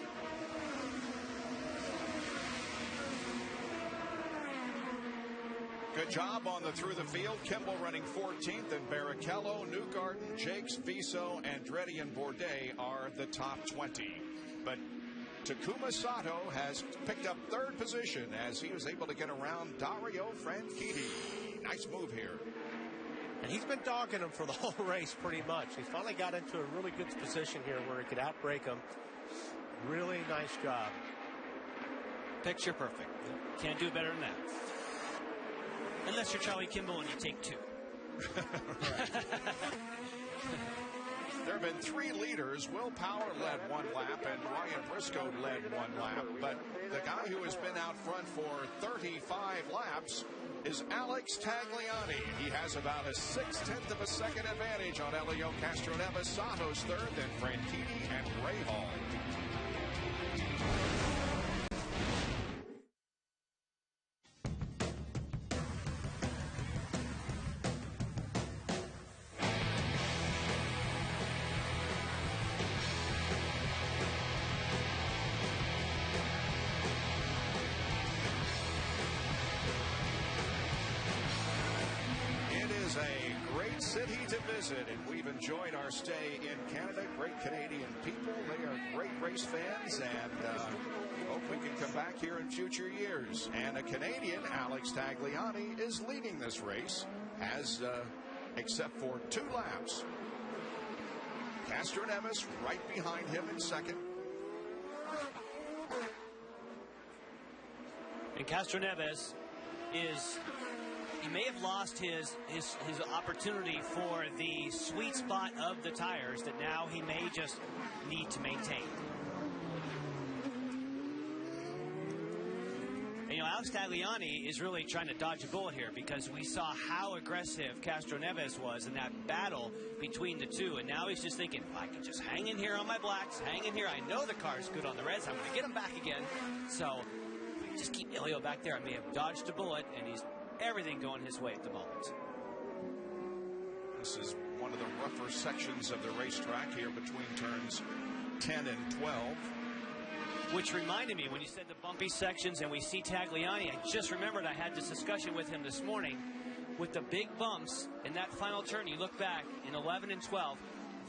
Good job on the through the field. Kimball running 14th, and Barrichello, Newgarden, Jakes, Viso, Andretti, and Bourdais are the top 20. But Takuma Sato has picked up 3rd position as he was able to get around Dario Franchitti. Nice move here. And he's been dogging him for the whole race pretty much. He finally got into a really good position here where he could outbrake him. Really nice job. Picture perfect. Can't do better than that. Unless you're Charlie Kimball and you take 2. There have been 3 leaders. Will Power led 1 lap, and Ryan Briscoe led 1 lap. But the guy who has been out front for 35 laps is Alex Tagliani. He has about a 0.6 of a second advantage on Helio Castroneves. Sato's 3rd, then Franchitti and Rahal. City to visit, and we've enjoyed our stay in Canada. Great Canadian people. They are great race fans, and hope we can come back here in future years. And a Canadian, Alex Tagliani, is leading this race, as except for 2 laps. Castroneves right behind him in 2nd. And Castroneves is, he may have lost his opportunity for the sweet spot of the tires that now he may just need to maintain. And, Alex Tagliani is really trying to dodge a bullet here because we saw how aggressive Castroneves was in that battle between the two. And now he's just thinking, if I can just hang in here on my blacks, hang in here. I know the car's good on the reds. I'm going to get him back again. So if I just keep Ilio back there, I may have dodged a bullet, and he's everything going his way at the moment. This is one of the rougher sections of the racetrack here between turns 10 and 12. Which reminded me, when you said the bumpy sections and we see Tagliani, I just remembered I had this discussion with him this morning. With the big bumps in that final turn, you look back in 11 and 12,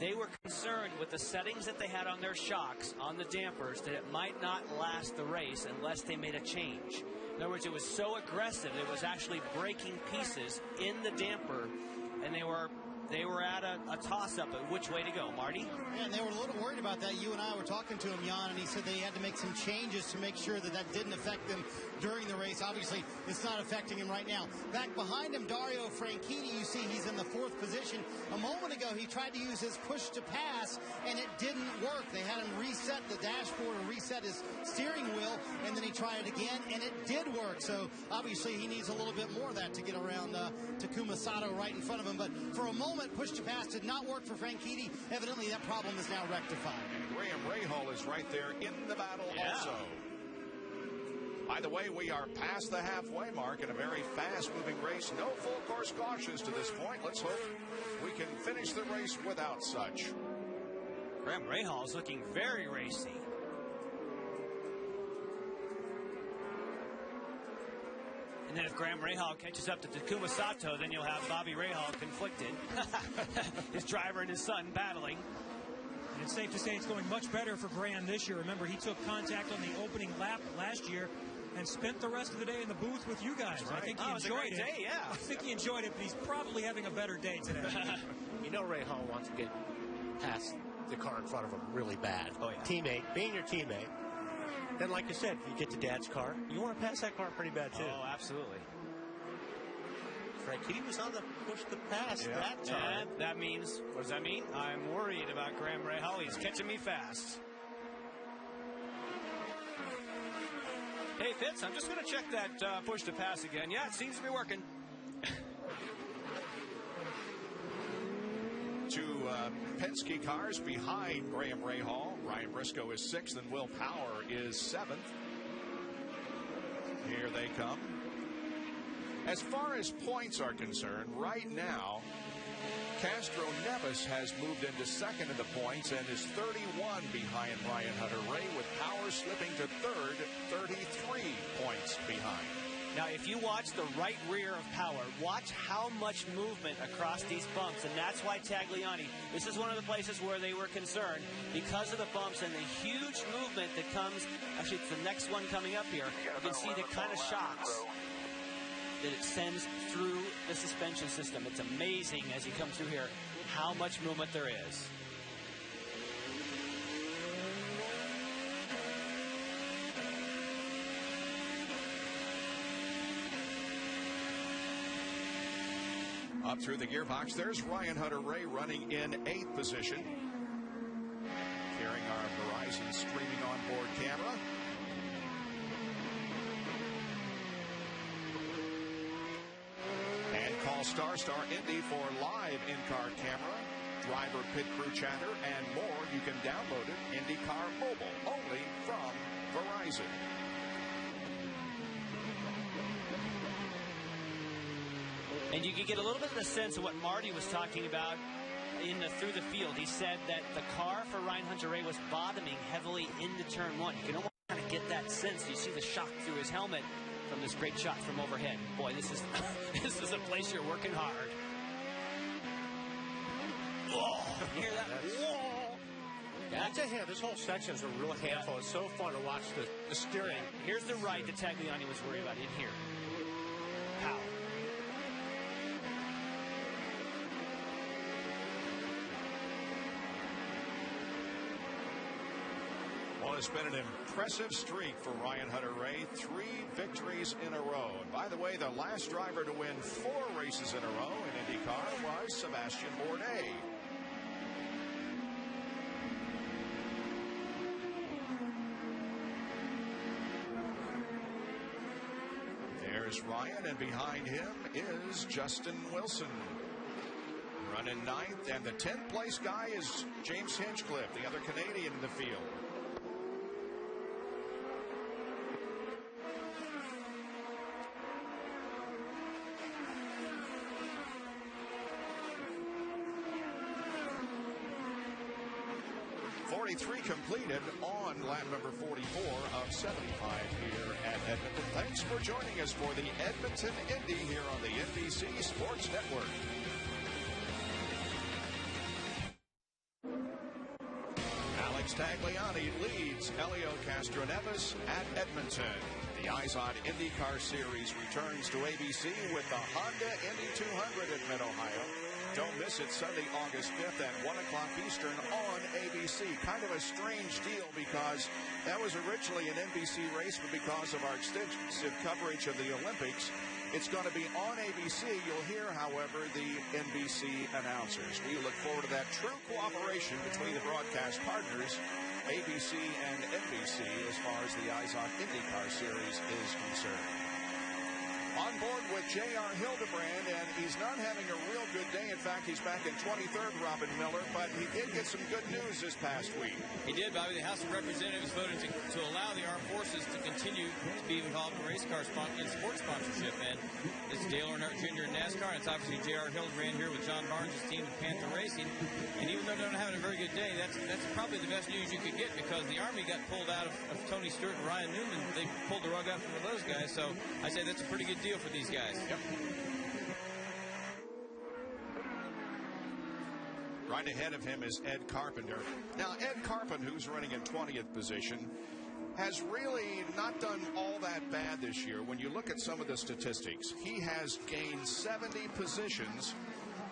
they were concerned with the settings that they had on their shocks, on the dampers, that it might not last the race unless they made a change. In other words, it was so aggressive, it was actually breaking pieces in the damper, and they were at a toss-up at which way to go. Marty? Yeah, and they were a little worried about that. You and I were talking to him, Jan, and he said they had to make some changes to make sure that that didn't affect them during the race. Obviously, it's not affecting him right now. Back behind him, Dario Franchitti, you see he's in the 4th position. A moment ago, he tried to use his push to pass, and it didn't work. They had him reset the dashboard or reset his steering wheel, and then he tried it again, and it did work. So, obviously, he needs a little bit more of that to get around Takuma Sato right in front of him. But for a moment, push to pass did not work for Franchitti. Evidently, that problem is now rectified. And Graham Rahal is right there in the battle also. By the way, we are past the halfway mark in a very fast-moving race. No full course cautions to this point. Let's hope we can finish the race without such. Graham Rahal is looking very racy. And then if Graham Rahal catches up to Takuma Sato, then you'll have Bobby Rahal conflicted. His driver and his son battling. And it's safe to say it's going much better for Graham this year. Remember, he took contact on the opening lap last year and spent the rest of the day in the booth with you guys. Right. I think he enjoyed it. Day, yeah. I think he enjoyed it, but he's probably having a better day today. Rahal wants to get past the car in front of him really bad. Oh, yeah. Teammate, being your teammate. Then, like I said, if you get to Dad's car, you want to pass that car pretty bad, too. Oh, absolutely. Franchitti was on the push to pass that time. And that means, what does that mean? I'm worried about Graham Rahal. He's catching me fast. Hey, Fitz, I'm just going to check that push to pass again. Yeah, it seems to be working. Two Penske cars behind Graham Rahal. Ryan Briscoe is 6th and Will Power is 7th. Here they come. As far as points are concerned, right now, Castroneves has moved into 2nd in the points and is 31 behind Ryan Hunter-Reay, with Power slipping to 3rd, 33 points behind. Now, if you watch the right rear of Power, watch how much movement across these bumps, and that's why Tagliani, this is one of the places where they were concerned because of the bumps and the huge movement that comes. Actually, it's the next one coming up here. You can see the kind of shocks that it sends through the suspension system. It's amazing as you come through here how much movement there is. Up through the gearbox, there's Ryan Hunter-Reay running in 8th position. Carrying our Verizon streaming onboard camera. And call Star Indy for live in-car camera, driver pit crew chatter, and more. You can download it IndyCar Mobile, only from Verizon. And you can get a little bit of the sense of what Marty was talking about through the field. He said that the car for Ryan Hunter-Reay was bottoming heavily into turn 1. You can almost kind of get that sense. You see the shock through his helmet from this great shot from overhead. Boy, this is this is a place you're working hard. Whoa, you hear that? Whoa. That's a hand. This whole section is a real handful. It's so fun to watch the steering. Here's the right that Tagliani was worried about in here. Power. it's been an impressive streak for Ryan Hunter-Reay. 3 victories in a row. And by the way, the last driver to win 4 races in a row in IndyCar was Sebastian Bourdais. There's Ryan, and behind him is Justin Wilson. Running 9th, and the 10th place guy is James Hinchcliffe, the other Canadian in the field. Completed on lap number 44 of 75 here at Edmonton. Thanks for joining us for the Edmonton Indy here on the NBC Sports Network. Alex Tagliani leads Helio Castroneves at Edmonton. The IZOD IndyCar Series returns to ABC with the Honda Indy 200 in Mid-Ohio. Don't miss it Sunday, August 5th at 1 o'clock Eastern on ABC. Kind of a strange deal because that was originally an NBC race, but because of our extensive coverage of the Olympics, it's going to be on ABC. You'll hear, however, the NBC announcers. We look forward to that true cooperation between the broadcast partners, ABC and NBC, as far as the IZOD IndyCar Series is concerned. On board with J.R. Hildebrand, and he's not having a real good day. In fact, he's back in 23rd, Robin Miller, but he did get some good news this past week. He did, Bobby. The House of Representatives voted to allow the armed forces to continue to be involved in race car and sports sponsorship. And it's Dale Earnhardt Jr. in NASCAR, and it's obviously J.R. Hildebrand here with John Barnes' team at Panther Racing. And even though they're not having a very good day, that's probably the best news you could get, because the Army got pulled out of Tony Stewart and Ryan Newman. They pulled the rug out from those guys. So I say that's a pretty good deal for these guys. Yep. Right ahead of him is Ed Carpenter. Now, Ed Carpenter, who's running in 20th position, has really not done all that bad this year. When you look at some of the statistics, he has gained 70 positions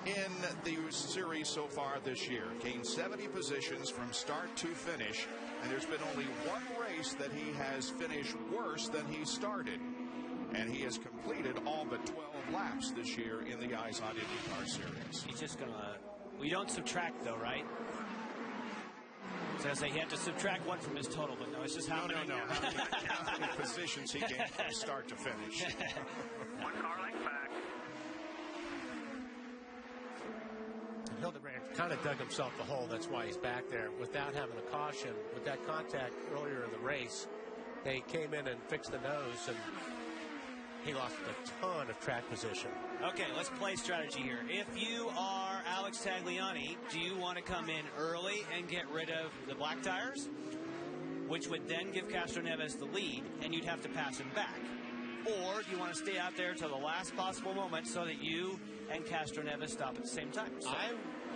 in the series so far this year. Gained 70 positions from start to finish, and there's been only one race that he has finished worse than he started. And he has completed all but 12 laps this year in the IZOD IndyCar Series. He's just going to... We don't subtract, though, right? So I say he had to subtract 1 from his total, but no, it's just how many... No. How many positions he gained from start to finish. One car length back. Hildebrand kind of dug himself the hole. That's why he's back there without having a caution. With that contact earlier in the race, they came in and fixed the nose, and he lost a ton of track position. Okay, let's play strategy here. If you are Alex Tagliani, do you want to come in early and get rid of the black tires, which would then give Castroneves the lead, and you'd have to pass him back? Or do you want to stay out there till the last possible moment so that you and Castroneves stop at the same time? So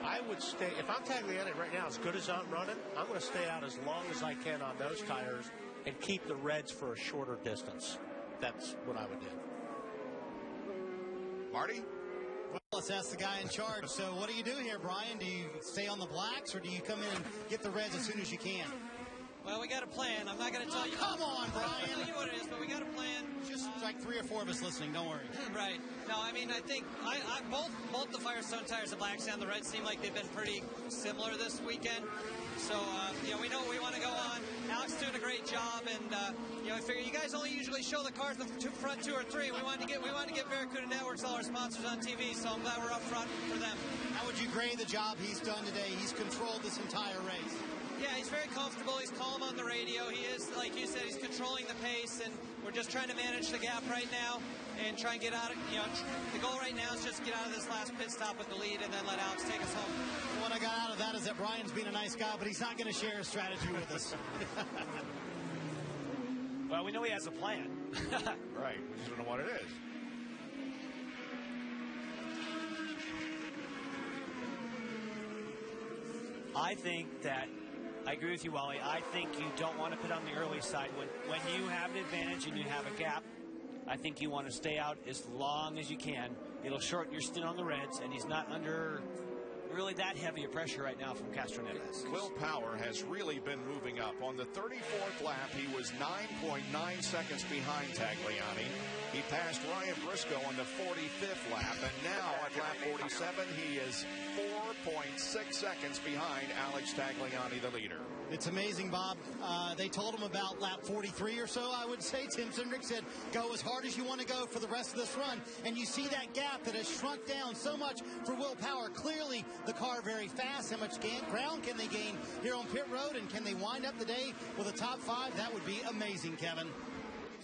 I would stay. If I'm Tagliani right now, as good as I'm running, I'm going to stay out as long as I can on those tires and keep the reds for a shorter distance. That's what I would do. Marty? Well, let's ask the guy in charge. So what do you do here, Brian? Do you stay on the blacks, or do you come in and get the reds as soon as you can? Well, we got a plan. I'm not going to tell you. Come on, Brian. I'll tell you what it is, but we got a plan. Just like 3 or 4 of us listening. Don't worry. Right. No, I mean, I think both the Firestone tires, the blacks and the reds, seem like they've been pretty similar this weekend. So, we know we want to go on. Alex doing a great job, and I figure you guys only usually show the cars the front 2 or 3. We wanted to get Barracuda Networks, all our sponsors, on TV, so I'm glad we're up front for them. How would you grade the job he's done today? He's controlled this entire race. Yeah, he's very comfortable. He's calm on the radio. He is, like you said, he's controlling the pace, and we're just trying to manage the gap right now and try and get out of, the goal right now is just get out of this last pit stop with the lead and then let Alex take us home. What I got out of that is that Brian's being a nice guy, but he's not going to share his strategy with us. Well, we know he has a plan. Right. We just don't know what it is. I think that, I agree with you, Wally. I think you don't want to put on the early side. When you have an advantage and you have a gap, I think you want to stay out as long as you can. It'll shorten your stint on the reds, and he's not under really that heavy a pressure right now from Castroneves. Will Power has really been moving up. On the 34th lap, he was 9.9 seconds behind Tagliani. He passed Ryan Briscoe on the 45th lap, and now at lap 47, he is 4.6 seconds behind Alex Tagliani, the leader. It's amazing, Bob. They told him about lap 43 or so, I would say. Tim Cindric said, go as hard as you want to go for the rest of this run. And you see that gap that has shrunk down so much for Will Power. Clearly, the car very fast. How much ground can they gain here on pit road? And can they wind up the day with a top 5? That would be amazing, Kevin.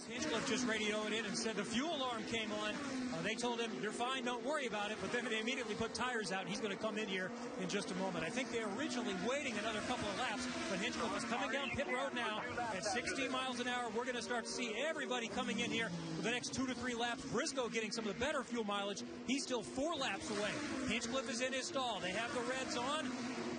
Hinchcliffe just radioed in and said the fuel alarm came on. They told him, you're fine, don't worry about it. But then they immediately put tires out. He's going to come in here in just a moment. I think they're originally waiting another couple of laps, but Hinchcliffe is coming down pit road now at 16 miles an hour. We're going to start to see everybody coming in here for the next 2 to 3 laps. Briscoe getting some of the better fuel mileage. He's still 4 laps away. Hinchcliffe is in his stall. They have the reds on,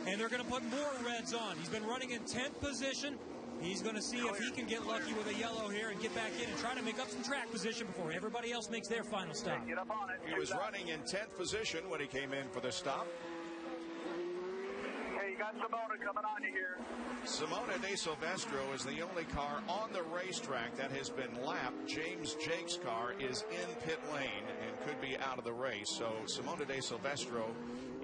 and they're going to put more reds on. He's been running in 10th position. He's going to see if he can get lucky with a yellow here and get back in and try to make up some track position before everybody else makes their final stop. He was running in 10th position when he came in for the stop. Hey, you got Simona coming on you here. Simona De Silvestro is the only car on the racetrack that has been lapped. James Jake's car is in pit lane and could be out of the race. So Simona De Silvestro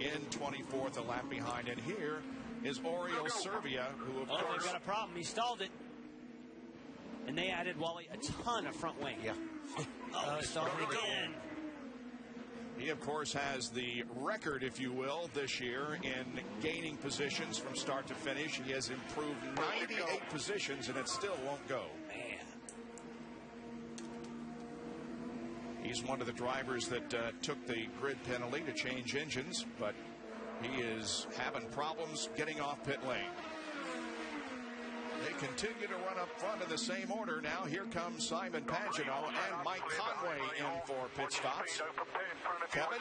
in 24th, a lap behind. And here is Oriol Servia, who of course... they've got a problem. He stalled it. And they added, Wally, a ton of front wing. Yeah. Stalled again. He, of course, has the record, if you will, this year in gaining positions from start to finish. He has improved 98 positions, and it still won't go. Man. He's one of the drivers that took the grid penalty to change engines, but he is having problems getting off pit lane. They continue to run up front in the same order. Now here comes Simon Pagenaud and Mike Conway in for pit stops. Kevin?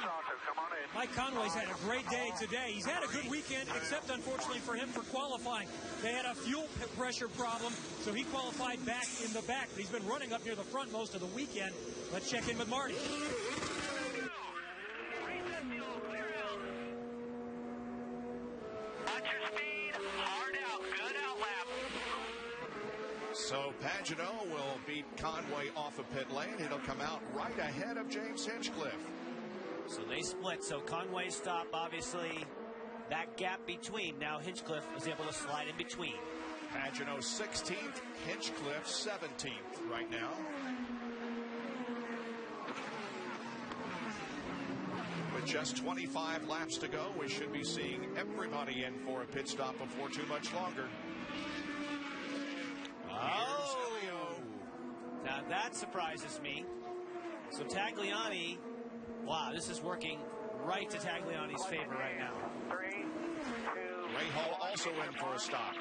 Mike Conway's had a great day today. He's had a good weekend, except unfortunately for him for qualifying. They had a fuel pressure problem, so he qualified back in the back. But he's been running up near the front most of the weekend. Let's check in with Marty. So Pagenaud will beat Conway off of pit lane. It'll come out right ahead of James Hinchcliffe. So they split. So Conway's stop, obviously, that gap between. Now Hinchcliffe was able to slide in between. Pagenaud 16th, Hinchcliffe 17th right now. With just 25 laps to go, we should be seeing everybody in for a pit stop before too much longer. Oh! Now that surprises me. So Tagliani, wow, this is working right to Tagliani's favor right now. 3, 2. Ray Hall also in for a stop.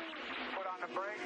Put on the brakes.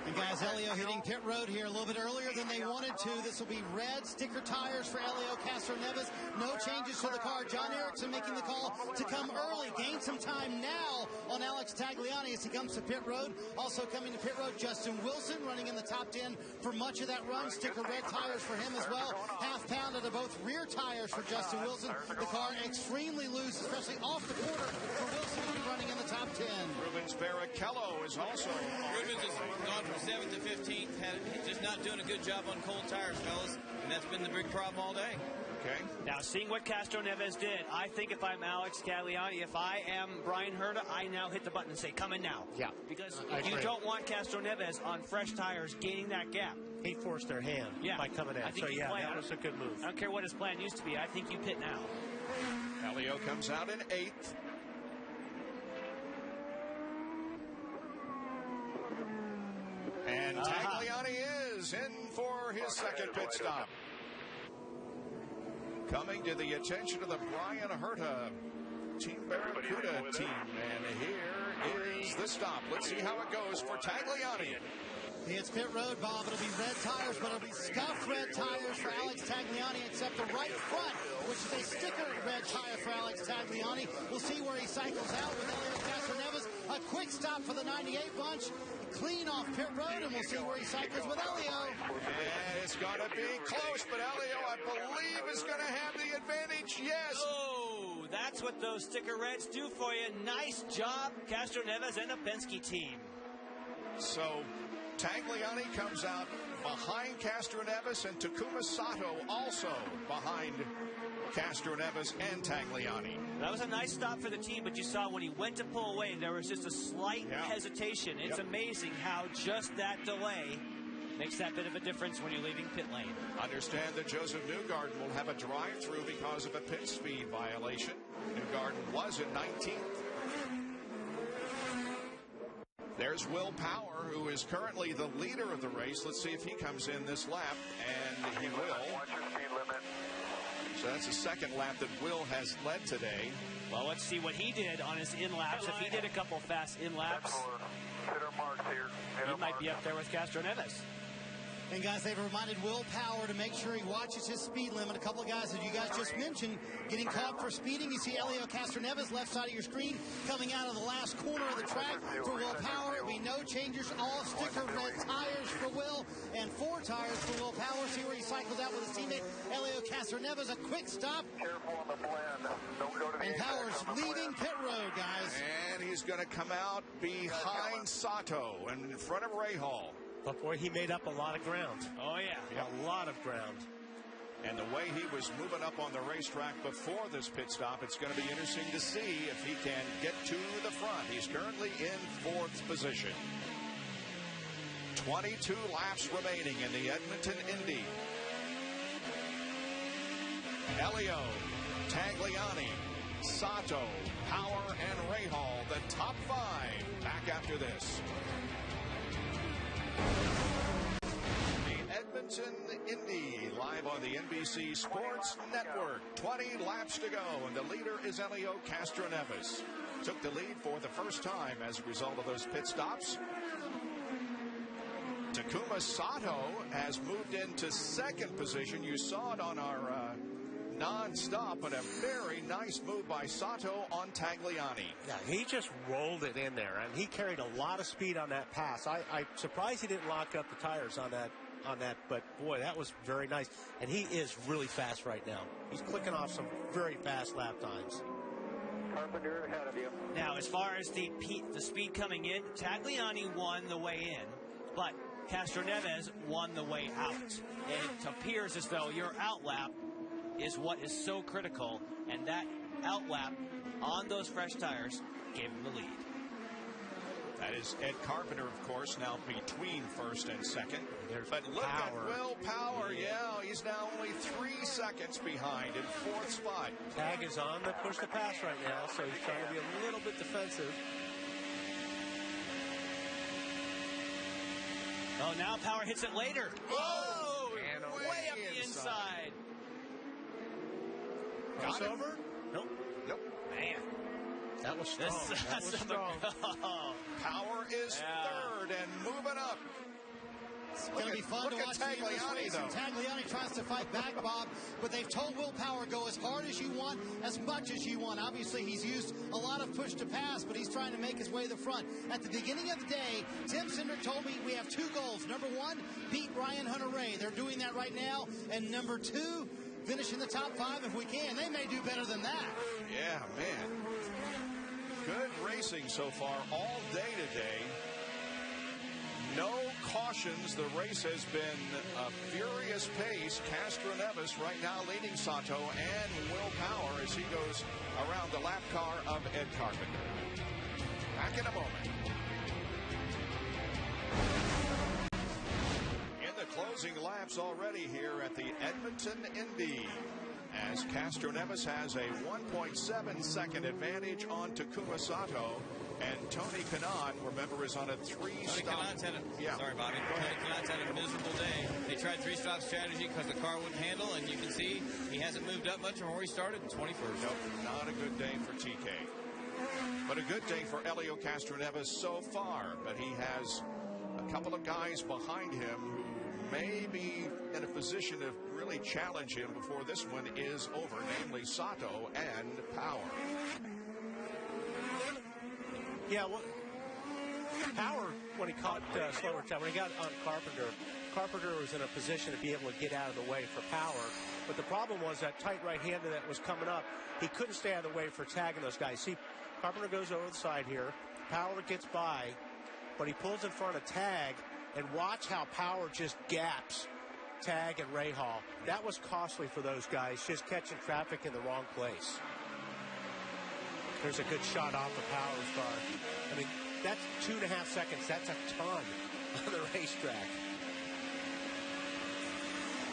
And guys, Elio hitting pit road here a little bit earlier than they wanted to. This will be red sticker tires for Elio Castroneves. No changes to the car. John Erickson making the call to come early. Gain some time now on Alex Tagliani as he comes to pit road. Also coming to pit road, Justin Wilson running in the top 10 for much of that run. Sticker red tires for him as well. Half pound of both rear tires for Justin Wilson. The car extremely loose, especially off the quarter for Wilson to be running in the top 10. Rubens Barrichello is also... Rubens has gone from 7th to 15th. He's just not doing a good job on cold tires, fellas. And that's been the big problem all day. Okay. Now, seeing what Castroneves did, I think if I'm Alex Tagliani, if I am Brian Herta, I now hit the button and say, come in now. Yeah. Because you don't want Castroneves on fresh tires gaining that gap. He forced their hand by coming in. I think that was a good move. I don't care what his plan used to be. I think you pit now. Elio comes out in 8th. And Tagliani is in for his second pit stop. Coming to the attention of the Brian Herta Team Barracuda team. And here is the stop. Let's see how it goes for Tagliani. It's pit road, Bob. It'll be red tires, but it'll be scuffed red tires for Alex Tagliani, except the right front, which is a sticker red tire for Alex Tagliani. We'll see where he cycles out with Elio Castroneves. A quick stop for the 98 bunch. Clean off pit road, and we'll see where he cycles with Elio. And it's going to be close, but Elio, I believe, is going to have the advantage. Yes. Oh, That's what those sticker reds do for you. Nice job, Castroneves and a Penske team. So Tagliani comes out behind Castroneves, and Takuma Sato also behind Castroneves and Tagliani. That was a nice stop for the team, but you saw when he went to pull away, there was just a slight hesitation. It's amazing how just that delay makes that bit of a difference when you're leaving pit lane. Understand that Joseph Newgarden will have a drive-through because of a pit speed violation. Newgarden was in 19th. There's Will Power, who is currently the leader of the race. Let's see if he comes in this lap, and he will. Watch your speed limit. So that's the second lap that Will has led today. Well, let's see what he did on his in-laps. If he did a couple fast in-laps, hit our marks here. He might be up there with Castroneves. And guys, they've reminded Will Power to make sure he watches his speed limit. A couple of guys, as you guys just mentioned, getting caught for speeding. You see Elio Castroneves, left side of your screen, coming out of the last corner of the track for Will Power. It'll be no changes, all sticker red tires for Will, and 4 tires for Will Power. See where he cycles out with his teammate Elio Castroneves. A quick stop. Careful on the blend. Don't go to the and Power's leaving pit road, guys. And he's going to come out behind Sato and in front of Rahal. But boy, he made up a lot of ground. Oh, yeah. A lot of ground. And the way he was moving up on the racetrack before this pit stop, it's going to be interesting to see if he can get to the front. He's currently in 4th position. 22 laps remaining in the Edmonton Indy. Elio, Tagliani, Sato, Power, and Rahal, the top 5 back after this. The Edmonton Indy, live on the NBC Sports Network. 20 laps to go, and the leader is Elio Castroneves. Took the lead for the first time as a result of those pit stops. Takuma Sato has moved into 2nd position. You saw it on our non-stop, but a very nice move by Sato on Tagliani. Yeah, he just rolled it in there, and he carried a lot of speed on that pass. I'm surprised he didn't lock up the tires on that, but boy, that was very nice. And he is really fast right now. He's clicking off some very fast lap times. Carpenter ahead of you. Now, as far as the speed coming in, Tagliani won the way in, but Castroneves won the way out. It appears as though your outlap is what is so critical, and that outlap on those fresh tires gave him the lead. That is Ed Carpenter, of course, now between 1st and 2nd. But look at Will Power. Yeah, he's now only 3 seconds behind in 4th spot. Tag is on the push to pass right now, so he's trying to be a little bit defensive. Oh, now Power hits it later. Whoa! And way up the inside. Got it. Over? Nope. Man. That was strong. That was strong. Power is 3rd and moving up. It's going to be fun to watch Tagliani, though. Tagliani tries to fight back, Bob, but they've told Will Power, go as hard as you want, as much as you want. Obviously, he's used a lot of push to pass, but he's trying to make his way to the front. At the beginning of the day, Tim Cindric told me we have 2 goals. Number 1, beat Ryan Hunter-Reay. They're doing that right now. And number 2, finish in the top 5 if we can. They may do better than that. Yeah, man. Good racing so far all day today. No cautions. The race has been a furious pace. Castroneves right now leading Sato and Will Power as he goes around the lap car of Ed Carpenter. Back in a moment. In the closing laps already here at the Edmonton Indy, as Castroneves has a 1.7 second advantage on Takuma Sato. And Tony Kanaan, remember, is on a 3-stop. Sorry, Bobby. Tony Kanaan's had a miserable day. They tried 3-stop strategy because the car wouldn't handle, and you can see he hasn't moved up much from where he started, 21st. Nope, not a good day for TK. But a good day for Elio Castroneves so far. But he has a couple of guys behind him who may be in a position to really challenge him before this one is over, namely Sato and Power. Yeah, well, Power, when he caught slower time, when he got on Carpenter, Carpenter was in a position to be able to get out of the way for power. But the problem was that tight right-hander that was coming up, he couldn't stay out of the way for tagging those guys. See, Carpenter goes over the side here. Power gets by, but he pulls in front of Tag, and watch how Power just gaps Tag and Rahal. That was costly for those guys, just catching traffic in the wrong place. There's a good shot off the Power's car. I mean, that's 2.5 seconds. That's a ton on the racetrack.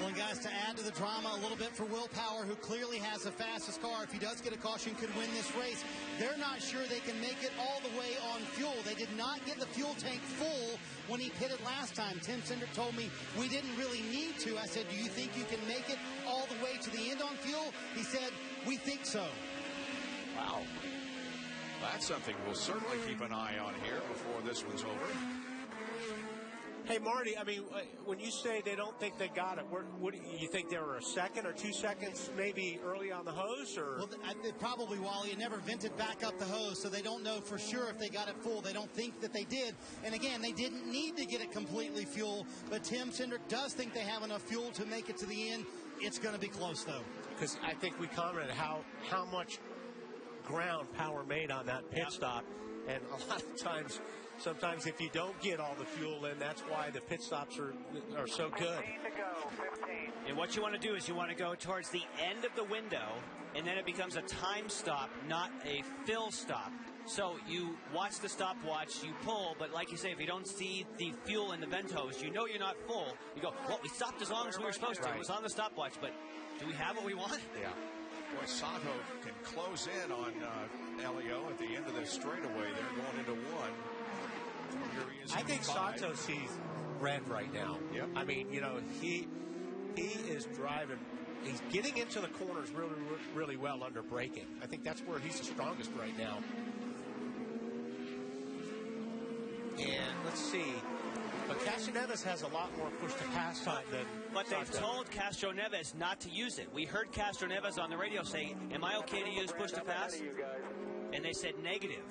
Well, and guys, to add to the drama a little bit for Will Power, who clearly has the fastest car, if he does get a caution, could win this race. They're not sure they can make it all the way on fuel. They did not get the fuel tank full when he pitted last time. Tim Cindric told me we didn't really need to. I said, do you think you can make it all the way to the end on fuel? He said, we think so. Wow. That's something we'll certainly keep an eye on here before this one's over. Hey, Marty, I mean, when you say they don't think they got it, what do you think they were a second or 2 seconds maybe early on the hose? Or? Well, probably, Wally. It never vented back up the hose, so they don't know for sure if they got it full. They don't think that they did. And again, they didn't need to get it completely full, but Tim Cindric does think they have enough fuel to make it to the end. It's going to be close, though. Because I think we commented how much ground Power made on that pit stop, and a lot of times, sometimes if you don't get all the fuel in, that's why the pit stops are so good. 15 to go, 15. And what you want to do is you want to go towards the end of the window, and then it becomes a time stop, not a fill stop. So you watch the stopwatch, you pull, but like you say, if you don't see the fuel in the vent hose, you know you're not full. You go, well, we stopped as long as we were supposed to. It was on the stopwatch, but do we have what we want? Yeah. Boy, Sato can close in on Elio at the end of the straightaway there, going into one. Here he is. I think Sato sees red right now. Yep. I mean, you know, he is driving. He's getting into the corners really, really well under braking. I think that's where he's the strongest right now. And let's see. But Castroneves has a lot more push-to-pass time than But they've Sato. told Castroneves not to use it. We heard Castroneves on the radio say, am I okay to use push-to-pass? And they said negative.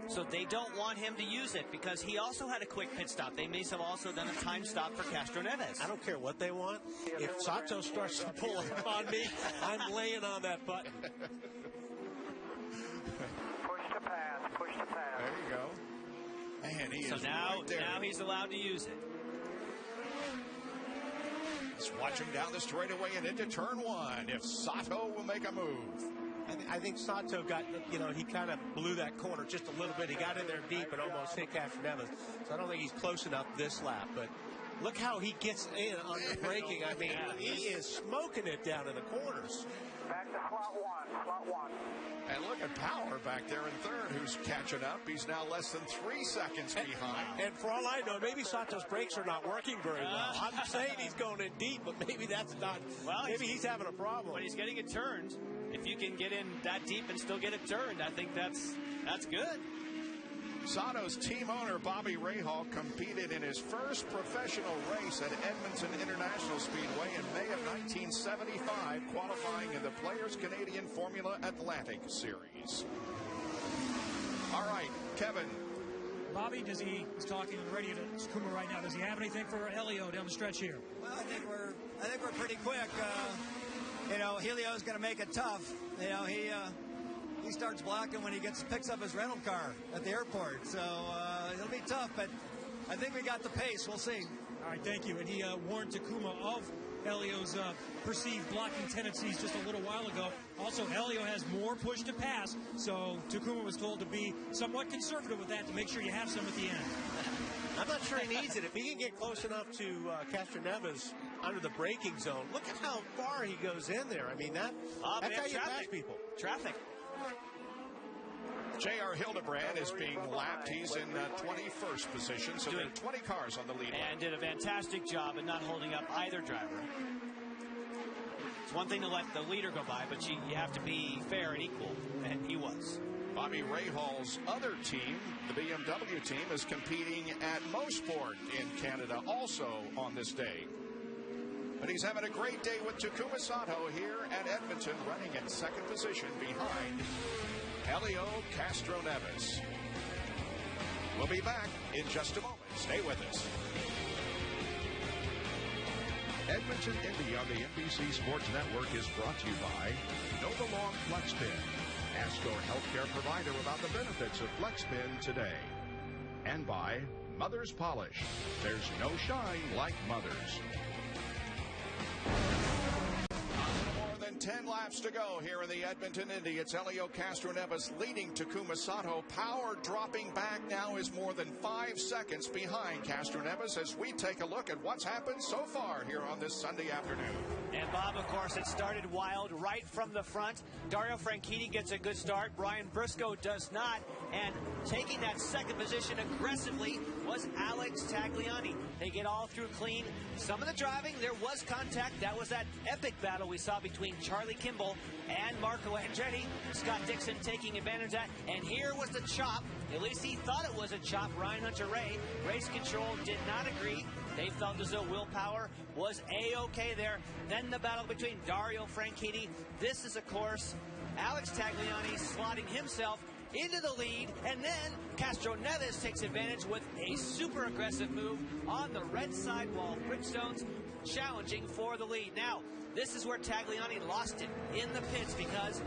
So they don't want him to use it because he also had a quick pit stop. They may have also done a time stop for Castroneves. I don't care what they want. If Sato starts to pull up on me, I'm laying on that button. Push to pass, push to pass. There you go. Man, he So is now, right there. now he's allowed to use it. Let's watch him down the straightaway and into turn one. If Sato will make a move. I think Sato got, you know, he kind of blew that corner just a little bit. He got in there deep and almost hit Castroneves. So I don't think he's close enough this lap. But look how he gets in on the braking. I mean, he is smoking it down in the corners. Back to slot one. And look at Power back there in third, who's catching up. He's now less than 3 seconds behind. And for all I know, maybe Sato's brakes are not working very well. I'm saying he's going in deep, but maybe that's not. Well, maybe he's having a problem. When he's getting it turned, if you can get in that deep and still get it turned, I think that's good. Sato's team owner, Bobby Rahal, competed in his first professional race at Edmonton International Speedway in May of 1975, qualifying in the Players Canadian Formula Atlantic Series. All right, Kevin. Bobby, he's talking on the radio to Takuma right now. Does he have anything for Elio down the stretch here? Well, I think we're pretty quick. You know, Helio's going to make it tough. You know, he starts blocking when he picks up his rental car at the airport. So it'll be tough, but I think we got the pace. We'll see. All right, thank you. And he warned Takuma of Elio's perceived blocking tendencies just a little while ago. Also, Elio has more push to pass, so Takuma was told to be somewhat conservative with that to make sure you have some at the end. I'm not sure he needs it. If he can get close enough to Castroneves under the braking zone, look at how far he goes in there. I mean, that's how you pass people. Traffic. J.R. Hildebrand is being lapped. He's in 21st position, so there are 20 cars on the lead. And did a fantastic job in not holding up either driver. It's one thing to let the leader go by, but you have to be fair and equal, and he was. Bobby Rahal's other team, the BMW team, is competing at Mosport in Canada also on this day. But he's having a great day with Takuma Sato here at Edmonton, running in second position behind Elio Castroneves. We'll be back in just a moment. Stay with us. Edmonton Indy on the NBC Sports Network is brought to you by Know the Long FlexPin. Ask your healthcare provider about the benefits of FlexPin today. And by Mother's Polish. There's no shine like Mother's. More than 10 laps to go here in the Edmonton Indy. It's Helio Castroneves leading Takuma Sato. Power dropping back now is more than 5 seconds behind Castroneves as we take a look at what's happened so far here on this Sunday afternoon. And Bob, of course, it started wild right from the front. Dario Franchitti gets a good start. Brian Briscoe does not. And taking that second position aggressively was Alex Tagliani. They get all through clean. Some of the driving, there was contact. That was that epic battle we saw between Charlie Kimball and Marco Andretti. Scott Dixon taking advantage of that. And here was the chop. At least he thought it was a chop. Ryan Hunter-Reay. Race control did not agree. They felt as though willpower was A-OK there. Then the battle between Dario Franchitti. This is, of course, Alex Tagliani slotting himself into the lead, and then Castroneves takes advantage with a super aggressive move on the red sidewall. Bridgestone's challenging for the lead. Now, this is where Tagliani lost it in the pits because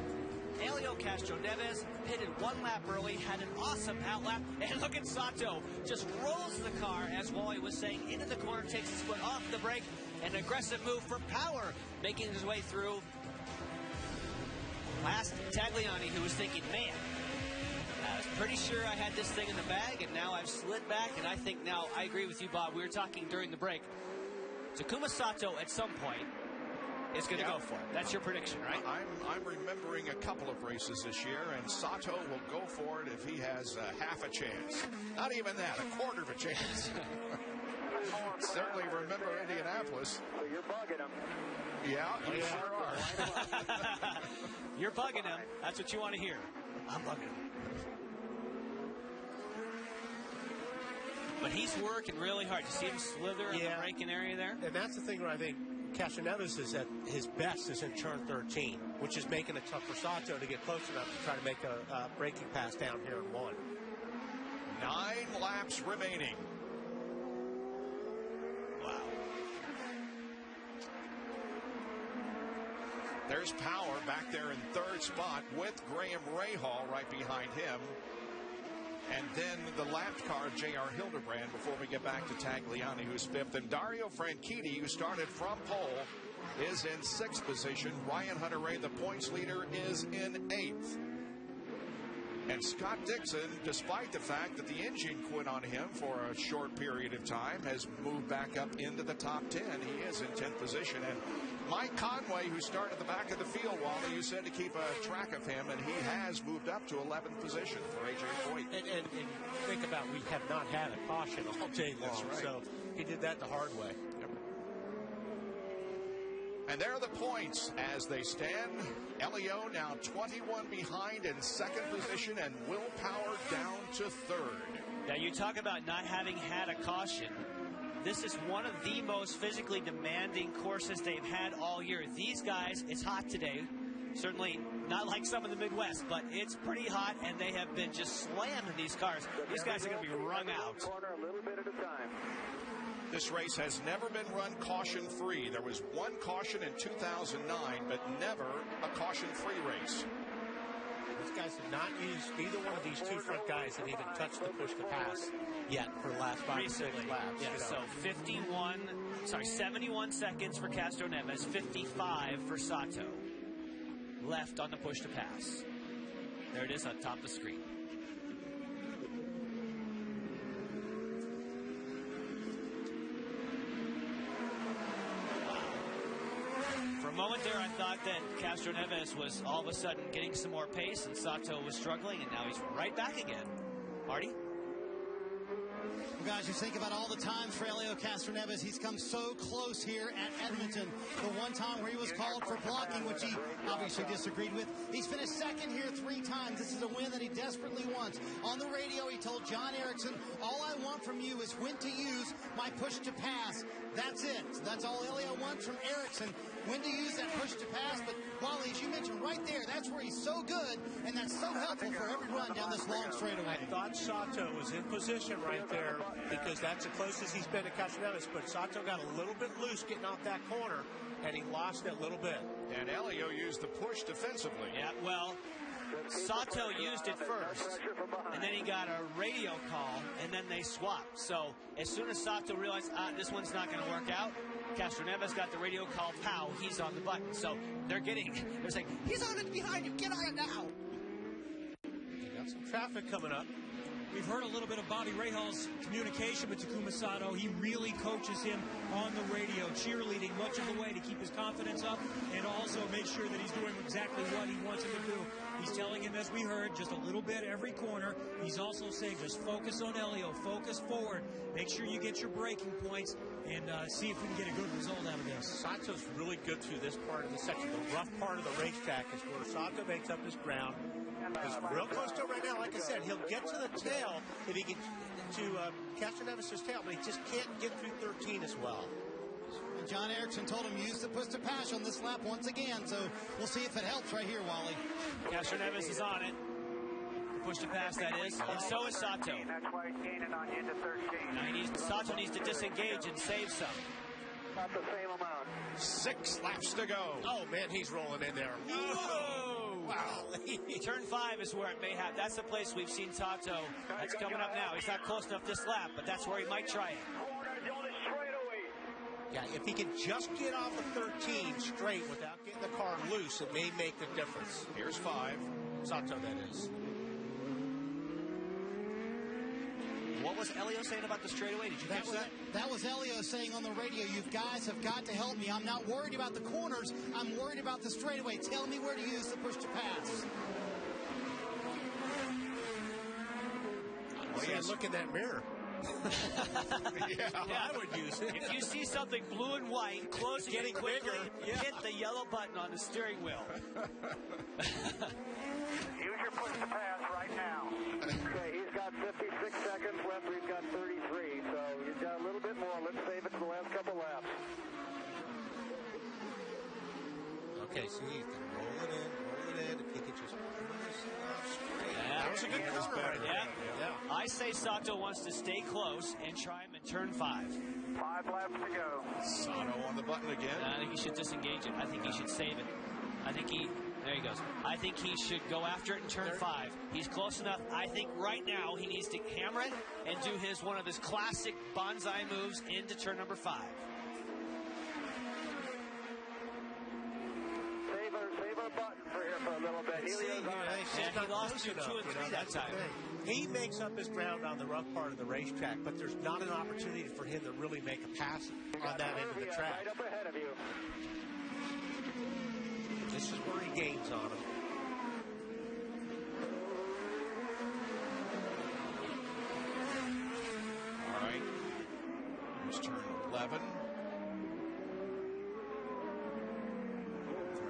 Helio Castroneves pitted 1 lap early, had an awesome outlap, and look at Sato, just rolls the car, as Wally was saying, into the corner, takes his foot off the brake, an aggressive move for power, making his way through past Tagliani, who was thinking, man, I was pretty sure I had this thing in the bag, and now I've slid back, and I think now, I agree with you, Bob, we were talking during the break, Takuma Sato at some point is going to go for it. That's your prediction, right? I'm remembering a couple of races this year, and Sato will go for it if he has half a chance. Not even that, a quarter of a chance. Certainly remember Indianapolis. So you're bugging him. Yeah, you sure are. You're bugging him. That's what you want to hear. I'm bugging him. But he's working really hard. You see him slither in the braking area there? And that's the thing where I think Castroneves is at his best is in turn 13, which is making it tough for Sato to get close enough to try to make a braking pass down here in 1. 9 laps remaining. Wow. There's Power back there in 3rd spot with Graham Rahal right behind him. And then the lapped car, J.R. Hildebrand, before we get back to Tagliani, who's 5th. And Dario Franchitti, who started from pole, is in 6th position. Ryan Hunter-Reay, the points leader, is in 8th. And Scott Dixon, despite the fact that the engine quit on him for a short period of time, has moved back up into the top 10. He is in 10th position. And Mike Conway, who started at the back of the field, Wally, you said to keep a track of him, and he has moved up to 11th position for A.J. Foyt. And think about, we have not had a caution all day long. That's right. So he did that the hard way. Yep. And there are the points as they stand. Elio now 21 behind in 2nd position, and Will Power down to 3rd. Now, you talk about not having had a caution. This is one of the most physically demanding courses they've had all year. These guys, it's hot today. Certainly not like some in the Midwest, but it's pretty hot, and they have been just slamming these cars. These guys are going to be wrung out. Corner a little bit at a time. This race has never been run caution-free. There was 1 caution in 2009, but never a caution-free race. These guys have not used either one of these 2 front guys that even touched the push to pass yet for the last 5 or 6 laps. Yeah, you know. so 71 seconds for Castroneves, 55 for Sato. Left on the push to pass. There it is on top of the screen. For a moment there, I thought that Castroneves was all of a sudden getting some more pace, and Sato was struggling, and now he's right back again. Marty? Well, guys, you think about all the times for Helio Castroneves. He's come so close here at Edmonton. The one time where he was called for blocking, which he obviously disagreed with. He's finished 2nd here 3 times. This is a win that he desperately wants. On the radio, he told John Erickson, all I want from you is when to use my push to pass. That's it. That's all Helio wants from Erickson. when to use that push to pass. But Wally, as you mentioned right there, that's where he's so good, and that's so helpful for every run down this long straightaway. I thought Sato was in position right there because that's the closest he's been to Castellanos, but Sato got a little bit loose getting off that corner, and he lost it a little bit. And Elio used the push defensively. Yeah, well, Sato used it first, and then he got a radio call, and then they swapped. So as soon as Sato realized, this one's not going to work out, Castroneves got the radio call, pow, he's on the button. So they're saying, he's on it behind you, get on it now. Got some traffic coming up. We've heard a little bit of Bobby Rahal's communication with Takuma Sato. He really coaches him on the radio, cheerleading much of the way to keep his confidence up and also make sure that he's doing exactly what he wants him to do. He's telling him, as we heard, just a little bit every corner. He's also saying, just focus on Elio, focus forward, make sure you get your braking points, and see if we can get a good result out of this. Sato's really good through this part of the section. The rough part of the racetrack is where Sato makes up his ground. He's real close to it right now. Like I said, he'll get to the tail if he can to Castroneves' tail, but he just can't get through 13 as well. And John Erickson told him use the push to pass on this lap once again, so we'll see if it helps right here, Wally. Castroneves is on it. Push to pass, that is, and so is Sato. That's why he's gaining on you to 13. Sato needs to disengage and save some. Not the same amount. 6 laps to go. Oh, man, he's rolling in there. Whoa! Wow. Turn 5 is where it may have. That's the place we've seen Sato. That's coming up now. He's not close enough this lap, but that's where he might try it. Yeah, if he can just get off the 13 straight without getting the car loose, it may make the difference. Here's 5. Sato, that is. What was Elio saying about the straightaway? Did you catch that? That was Elio saying on the radio, you guys have got to help me. I'm not worried about the corners. I'm worried about the straightaway. Tell me where to use the push to pass. Well, yeah, look in that mirror. Yeah, I would use it. If you see something blue and white, close and Getting quickly, bigger. hit the yellow button on the steering wheel. Use your push to pass right now. Okay, he's got 56 seconds left. We've got 33, so he's got a little bit more. Let's save it to the last couple laps. Okay, so you can roll it in. If he could just Yeah, that was a good corner right there. Yeah. I say Sato wants to stay close and try him in turn 5. 5 laps to go. Sato on the button again. I think he should disengage it. I think he should save it. There he goes. I think he should go after it in turn 5. He's close enough. I think right now he needs to hammer it and do one of his classic bonsai moves into turn number 5. Save our button for here for a little bit. He lost 2 and 3 that time. He makes up his ground on the rough part of the racetrack, but there's not an opportunity for him to really make a pass on that end of the track. Right up ahead of you. This is where he gains on him. All right. Here's turn 11.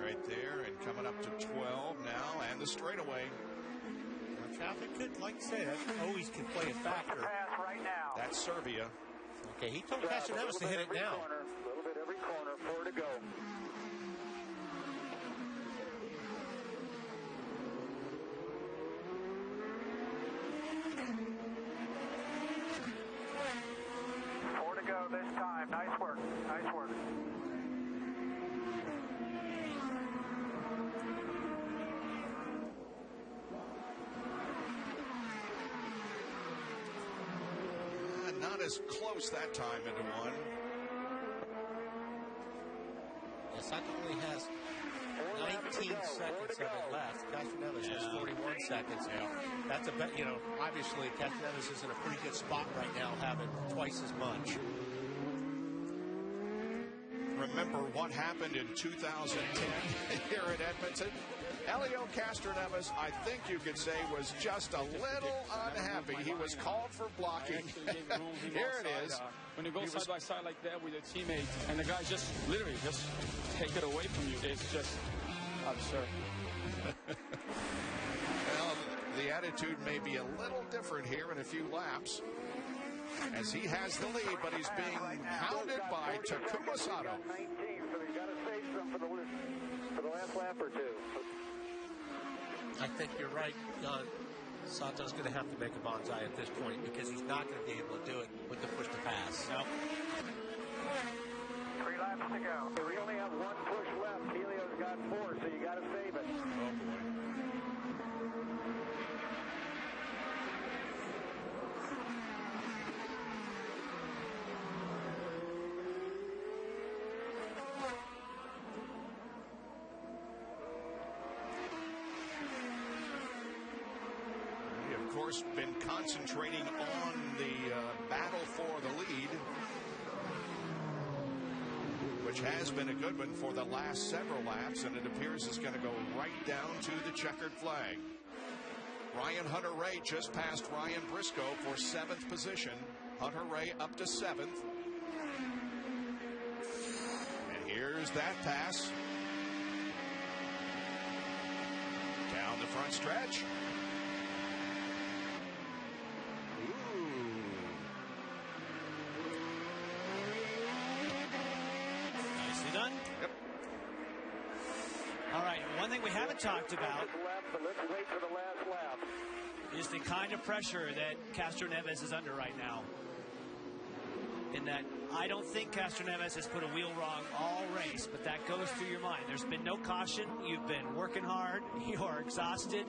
Right there, and coming up to 12 now, and the straightaway. Traffic could, like I said, always can play a factor. Pass right now. That's Serbia. Okay, he told Castroneves to hit it now. A little bit every corner, 4 to go. Go this time. Nice work. Nice work. Not as close that time into one. Yes, that only has 19 seconds of it left. Castroneves has 41 seconds. Yeah. That's a bet, obviously Castroneves is in a pretty good spot right now, having twice as much. Remember what happened in 2010 here at Edmonton? Elio Castroneves, I think you could say, was just a little unhappy. He was called for blocking. Here it is. When you go side by side like that with your teammate, and the guy just literally just take it away from you, it's just absurd. Well, the attitude may be a little different here in a few laps, as he has the lead, but he's being hounded by Takuma Sato. So he's got to save some for the last lap or two? I think you're right. Sato's going to have to make a bonsai at this point because he's not going to be able to do it with the push to pass. No. 3 laps to go. We only have 1 push left. Helio's got 4, so you got to save it. Oh, boy. Of course, been concentrating on the battle for the lead, which has been a good one for the last several laps, and it appears it's going to go right down to the checkered flag. Ryan Hunter-Reay just passed Ryan Briscoe for 7th position. Hunter-Reay up to 7th. And here's that pass. Down the front stretch. Done? Yep. All right, one thing we haven't talked about Let's wait for the last lap. is the kind of pressure that Castro Neves is under right now. In that, I don't think Castro Neves has put a wheel wrong all race, but that goes through your mind. There's been no caution. You've been working hard. You're exhausted.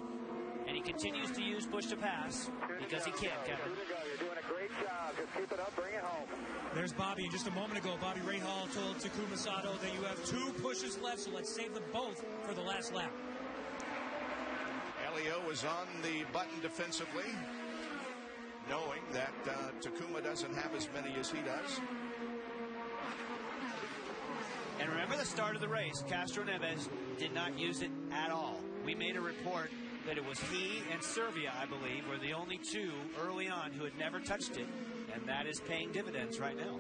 And he continues to use push to pass because he can, Kevin. You're doing a great job. Just keep it up. Bring it home. There's Bobby. And just a moment ago, Bobby Rahal told Takuma Sato that you have 2 pushes left, so let's save them both for the last lap. Elio was on the button defensively, knowing that Takuma doesn't have as many as he does. And remember the start of the race, Castro Neves did not use it at all. We made a report that it was he and Servia, I believe, were the only 2 early on who had never touched it, and that is paying dividends right now.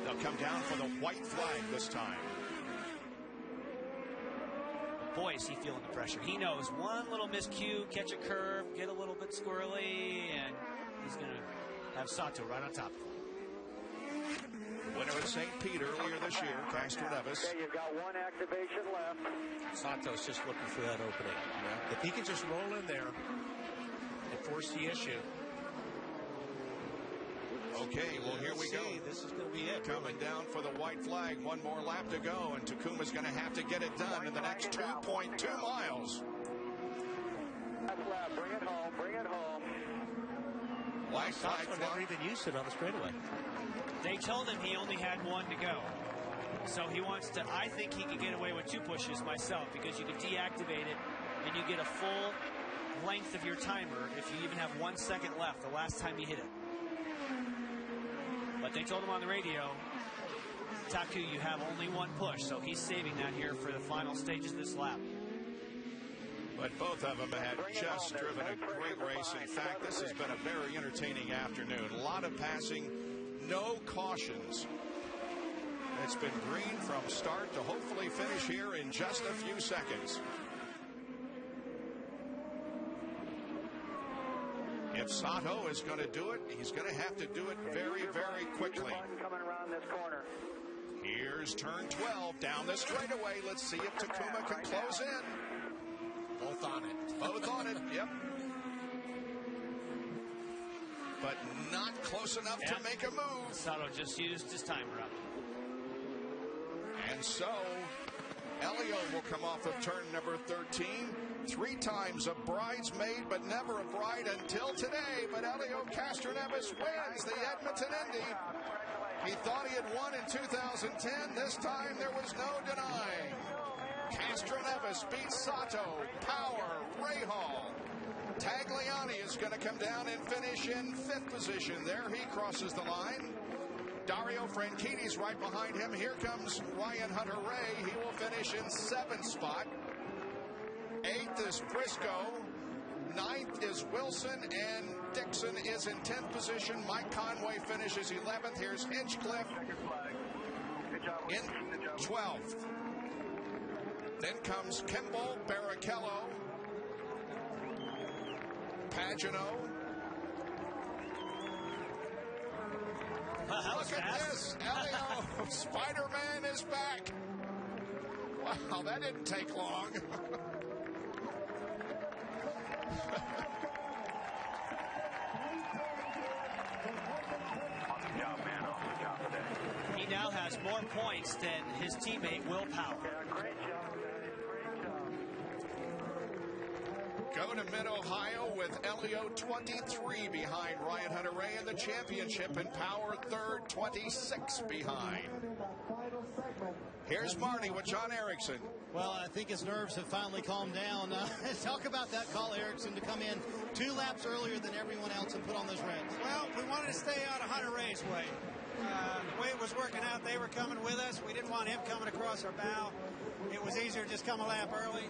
They'll come down for the white flag this time. Boy, is he feeling the pressure. He knows one little miscue, catch a curve, get a little bit squirrely, and he's going to have Sato right on top of him. Winner at St. Pete earlier this year, Castro Neves. Okay, you've got 1 activation left. Sato's just looking for that opening. You know? If he can just roll in there and force the issue. Okay, well, here we go. This is going to be it. Coming down for the white flag. 1 more lap to go, and Takuma's going to have to get it done in the next 2.2 miles. Last lap. Bring it home. Bring it home. White flag. Sato never even used it on the straightaway. They told him he only had 1 to go. So he wants to, I think he could get away with 2 pushes myself, because you could deactivate it and you get a full length of your timer if you even have 1 second left the last time you hit it. But they told him on the radio, Taku, you have only 1 push, so he's saving that here for the final stages of this lap. But both of them had just driven a great race. In fact, this has been a very entertaining afternoon. A lot of passing, no cautions. It's been green from start to hopefully finish here in just a few seconds. If Sato is going to do it, he's going to have to do it very, very quickly. Coming around this corner. Here's turn 12 down the straightaway. Let's see if Takuma can close in. Both on it. Both on it, yep. But not close enough to make a move. Sato just used his timer up. And so, Elio will come off of turn number 13. 3 times a bridesmaid, but never a bride until today. But Elio Castroneves wins the Edmonton Indy. He thought he had won in 2010. This time there was no denying. Castroneves beats Sato, Power, Rahal. Tagliani is going to come down and finish in 5th position. There he crosses the line. Dario Franchitti's right behind him. Here comes Ryan Hunter-Reay. He will finish in 7th spot. 8th is Briscoe. 9th is Wilson, and Dixon is in 10th position. Mike Conway finishes 11th. Here's Hinchcliffe in 12th. Then comes Kimball, Barrichello, Pagano. That was at this. Elio, Spider-Man is back. Wow, that didn't take long. He now has more points than his teammate Will Power. Go to Mid-Ohio with Elio 23 behind Ryan Hunter-Reay in the championship, and Power third, 26 behind. Here's Marty with John Erickson. Well, I think his nerves have finally calmed down. Talk about that call, Erickson, to come in 2 laps earlier than everyone else and put on those reds. Well, we wanted to stay out of Hunter-Reay's way. The way it was working out, they were coming with us. We didn't want him coming across our bow. It was easier to just come a lap early.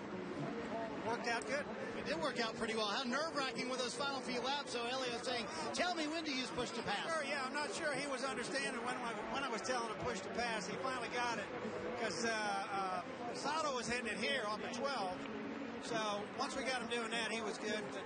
Worked out good. It did work out pretty well. How nerve-wracking were those final few laps? So Elliot saying, tell me when to use push to pass. Sure, yeah, I'm not sure he was understanding when I was telling him push to pass. He finally got it because Sato was hitting it here on the 12. So once we got him doing that, he was good. But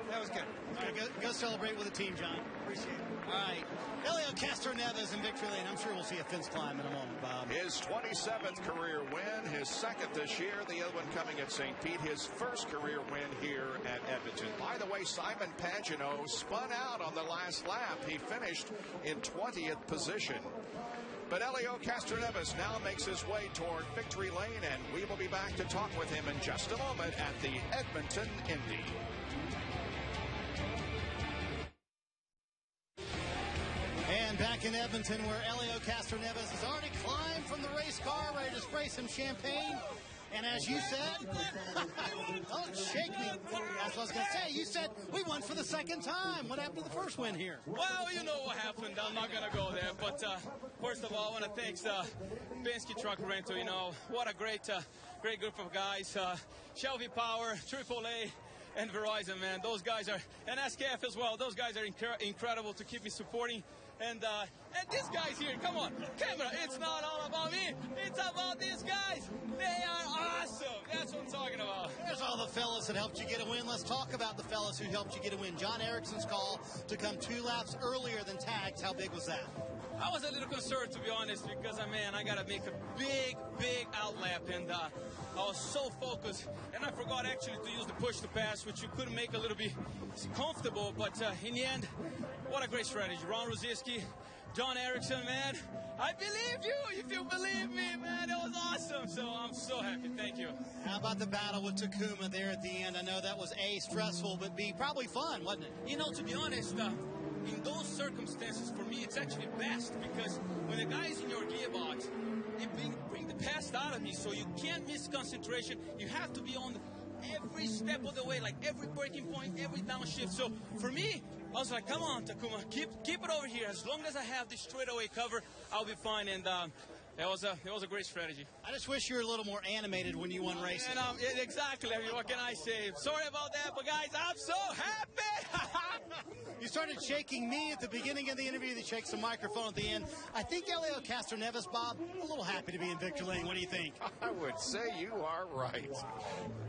that was good. All right, go celebrate with the team, John. Appreciate it. All right. Elio Castroneves in victory lane. I'm sure we'll see a fence climb in a moment, Bob. His 27th career win, his second this year, the other one coming at St. Pete, his first career win here at Edmonton. By the way, Simon Pagenaud spun out on the last lap. He finished in 20th position. But Elio Castroneves now makes his way toward victory lane, and we will be back to talk with him in just a moment at the Edmonton Indy. And back in Edmonton, where Elio Castroneves has already climbed from the race car, ready to spray some champagne. And as you said, don't shake me. That's what I was going to say. You said we won for the second time. What happened to the first win here? Well, you know what happened. I'm not going to go there. But first of all, I want to thank Penske Truck Rental. You know, what a great group of guys. Shelby Power, AAA, and Verizon, man. Those guys are, and SKF as well. Those guys are incredible to keep me supporting. And these guys here, come on, camera, it's not all about me. It's about these guys. They are awesome. That's what I'm talking about. There's all the fellas that helped you get a win. Let's talk about the fellas who helped you get a win. John Erickson's call to come 2 laps earlier than tags. How big was that? I was a little concerned, to be honest, because, man, I got to make a big outlap, and I was so focused, and I forgot actually to use the push to pass, which you couldn't make a little bit comfortable, but in the end, what a great strategy. Ron Rosiski, John Erickson, man, I believe you. If you believe me, man, it was awesome. So I'm so happy. Thank you. How about the battle with Takuma there at the end? I know that was A, stressful, but B, probably fun, wasn't it? You know, to be honest, in those circumstances, for me, it's actually best because when a guy is in your gearbox, it bring the past out of me, so you can't miss concentration. You have to be on every step of the way, like every braking point, every downshift. So for me, I was like, come on, Takuma, keep it over here. As long as I have this straightaway cover, I'll be fine. And it was a great strategy. I just wish you were a little more animated when you won racing. And, exactly. I mean, what can I say? Sorry about that, but guys, I'm so happy. You started shaking me at the beginning of the interview. You shake some microphone at the end. I think Elio Castroneves, Bob, a little happy to be in victory lane. What do you think? I would say you are right.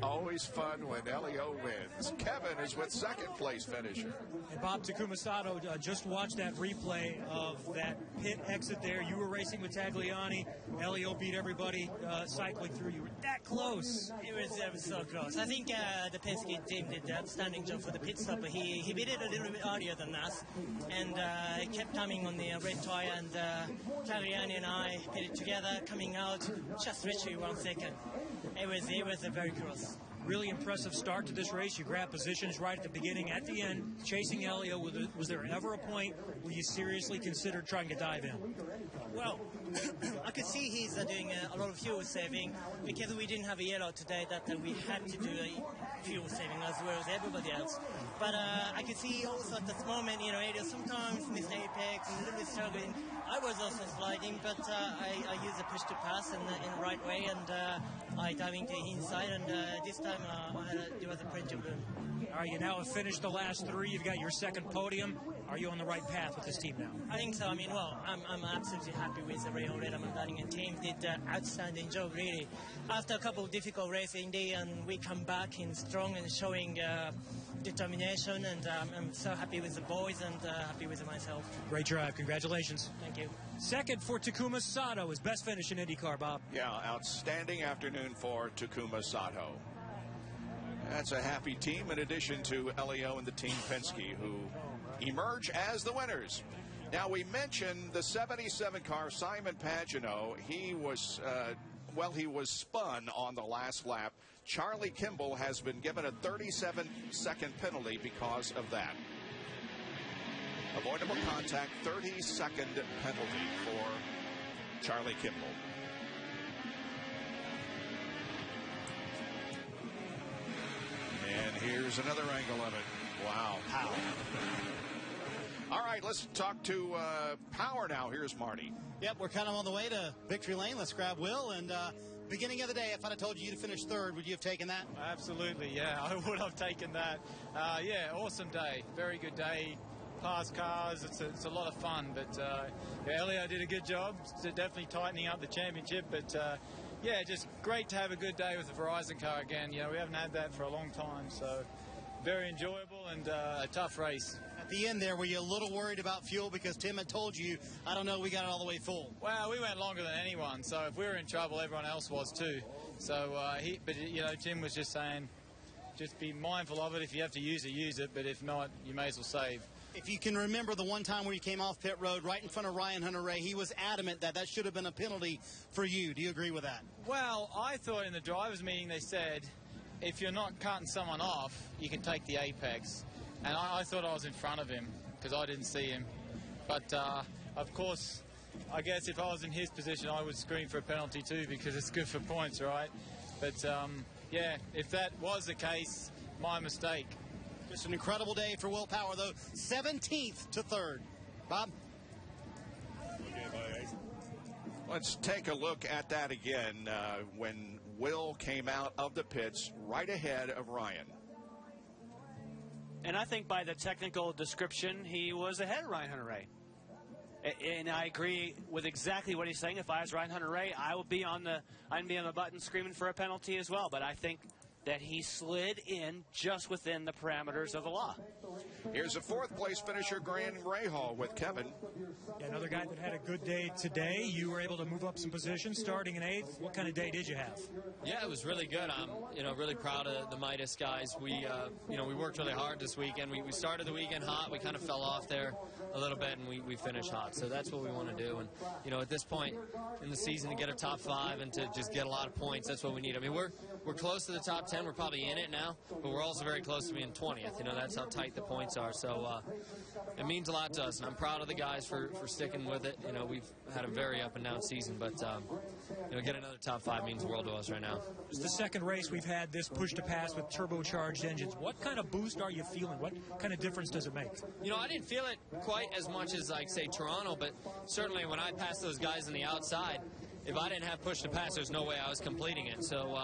Always fun when Elio wins. Kevin is with second place finisher. And Bob, Takuma Sato, just watched that replay of that pit exit there. You were racing with Tagliani. Elio beat everybody cycling through. You were that close. It was so close. I think the Penske team did an outstanding job for the pit stop. He beat it a little bit earlier than us, and kept coming on the red tire, and Tagliani and I pit it together, coming out just literally 1 second. It was a very close. Really impressive start to this race. You grabbed positions right at the beginning. At the end, chasing Elio, was there ever a point where you seriously considered trying to dive in? Well, I could see he's doing a lot of fuel saving because we didn't have a yellow today that we had to do a fuel saving as well as everybody else. But I could see also at this moment, Elio sometimes missed apex and a little bit struggling. I was also sliding, but I used the push to pass in the right way, and I dive into the inside, and this time it was a pretty good. All right, you now have finished the last 3. You've got your second podium. Are you on the right path with this team now? I think so. I mean, well, I'm absolutely happy with the Rayo Redmond and team. Did an outstanding job, really. After a couple of difficult races in Indy, and we come back in strong and showing determination, and I'm so happy with the boys and happy with myself. Great drive. Congratulations. Thank you. Second for Takuma Sato, his best finish in IndyCar, Bob. Yeah, outstanding afternoon for Takuma Sato. That's a happy team in addition to Elio and the Team Penske, who emerge as the winners. Now, we mentioned the 77 car, Simon Pagenaud. He was, he was spun on the last lap. Charlie Kimball has been given a 37-second penalty because of that. Avoidable contact, 30-second penalty for Charlie Kimball. And here's another angle of it. Wow. How? All right, let's talk to Power now. Here's Marty. Yep, we're kind of on the way to victory lane. Let's grab Will. And beginning of the day, if I'd have told you to finish third, would you have taken that? Absolutely, yeah. I would have taken that. Yeah, awesome day. Very good day. Past cars, it's a lot of fun. But Elio did a good job. Definitely tightening up the championship. But yeah, just great to have a good day with the Verizon car again. You know, we haven't had that for a long time. So very enjoyable and a tough race. At the end there, were you a little worried about fuel because Tim had told you, I don't know, we got it all the way full? Well, we went longer than anyone, so if we were in trouble, everyone else was too. So, but you know, Tim was just saying, just be mindful of it. If you have to use it, but if not, you may as well save. If you can remember the one time where you came off pit road right in front of Ryan Hunter-Reay, he was adamant that that should have been a penalty for you. Do you agree with that? Well, I thought in the drivers' meeting they said, if you're not cutting someone off, you can take the apex. And I thought I was in front of him because I didn't see him. But, of course, I guess if I was in his position, I would scream for a penalty too because it's good for points, right? But, yeah, if that was the case, my mistake. Just an incredible day for Will Power, though. 17th to 3rd. Bob? Let's take a look at that again when Will came out of the pits right ahead of Ryan. And I think by the technical description, he was ahead of Ryan Hunter-Reay. And I agree with exactly what he's saying. If I was Ryan Hunter-Reay, I'd be on the button screaming for a penalty as well. But I think that he slid in just within the parameters of the law. Here's a fourth-place finisher, Graham Rahal, with Kevin. Yeah, another guy that had a good day today. You were able to move up some positions, starting in 8th. What kind of day did you have? Yeah, it was really good. I'm, really proud of the Midas guys. We, we worked really hard this weekend. We started the weekend hot. We kind of fell off there a little bit, and we finished hot. So that's what we want to do. And, at this point in the season, to get a top 5 and to just get a lot of points, that's what we need. I mean, we're close to the top 10. We're probably in it now, but we're also very close to being 20th. That's how tight the points are. So it means a lot to us, and I'm proud of the guys for sticking with it. We've had a very up and down season, but getting another top 5 means the world to us right now. It's the second race we've had this push to pass with turbocharged engines. What kind of boost are you feeling? What kind of difference does it make? I didn't feel it quite as much as, say, Toronto, but certainly when I passed those guys on the outside, if I didn't have push to pass, there's no way I was completing it. So,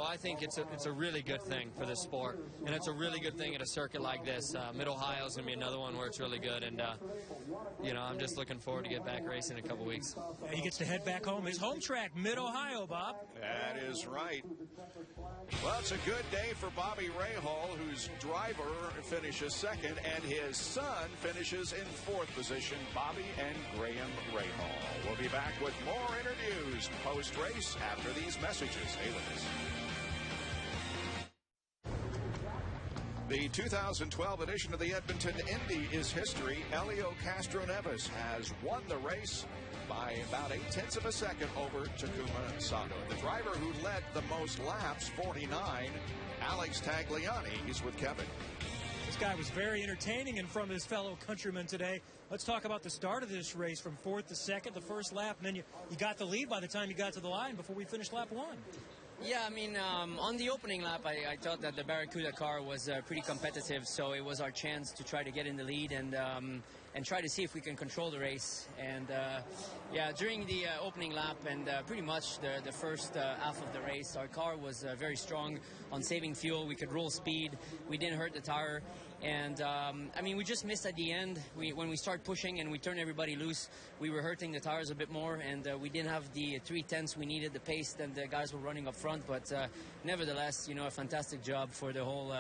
I think it's a really good thing for this sport, and it's a really good thing at a circuit like this. Mid-Ohio is going to be another one where it's really good, and, I'm just looking forward to get back racing in a couple weeks. Yeah, he gets to head back home. His home track, Mid-Ohio, Bob. That is right. Well, it's a good day for Bobby Rahal, whose driver finishes second, and his son finishes in 4th position, Bobby and Graham Rahal. We'll be back with more interviews post-race after these messages. Stay with us. The 2012 edition of the Edmonton Indy is history. Elio Castroneves has won the race by about 0.8 of a second over Takuma Sato. The driver who led the most laps, 49, Alex Tagliani. He's with Kevin. This guy was very entertaining and from his fellow countrymen today. Let's talk about the start of this race from 4th to 2nd, the first lap, and then you got the lead by the time you got to the line before we finished lap 1. Yeah, I mean, on the opening lap, I thought that the Barracuda car was pretty competitive, so it was our chance to try to get in the lead, and try to see if we can control the race. And yeah, during the opening lap and pretty much the first half of the race, our car was very strong on saving fuel. We could roll speed. We didn't hurt the tire. And I mean, we just missed at the end. When we start pushing and we turn everybody loose, we were hurting the tires a bit more, and we didn't have the 3/10 we needed, the pace that the guys were running up front. But nevertheless, a fantastic job for the whole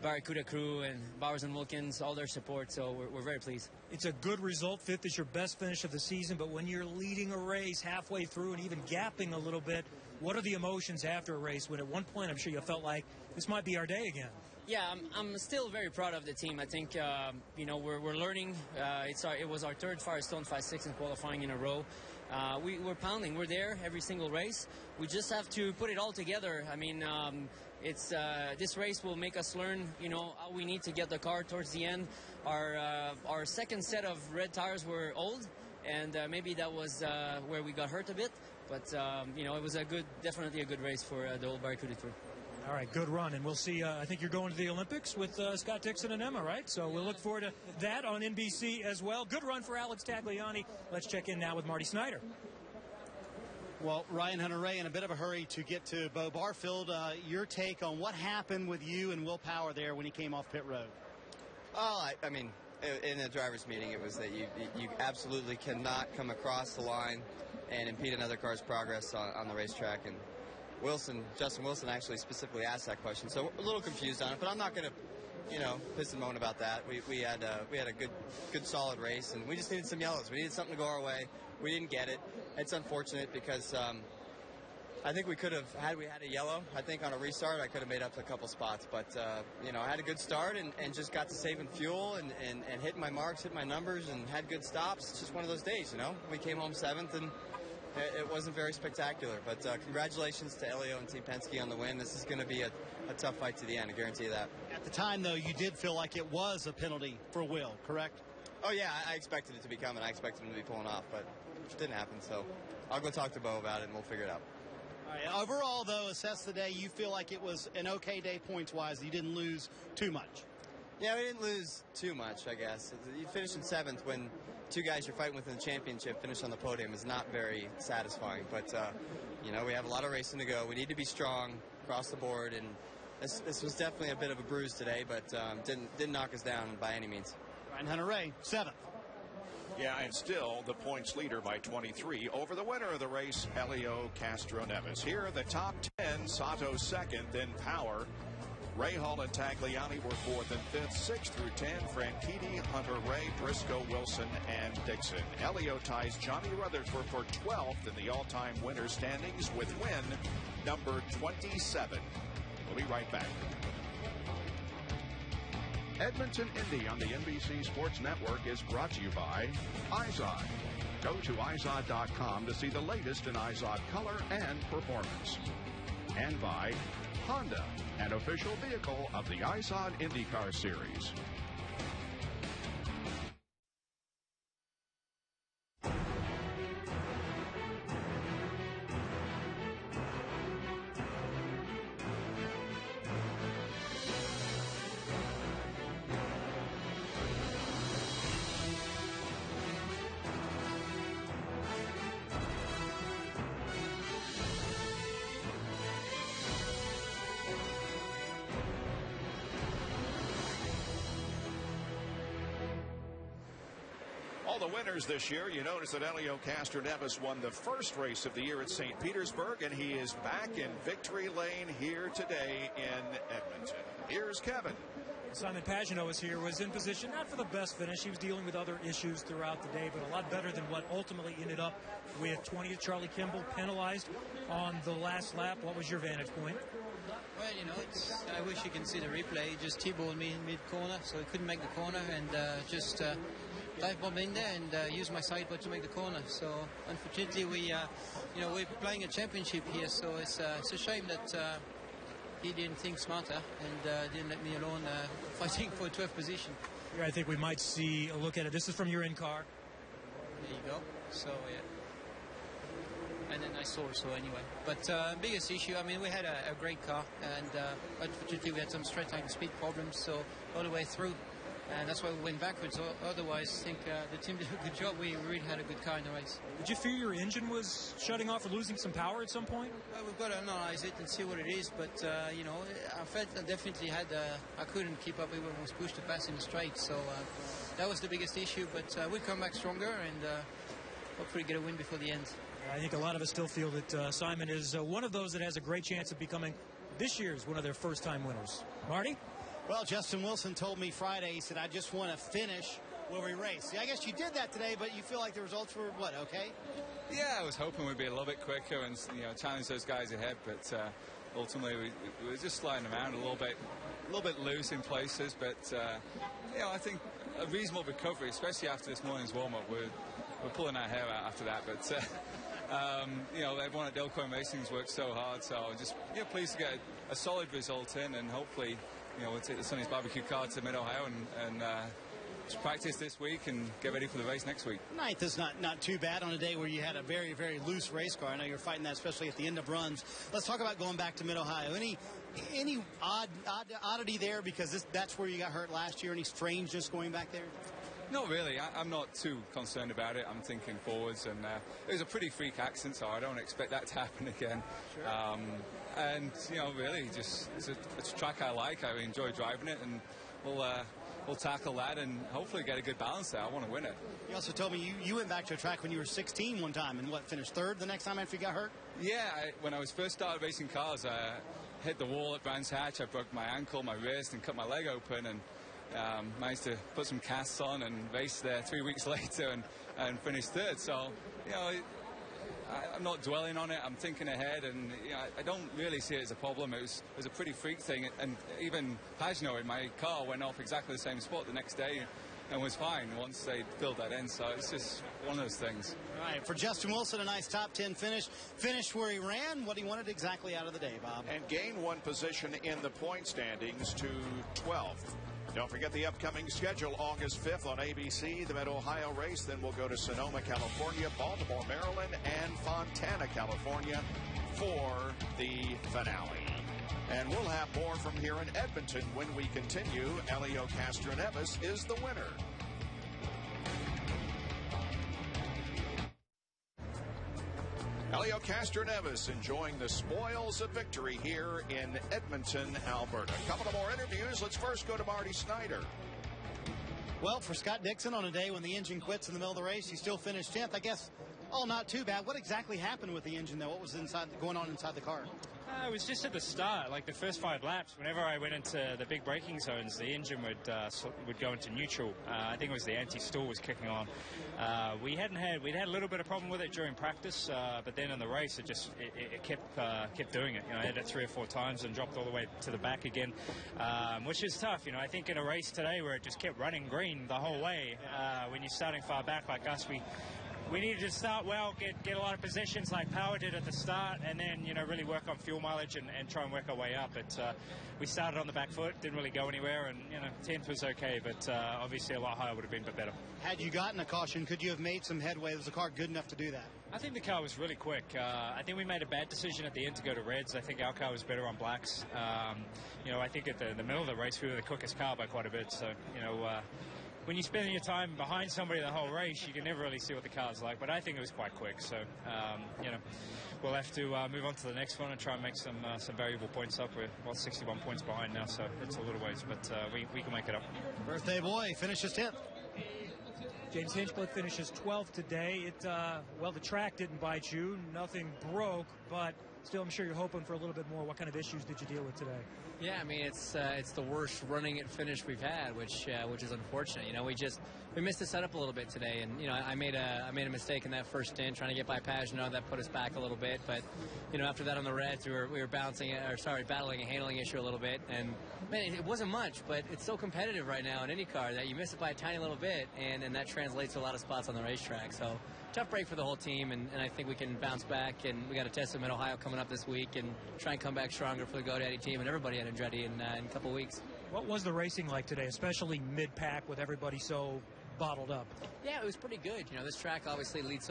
Barracuda crew and Bowers and Wilkins, all their support. So we're very pleased. It's a good result. 5th is your best finish of the season, but when you're leading a race halfway through and even gapping a little bit, what are the emotions after a race when at one point I'm sure you felt like this might be our day again? Yeah, I'm still very proud of the team. I think, we're learning. It was our 3rd Firestone 5-6 in qualifying in a row. We're pounding. We're there every single race. We just have to put it all together. I mean, this race will make us learn, how we need to get the car towards the end. Our second set of red tires were old, and maybe that was where we got hurt a bit. But, it was definitely a good race for the whole Barracuda crew. All right, good run. And we'll see, I think you're going to the Olympics with Scott Dixon and Emma, right? So we'll look forward to that on NBC as well. Good run for Alex Tagliani. Let's check in now with Marty Snyder. Well, Ryan Hunter-Reay in a bit of a hurry to get to Bo Barfield. Your take on what happened with you and Will Power there when he came off pit road? Oh, I mean, in the driver's meeting, it was that you absolutely cannot come across the line and impede another car's progress on the racetrack. And Justin Wilson actually specifically asked that question, so we're a little confused on it. But I'm not going to, piss and moan about that. We had a good solid race, and we just needed some yellows. We needed something to go our way. We didn't get it. It's unfortunate because I think we could have, had we had a yellow, I think on a restart I could have made up a couple spots. But I had a good start and just got to saving fuel and hitting my marks, hitting my numbers, and had good stops. It's just one of those days, We came home 7th and it wasn't very spectacular, but congratulations to Elio and Team Penske on the win. This is going to be a tough fight to the end, I guarantee you that. At the time, though, you did feel like it was a penalty for Will, correct? Oh, yeah, I expected it to be coming. I expected him to be pulling off, but it didn't happen, so I'll go talk to Bo about it, and we'll figure it out. All right, overall, though, assess the day. You feel like it was an okay day points-wise. You didn't lose too much. Yeah, we didn't lose too much, I guess. You finished in 7th when 2 guys you're fighting with in the championship finish on the podium is not very satisfying. But, we have a lot of racing to go. We need to be strong across the board, and this was definitely a bit of a bruise today, but didn't knock us down by any means. Ryan Hunter-Reay, 7th. Yeah, and still the points leader by 23 over the winner of the race, Elio Castroneves. Here are the top 10. Sato 2nd, then Power. Rahal and Tagliani were 4th and 5th, 6 through 10. Franchitti, Hunter-Reay, Briscoe, Wilson, and Dixon. Elio ties Johnny Rutherford for 12th in the all-time winner standings with win number 27. We'll be right back. Edmonton Indy on the NBC Sports Network is brought to you by IZOD. Go to IZOD.com to see the latest in IZOD color and performance. And by Honda, an official vehicle of the IZOD IndyCar Series. The winners this year, you notice that Elio Castroneves won the first race of the year at St. Petersburg, and he is back in victory lane here today in Edmonton. Here's Kevin. Simon Pagenaud was in position, not for the best finish. He was dealing with other issues throughout the day, but a lot better than what ultimately ended up with 20th. Charlie Kimball penalized on the last lap. What was your vantage point? Well, I wish you can see the replay. He just T-balled me in mid-corner, so he couldn't make the corner, and just dive bomb in there and use my sideboard to make the corner. So unfortunately, we're playing a championship here, so it's a shame that he didn't think smarter and didn't let me alone fighting for 12th position. Here I think we might see a look at it. This is from your in-car. There you go. So yeah. And then I saw so anyway. But biggest issue, I mean, we had a great car, and unfortunately we had some straight line speed problems, so all the way through. and that's why we went backwards. Otherwise, I think the team did a good job. We really had a good car in the race. Did you fear your engine was shutting off or losing some power at some point? Well, we've got to analyze it and see what it is, but you know, I felt I definitely had I couldn't keep up when I was pushed to pass in the straight, so that was the biggest issue, but we come back stronger and hopefully get a win before the end. I think a lot of us still feel that Simon is one of those that has a great chance of becoming this year's one of their first-time winners. Marty? Well, Justin Wilson told me Friday, he said, I just want to finish where we race. See, I guess you did that today, but you feel like the results were, what, okay? Yeah, I was hoping we'd be a little bit quicker and, you know, challenge those guys ahead, but ultimately we were just sliding around a little bit loose in places, but, you know, I think a reasonable recovery, especially after this morning's warm-up. We're pulling our hair out after that, but, you know, everyone at Delcoin Racing's worked so hard, so just, you know, pleased to get a solid result in, and hopefully, you know, we'll take the Sonny's Barbecue car to Mid-Ohio and just practice this week and get ready for the race next week. Ninth is not too bad on a day where you had a very, very loose race car. I know you're fighting that, especially at the end of runs. Let's talk about going back to Mid-Ohio. Any oddity there, because that's where you got hurt last year? Any strangeness going back there? Not really. I'm not too concerned about it. I'm thinking forwards, and it was a pretty freak accident, so I don't expect that to happen again. Sure. And, you know, really, just it's a track I like. I enjoy driving it, and we'll tackle that and hopefully get a good balance there. I want to win it. You also told me you went back to a track when you were 16 one time, and finished third the next time after you got hurt? Yeah, when I was first started racing cars, I hit the wall at Brands Hatch. I broke my ankle, my wrist, and cut my leg open, and managed to put some casts on and race there 3 weeks later and finish third. So, you know, I'm not dwelling on it. I'm thinking ahead, and you know, I don't really see it as a problem. It was a pretty freak thing, and even Pagano in my car went off exactly the same spot the next day and was fine once they filled that in. So it's just one of those things. All right, for Justin Wilson, a nice top 10 finish. Finished where he ran, what he wanted exactly out of the day, Bob. And gained one position in the point standings to 12th. Don't forget the upcoming schedule, August 5th on ABC, the Mid-Ohio race. Then we'll go to Sonoma, California, Baltimore, Maryland, and Fontana, California for the finale. And we'll have more from here in Edmonton when we continue. Elio Castroneves is the winner. Elio Castroneves enjoying the spoils of victory here in Edmonton, Alberta. A couple of more interviews. Let's first go to Marty Snyder. Well, for Scott Dixon, on a day when the engine quits in the middle of the race, he still finished 10th. I guess, not too bad. What exactly happened with the engine, though? What was going on inside the car? It was just at the start, like the first 5 laps. Whenever I went into the big braking zones, the engine would go into neutral. I think it was the anti-stall was kicking on. We'd had a little bit of problem with it during practice, but then in the race it kept doing it. You know, I hit it 3 or 4 times and dropped all the way to the back again, which is tough. You know, I think in a race today where it just kept running green the whole way, when you're starting far back like us, we needed to start well, get a lot of positions like Power did at the start, and then, you know, really work on fuel mileage and try and work our way up. But we started on the back foot, didn't really go anywhere, and, you know, 10th was okay, but obviously a lot higher would have been, but better. Had you gotten a caution, could you have made some headway? Was the car good enough to do that? I think the car was really quick. I think we made a bad decision at the end to go to reds. I think our car was better on blacks. You know, I think at the middle of the race we were the quickest car by quite a bit, so, you know, when you're spending your time behind somebody the whole race, you can never really see what the car's like. But I think it was quite quick. So, you know, we'll have to move on to the next one and try and make some valuable points up. We're 61 points behind now, so it's a little ways, but we can make it up. Birthday boy finishes 10th. James Hinchcliffe finishes 12th today. Well, the track didn't bite you. Nothing broke, but still, I'm sure you're hoping for a little bit more. What kind of issues did you deal with today? Yeah, I mean, it's the worst running it finish we've had, which is unfortunate. You know, we missed the setup a little bit today, and you know, I made a mistake in that first stint trying to get by Pagano. That put us back a little bit, but you know, after that on the reds, we were battling a handling issue a little bit, and man, it wasn't much, but it's so competitive right now in IndyCar that you miss it by a tiny little bit, and that translates to a lot of spots on the racetrack. So tough break for the whole team, and I think we can bounce back, and we got a test in Mid-Ohio coming up this week, and try and come back stronger for the GoDaddy team and everybody at Andretti in a couple of weeks. What was the racing like today, especially mid-pack with everybody so bottled up? Yeah, it was pretty good. You know, this track obviously lends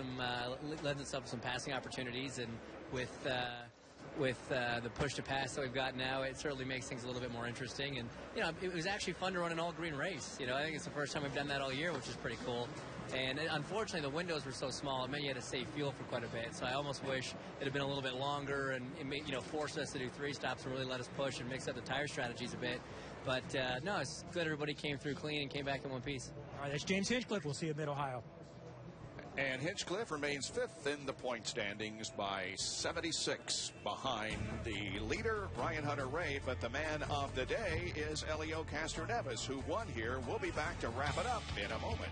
itself to some passing opportunities, and with with the push to pass that we've got now, it certainly makes things a little bit more interesting. And, you know, it was actually fun to run an all-green race. You know, I think it's the first time we've done that all year, which is pretty cool. And unfortunately, the windows were so small, it meant you had to save fuel for quite a bit. So I almost wish it had been a little bit longer and it made, you know, forced us to do 3 stops and really let us push and mix up the tire strategies a bit. But, no, it's good everybody came through clean and came back in one piece. All right, that's James Hinchcliffe. We'll see you at Mid-Ohio. And Hinchcliffe remains 5th in the point standings by 76 behind the leader, Ryan Hunter-Reay. But the man of the day is Helio Castroneves, who won here. We'll be back to wrap it up in a moment.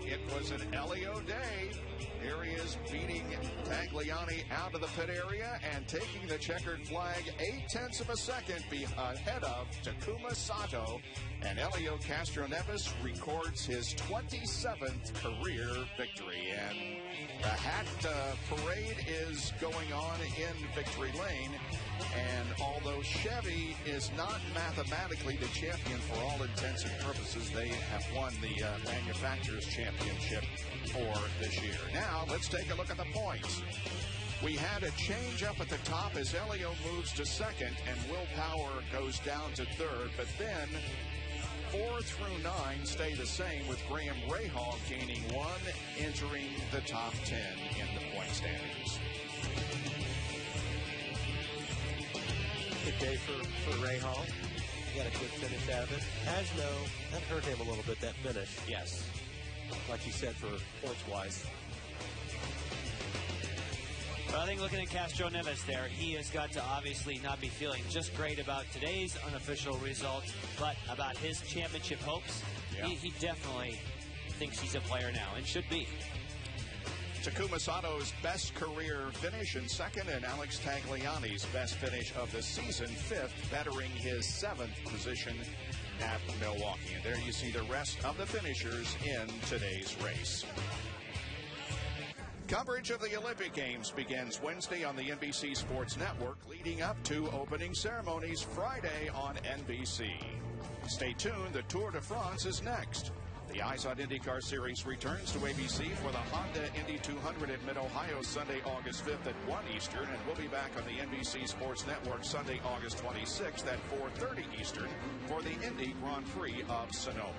It was an Helio day. Here he is beating Tagliani out of the pit area and taking the checkered flag 0.8 of a second ahead of Takuma Sato. And Helio Castroneves records his 27th career victory. And the hat parade is going on in Victory Lane. And although Chevy is not mathematically the champion for all intents and purposes, they have won the Manufacturers' Championship for this year. Now, let's take a look at the points. We had a change up at the top as Helio moves to 2nd and Will Power goes down to 3rd, but then 4 through 9 stay the same, with Graham Rahal gaining 1, entering the top 10 in the point standings. Good day for Rahal. He got a good finish out of it. That hurt him a little bit, that finish. Yes. Like you said, for points-wise. Well, I think looking at Castroneves there, he has got to obviously not be feeling just great about today's unofficial result, but about his championship hopes. Yeah. He definitely thinks he's a player now, and should be. Takuma Sato's best career finish in 2nd, and Alex Tagliani's best finish of the season, 5th, bettering his 7th position at Milwaukee. And there you see the rest of the finishers in today's race. Coverage of the Olympic Games begins Wednesday on the NBC Sports Network, leading up to opening ceremonies Friday on NBC. Stay tuned, the Tour de France is next. The IZOD IndyCar Series returns to ABC for the Honda Indy 200 at Mid-Ohio Sunday, August 5th at 1 Eastern, and we'll be back on the NBC Sports Network Sunday, August 26th at 4:30 Eastern for the Indy Grand Prix of Sonoma.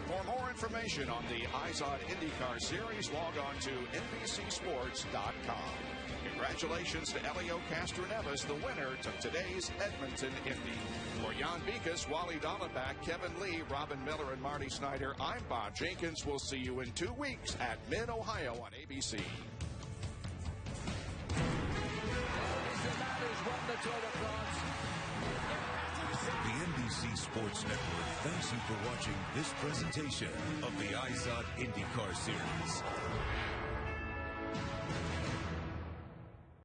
For more information on the IZOD IndyCar Series, log on to NBCSports.com. Congratulations to Helio Castroneves, the winner of today's Edmonton Indy. For Jan Beekes, Wally Dollenbach, Kevin Lee, Robin Miller, and Marty Snyder, I'm Bob Jenkins. We'll see you in 2 weeks at Mid-Ohio on ABC. The NBC Sports Network thanks you for watching this presentation of the IZOD IndyCar Series.